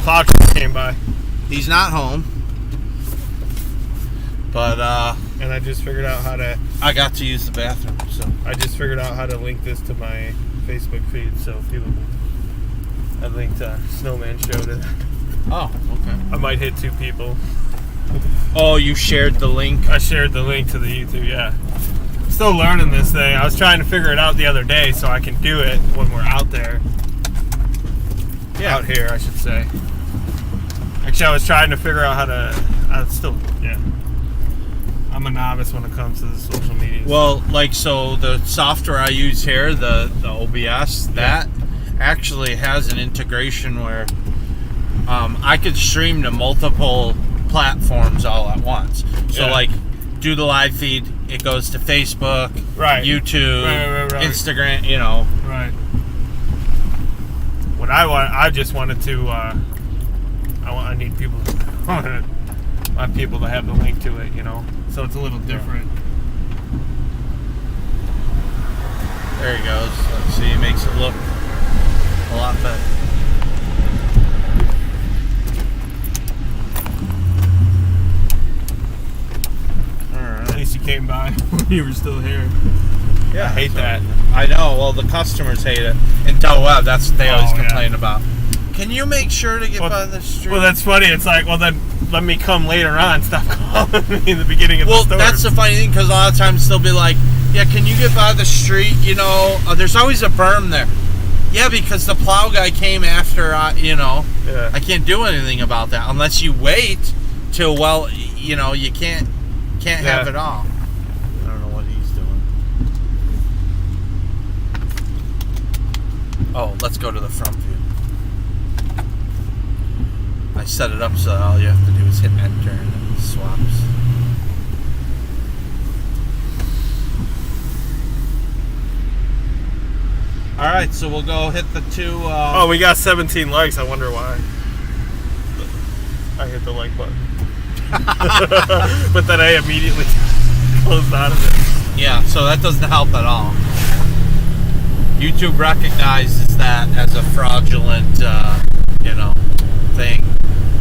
Cloud came by. He's not home, but
and I just figured out how to.
I got to use the bathroom, so
I just figured out how to link this to my Facebook feed, so people. I linked Snowman Show to that.
oh, okay.
I might hit 2 people.
Oh, you shared the link.
I shared the link to the YouTube. Yeah. Still learning this thing. I was trying to figure it out the other day, so I can do it when we're out there.
Yeah.
Out here, I should say. Actually, I was trying to figure out how to. Yeah. I'm a novice when it comes to the social media.
Well, like, so the software I use here, the OBS, that actually has an integration where I could stream to multiple platforms all at once. So, like, do the live feed, it goes to Facebook,
right.
YouTube,
right.
Instagram, you know.
Right. What I just wanted to. I need people. I want people to have the link to it, you know. So it's a little different.
There he goes. Let's see, he makes it look a lot better.
Alright. At least you came by when you were still here.
Yeah,
I hate that.
I know. Well, the customers hate it. In Del Webb, that's what they always
yeah.
complain about. Can you make sure to get by the street?
Well, that's funny. It's like, well, then let me come later on. Stop calling me in the beginning of the store.
Well, that's the funny thing, because a lot of times they'll be like, yeah, can you get by the street? You know, there's always a berm there. Yeah, because the plow guy came after, you know.
Yeah.
I can't do anything about that unless you wait till, well, you know, you can't have it all. I don't know what he's doing. Oh, let's go to the front view. I set it up so that all you have to do is hit enter and it swaps. Alright, so we'll go hit the 2...
Oh, we got 17 likes. I wonder why. I hit the like button. But then I immediately closed out of it.
Yeah, so that doesn't help at all. YouTube recognizes that as a fraudulent, you know, thing.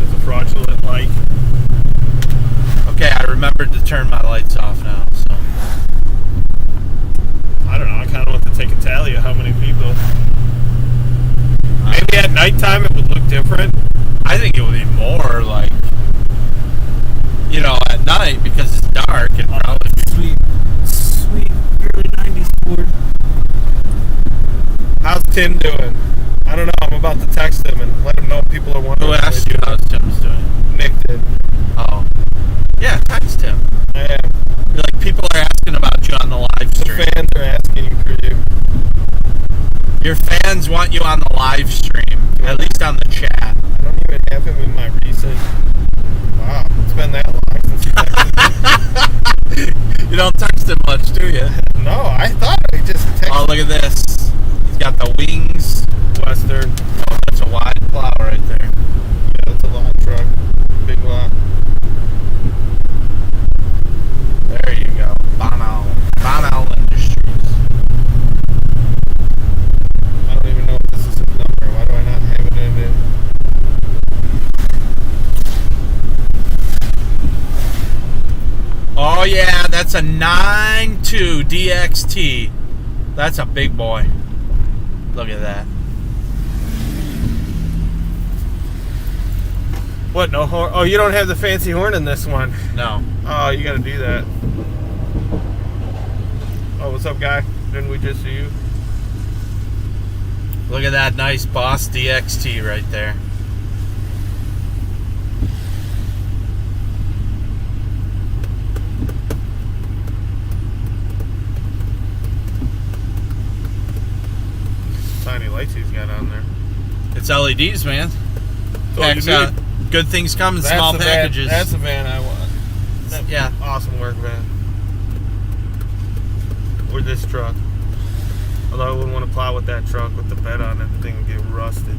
It's a fraudulent like.
Okay, I remembered to turn my lights off now, so.
I don't know. I kind of want to take a tally of how many people. Maybe at nighttime it would look different.
I think it would be more like, you know, at night because it's dark. It'd probably be
Sweet early 90s Ford. How's Tim doing? I don't know. I'm about to text him and let him know people are wondering.
Who asked you how Tim's doing?
Nick did.
Oh. Yeah, text him.
I am.
You're like, people are asking about you on the live
The
stream.
fans are asking for you.
Your fans want you on the live stream, at least on the chat.
I don't even have him in my recent. Wow, it's been that long since he texted me.
You don't text him much, do you?
No, I thought I just texted
Oh, look at this. He's got the wings.
Western.
Oh, that's a wide plow right there.
Yeah, that's a lot truck. Big lot.
There you go. Bonal Industries.
I don't even know if this is a number. Why do I not have it in it?
Oh yeah, that's a 9.2 DXT. That's a big boy. Look at that.
What, no horn? Oh, you don't have the fancy horn in this one.
No.
Oh, you gotta do that. Oh, what's up, guy? Didn't we just see you?
Look at that nice Boss DXT right there.
Tiny lights he's got on there.
It's LEDs, man.
Oh,
Packs
you
out.
do?
Good things come in
That's
small
the
packages.
Van, that's the van I want. That
Yeah.
Awesome work van. Or this truck. Although I wouldn't want to plow with that truck with the bed on it. The thing would get rusted.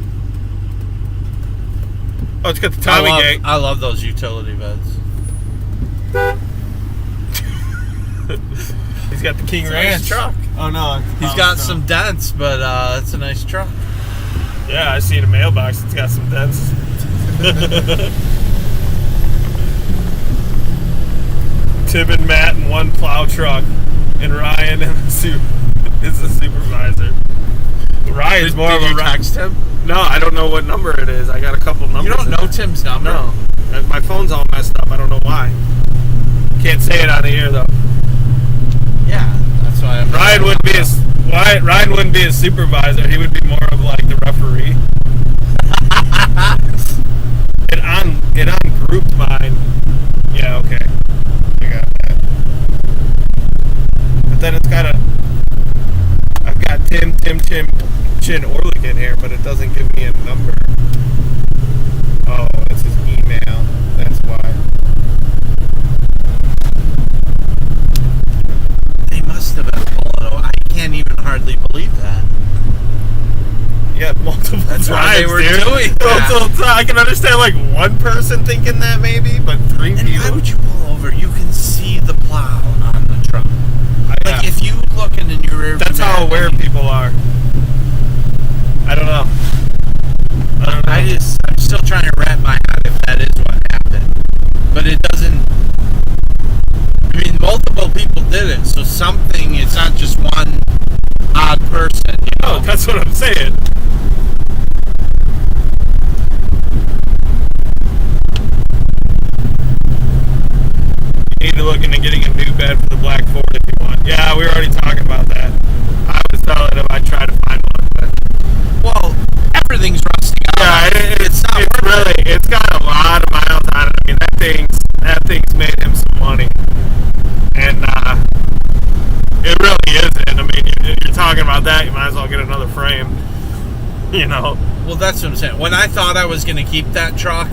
Oh, it's got the Tommy gate.
I love those utility beds.
He's got the King
It's a
Ranch.
nice truck.
Oh, no.
He's got some dents, but it's a nice truck.
Yeah, I see the mailbox. It's got some dents. Tim and Matt in one plow truck, and Ryan is the supervisor. Ryan's more of a
text him?
No, I don't know what number it is. I got a couple numbers.
You don't
in
know
there.
Tim's number?
No. My phone's all messed up. I don't know why. Can't say it on the air though.
Yeah, that's why I'm.
Ryan wouldn't be a supervisor. He would be more of like the referee. It ungrouped mine. Yeah, okay. I got that. But then it's got I've got Tim Chin Orlick in here, but it doesn't give me a number. Oh, that's his email. That's why.
They must have been pulling. I can't even hardly believe that.
Yeah, multiple
That's
times,
why they were
dude.
doing that.
Multiple times. I can understand like one person thinking that maybe, but three
And
people.
why would you pull over? You can see the plow on the truck. Like if you looking in your rear view
That's how
mirror,
aware people are. I don't know.
I'm still trying to wrap my head if that is what happened. But it doesn't. I mean, multiple people did it, so something. It's not just one odd person. You know,
Oh, that's what I'm saying. You need to look into getting a new bed for the Black Ford if you want. Yeah, we were already talking about that. I was telling him I'd try to find one, but
well, everything's rusting out.
yeah, it's got a lot of miles on it. I mean, that thing's made him some money, and it really isn't. I mean, you're talking about that, you might as well get another frame. You know.
Well, that's what I'm saying. When I thought I was going to keep that truck,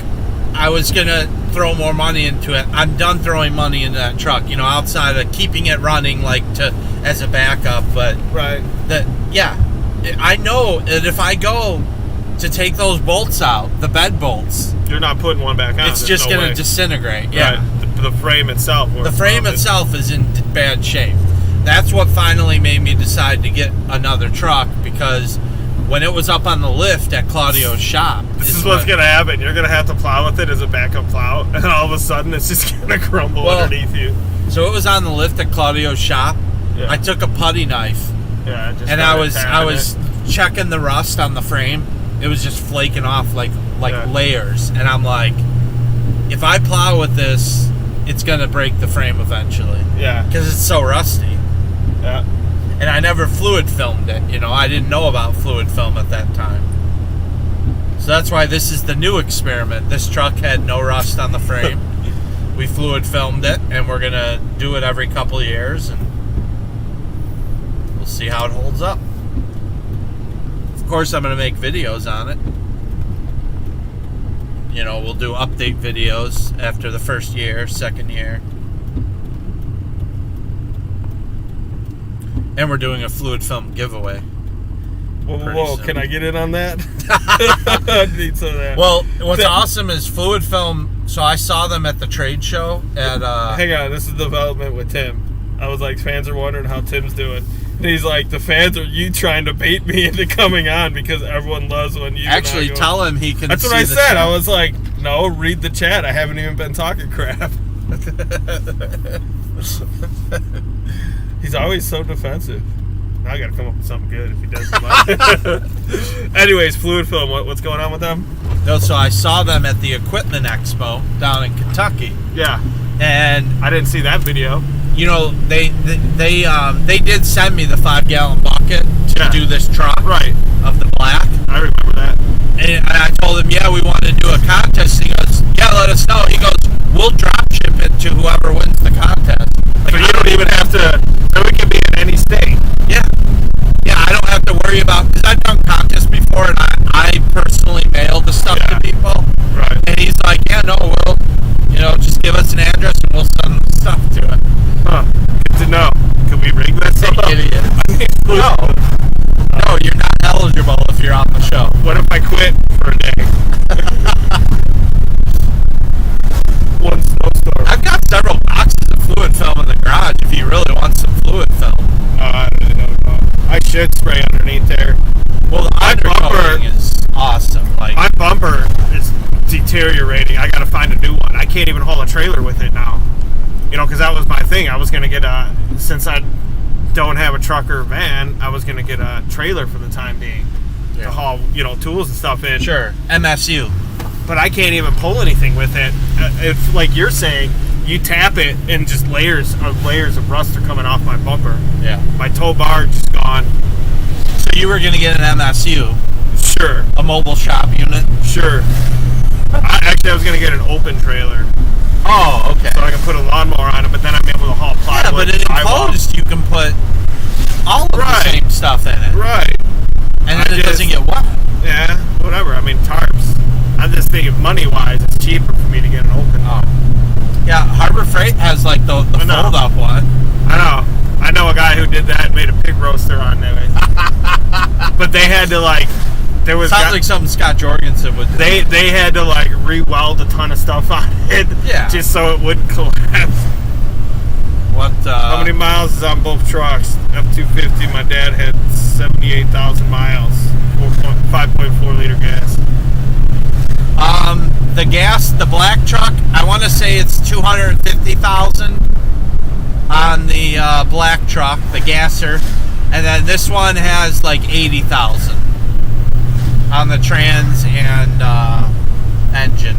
I was going to throw more money into it. I'm done throwing money into that truck, you know, outside of keeping it running as a backup. But
Right.
I know that if I go to take those bolts out, the bed bolts,
You're not putting one back on.
it's
There's
just
no
going
way.
to disintegrate. Yeah.
Right. The frame itself.
The frame itself is in bad shape. That's what finally made me decide to get another truck, because when it was up on the lift at Claudio's shop,
This is what's going to happen. You're going to have to plow with it as a backup plow, and all of a sudden it's just going to crumble underneath you.
So it was on the lift at Claudio's shop.
Yeah.
I took a putty knife,
Yeah, just
and I
started
was
tapping it.
checking the rust on the frame. It was just flaking off like
Yeah.
layers, and I'm like, if I plow with this, it's gonna break the frame eventually
Yeah.
because it's so rusty.
Yeah.
And I never fluid filmed it. You know, I didn't know about fluid film at that time. So that's why this is the new experiment. This truck had no rust on the frame. We fluid filmed it, and we're gonna do it every couple of years, and we'll see how it holds up. Of course, I'm gonna make videos on it. You know, we'll do update videos after the first year, second year. And we're doing a fluid film giveaway.
Whoa,
soon.
can I get in on that? I need some of that.
Well, what's awesome is fluid film. So I saw them at the trade show at.
Hang on, this is development with Tim. I was like, fans are wondering how Tim's doing. And he's like, the fans are you trying to bait me into coming on because everyone loves when you
Actually,
and I go.
tell him he can.
That's what
see
I
the
said.
show.
I was like, no, read the chat. I haven't even been talking crap. He's always so defensive. Now I gotta come up with something good if he does come out. Anyways, fluid film, what's going on with them?
No, so I saw them at the Equipment Expo down in Kentucky,
Yeah,
and
I didn't see that video.
you know they did send me the 5-gallon bucket to
Yeah.
do this truck
Right,
of the black,
I remember that.
and I told him, yeah, we want to do a contest. He goes, yeah, let us know. He goes, we'll drop ship it to whoever wins the contest. Like,
So you don't even have to, so it can be in any state.
Yeah, I don't have to worry about, because I've done contests before, and I personally mail the stuff
Yeah.
to people.
Right.
And he's like, yeah, no, we'll, you know, just give us an address and we'll send the stuff to it.
Huh. Good to know. Can we rig this up?
Idiot. No, you're not eligible if you're on the show.
What if I quit for a day? One snowstorm.
I've got several boxes of fluid film in the garage if you really want some fluid film.
I don't really know. I should spray underneath there.
Well, the
My bumper-
undercoating is awesome. Like,
My bumper is deteriorating. I gotta find a new one. I can't even haul a trailer with it now. You know, because that was my thing. I was going to get since I don't have a truck or a van, I was going to get a trailer for the time being to haul, you know, tools and stuff in.
Sure. MSU.
But I can't even pull anything with it. If, like you're saying, you tap it and just layers of rust are coming off my bumper.
Yeah.
My tow bar just gone.
So you were going to get an MSU.
Sure.
A mobile shop unit.
Sure. I was going to get an open trailer.
Oh, okay.
So I can put a lawnmower on it, but then I'm able to haul plywood.
Yeah, but in enclosed, you can put all of the same stuff in it.
Right.
And then it doesn't get wet.
Yeah, whatever. I mean, tarps. I'm just thinking money-wise, it's cheaper for me to get an open.
Oh. Yeah, Harbor Freight has like the fold-up one.
I know a guy who did that and made a pig roaster on it. But they had to sounds
like something Scott Jorgensen would do.
They had to re-weld a ton of stuff on it, just so it wouldn't collapse.
What?
How many miles is on both trucks? F-250. My dad had 78,000 miles. 5.4 liter gas.
The gas, the black truck, I want to say it's 250,000 on the black truck, the gasser, and then this one has like 80,000 on the trans and engine.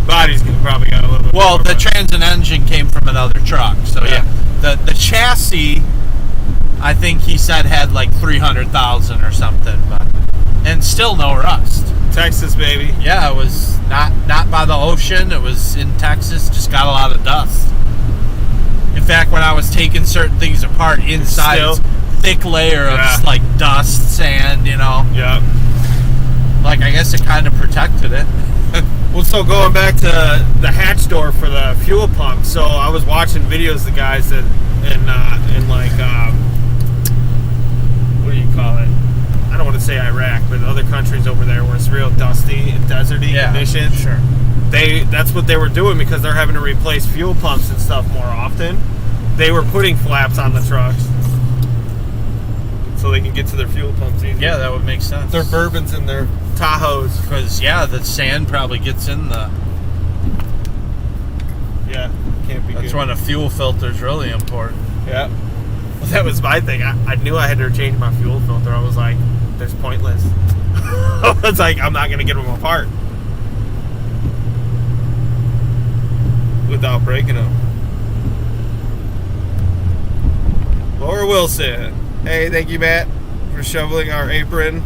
Body's probably got a little bit.
Well,
more,
the trans and engine came from another truck, so yeah. The chassis, I think he said had like 300,000 or something, and still no rust.
Texas, baby.
Yeah, it was not by the ocean. It was in Texas. Just got a lot of dust. In fact, when I was taking certain things apart inside, it's thick layer of like dust, sand, you know.
Yeah.
Like, I guess it kind of protected it.
Well, so going back to the hatch door for the fuel pump, so I was watching videos of the guys that in like what do you call it? I don't want to say Iraq, but other countries over there where it's real dusty and deserty conditions.
Sure.
That's what they were doing because they're having to replace fuel pumps and stuff more often. They were putting flaps on the trucks so they can get to their fuel pumps easier.
Yeah, that would make sense.
Their Bourbons and their Tahoes.
Because, the sand probably gets in the...
Yeah, can't be
That's
good.
when a fuel filter is really important.
Yeah. Well, that was my thing. I knew I had to change my fuel filter. I was like, that's pointless. I was like, I'm not going to get them apart without breaking them. Laura Wilson. Hey, thank you, Matt, for shoveling our apron.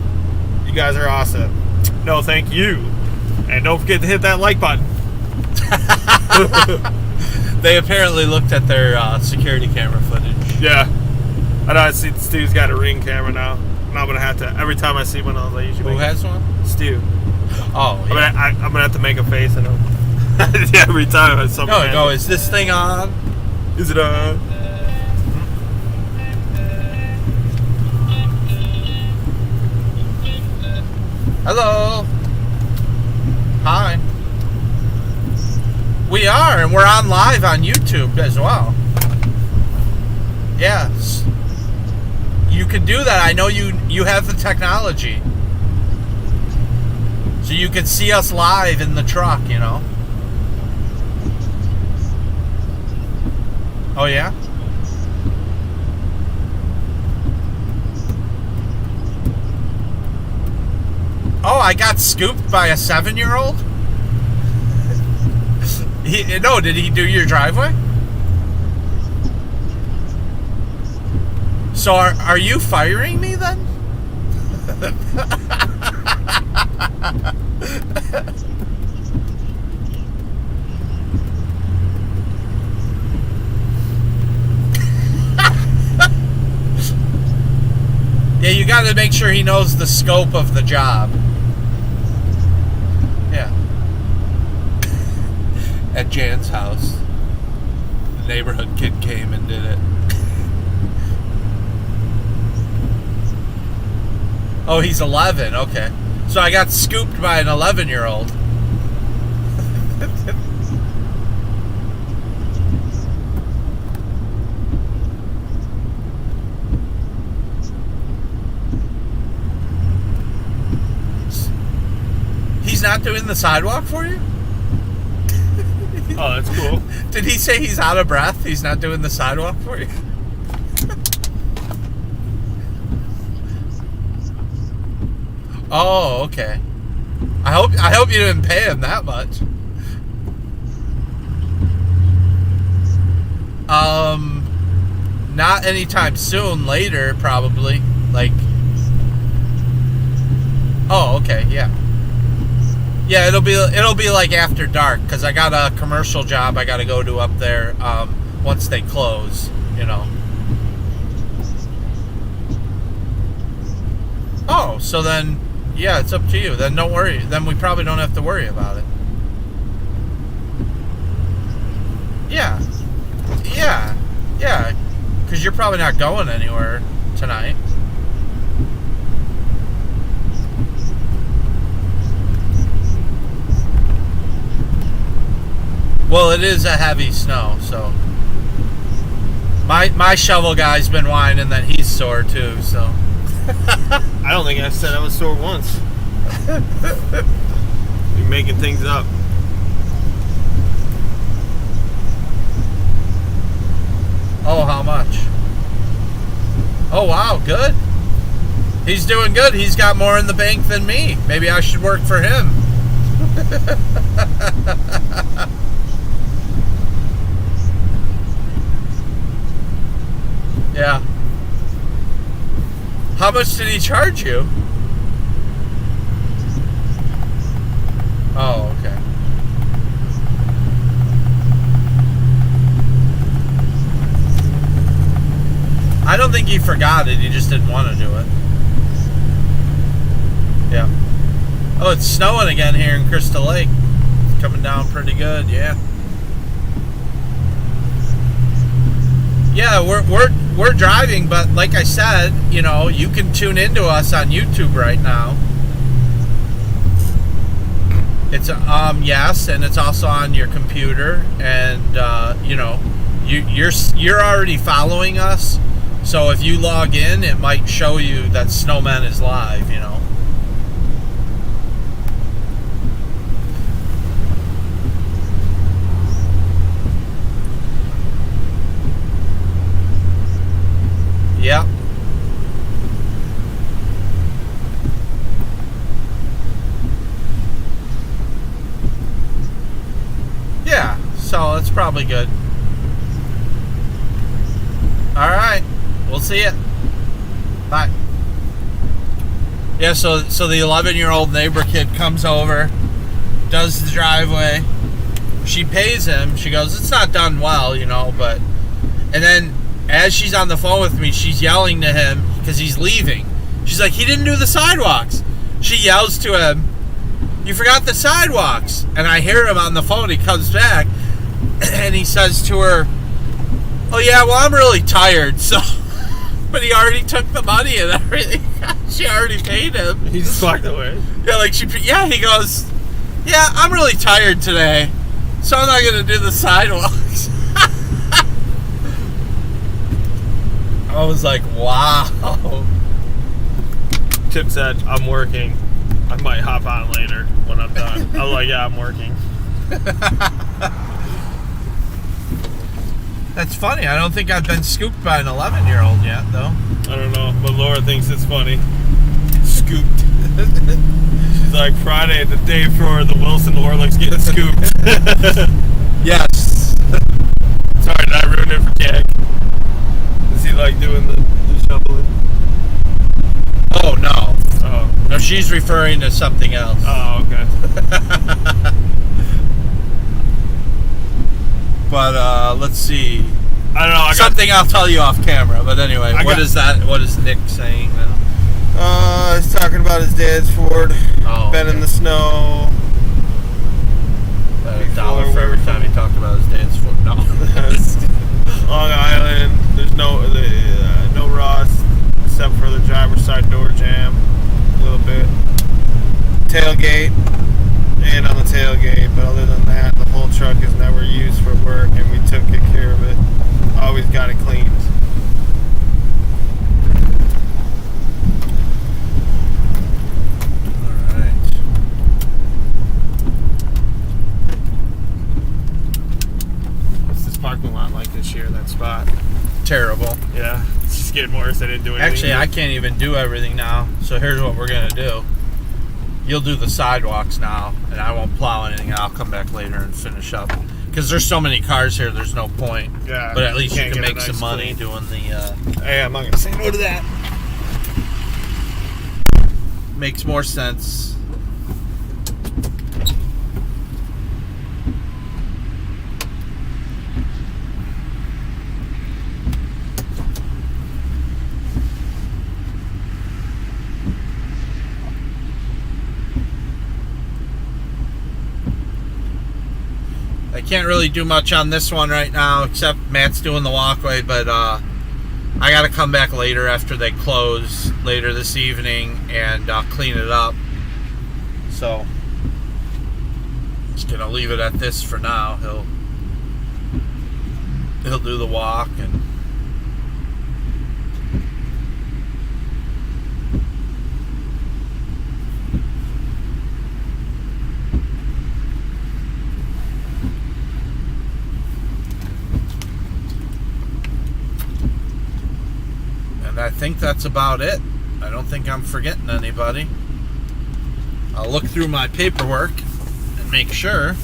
You guys are awesome. No, thank you. And don't forget to hit that like button.
They apparently looked at their security camera footage.
Yeah. I know. I see Stu's got a Ring camera now. And I'm going to have to, every time I see one of those, I usually
Who has one?
Stu.
Oh, yeah.
I'm going to have to make a face at him. Every time I see
Go, is this thing on?
Is it on?
Hello. Hi. We are, and we're on live on YouTube as well. Yes. You can do that. I know you have the technology. So you can see us live in the truck, you know. Oh, yeah? Oh, I got scooped by a 7-year-old? No, did he do your driveway? So are you firing me then? Yeah, you got to make sure he knows the scope of the job. Yeah. At Jan's house, the neighborhood kid came and did it. Oh, he's 11. Okay. So I got scooped by an 11-year-old. He's not doing the sidewalk for you?
Oh, that's cool.
Did he say he's out of breath? He's not doing the sidewalk for you? Oh, okay. I hope you didn't pay him that much. Not anytime soon. Later, probably. Like. Oh, okay, yeah. Yeah, it'll be like after dark because I got a commercial job I got to go to up there. Once they close, you know. Oh, so then, yeah, it's up to you. Then don't worry. Then we probably don't have to worry about it. Yeah. Yeah. Yeah. Because you're probably not going anywhere tonight. Well, it is a heavy snow, so my shovel guy's been whining that he's sore too, so.
I don't think I said I was sore once. You're making things up.
Oh, how much? Oh, wow, good. He's doing good. He's got more in the bank than me. Maybe I should work for him. Yeah. How much did he charge you? Oh, okay. I don't think he forgot it. He just didn't want to do it. Yeah. Oh, it's snowing again here in Crystal Lake. It's coming down pretty good, yeah. Yeah, we're driving, but like I said, you know, you can tune into us on YouTube right now. It's yes, and it's also on your computer, and you know, you're already following us. So if you log in, it might show you that Snowman is live, you know. Yep. Yeah, so it's probably good. All right. We'll see you. Bye. Yeah, so the 11-year-old neighbor kid comes over, does the driveway. She pays him. She goes, it's not done well, you know, but... And then, as she's on the phone with me, she's yelling to him because he's leaving. She's like, he didn't do the sidewalks. She yells to him, you forgot the sidewalks. And I hear him on the phone. He comes back, and he says to her, oh, yeah, well, I'm really tired, so... But he already took the money and everything. She already paid him.
He just walked away.
Yeah, like he goes, yeah, I'm really tired today, so I'm not going to do the sidewalks. I was like, wow.
Chip said, I'm working. I might hop on later when I'm done. I was like, yeah, I'm working.
That's funny. I don't think I've been scooped by an 11-year-old yet, though.
I don't know, but Laura thinks it's funny. Scooped. She's like, Friday, the day before the Wilson Orlick's getting scooped.
Yes.
Sorry, did I ruin it for Jack? Is he like doing the shoveling?
Oh, no.
Oh.
No, she's referring to something else.
Oh, okay.
But let's see.
I don't know.
Something I'll tell you off camera. But anyway, what is that? What is Nick saying now?
He's talking about his dad's Ford.
Oh,
been in the snow.
$1 for every time he talked about his dad's Ford. No.
Long Island. There's no rust except for the driver's side door jam. A little bit. Tailgate. And on the tailgate, but other than that, the whole truck is never used for work, and we took good care of it. Always got it cleaned.
All right. terrible.
Yeah, it's just getting worse. I didn't do anything.
Actually, I can't even do everything now. So here's what we're gonna do. You'll do the sidewalks now, and I won't plow anything. I'll come back later and finish up. Because there's so many cars here, there's no point.
Yeah,
But at least you
can't
can
get a
make some
nice
money
clean.
doing the.
Hey, I'm not gonna say no to that.
Makes more sense. I can't really do much on this one right now, except Matt's doing the walkway, but I gotta come back later after they close later this evening and clean it up. So just gonna leave it at this for now. He'll do the walk and I think that's about it. I don't think I'm forgetting anybody. I'll look through my paperwork and make sure.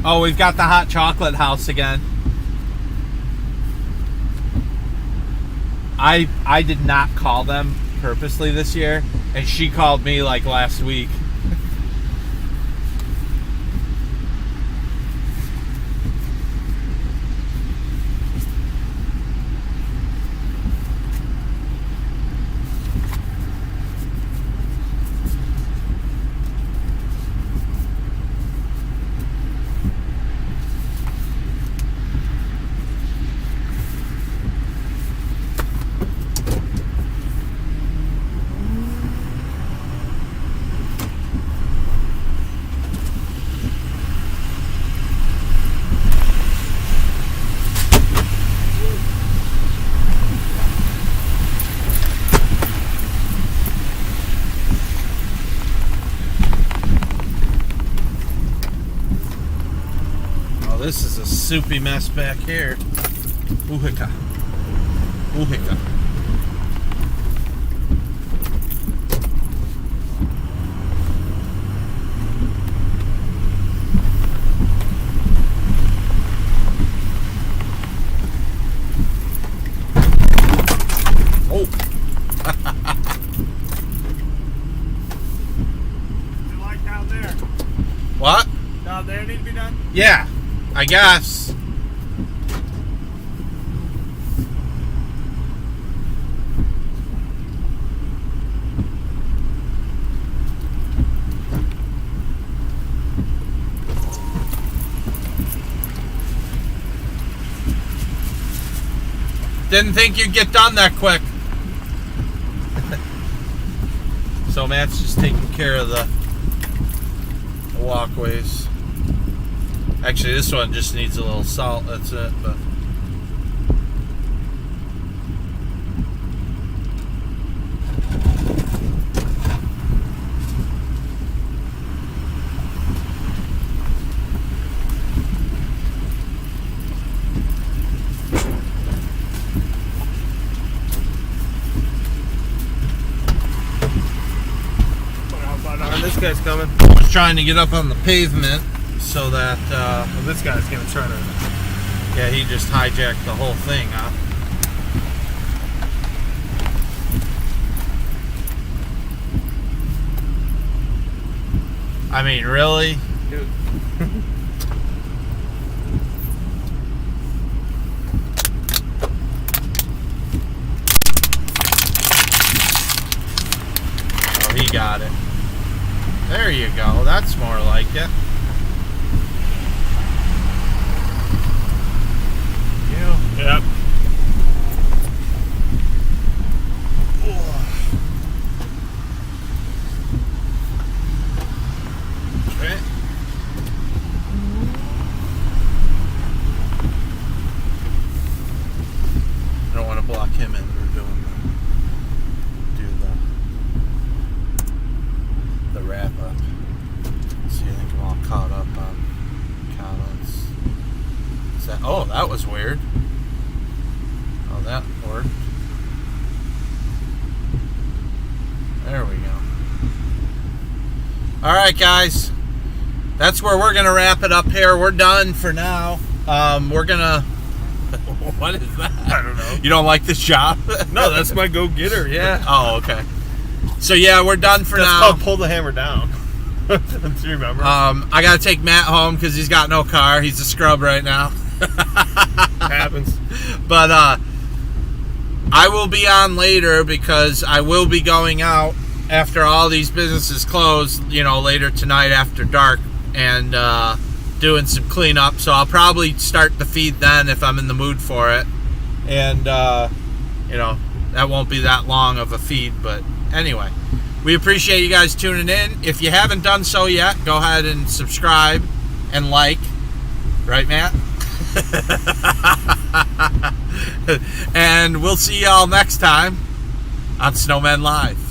Oh, we've got the hot chocolate house again. I did not call them purposely this year, and she called me like last week. This is a soupy mess back here. Oohika. Oohika. Oh.
You like down there?
What?
Down there need to be done?
Yeah, I guess. Didn't think you'd get done that quick. So Matt's just taking care of the walkways. Actually, this one just needs a little salt, that's it, but
This guy's coming.
I was trying to get up on the pavement so that
Well, this guy's gonna try to.
yeah, he just hijacked the whole thing, huh? I mean, really?
Dude.
Oh, he got got it. There you go. That's more like it.
Yep.
Okay. I don't want to block him in. We're doing the wrap up. See, I think I'm all caught up on comments. Oh, that was weird. Oh, that worked. There we go. All right, guys. That's where we're gonna wrap it up here. We're done for now. We're gonna. What is that?
I don't know.
You don't like this job?
No, that's my go-getter, yeah.
Oh, okay. So yeah, we're done for
That's
now.
called pull the hammer down. Do you remember?
I gotta take Matt home because he's got no car. He's a scrub right now.
Happens.
But I will be on later because I will be going out after all these businesses close, later tonight after dark and doing some cleanup. So I'll probably start the feed then if I'm in the mood for it. And, that won't be that long of a feed. But anyway, we appreciate you guys tuning in. If you haven't done so yet, go ahead and subscribe and like. Right, Matt? And we'll see y'all next time on Snowmen Live.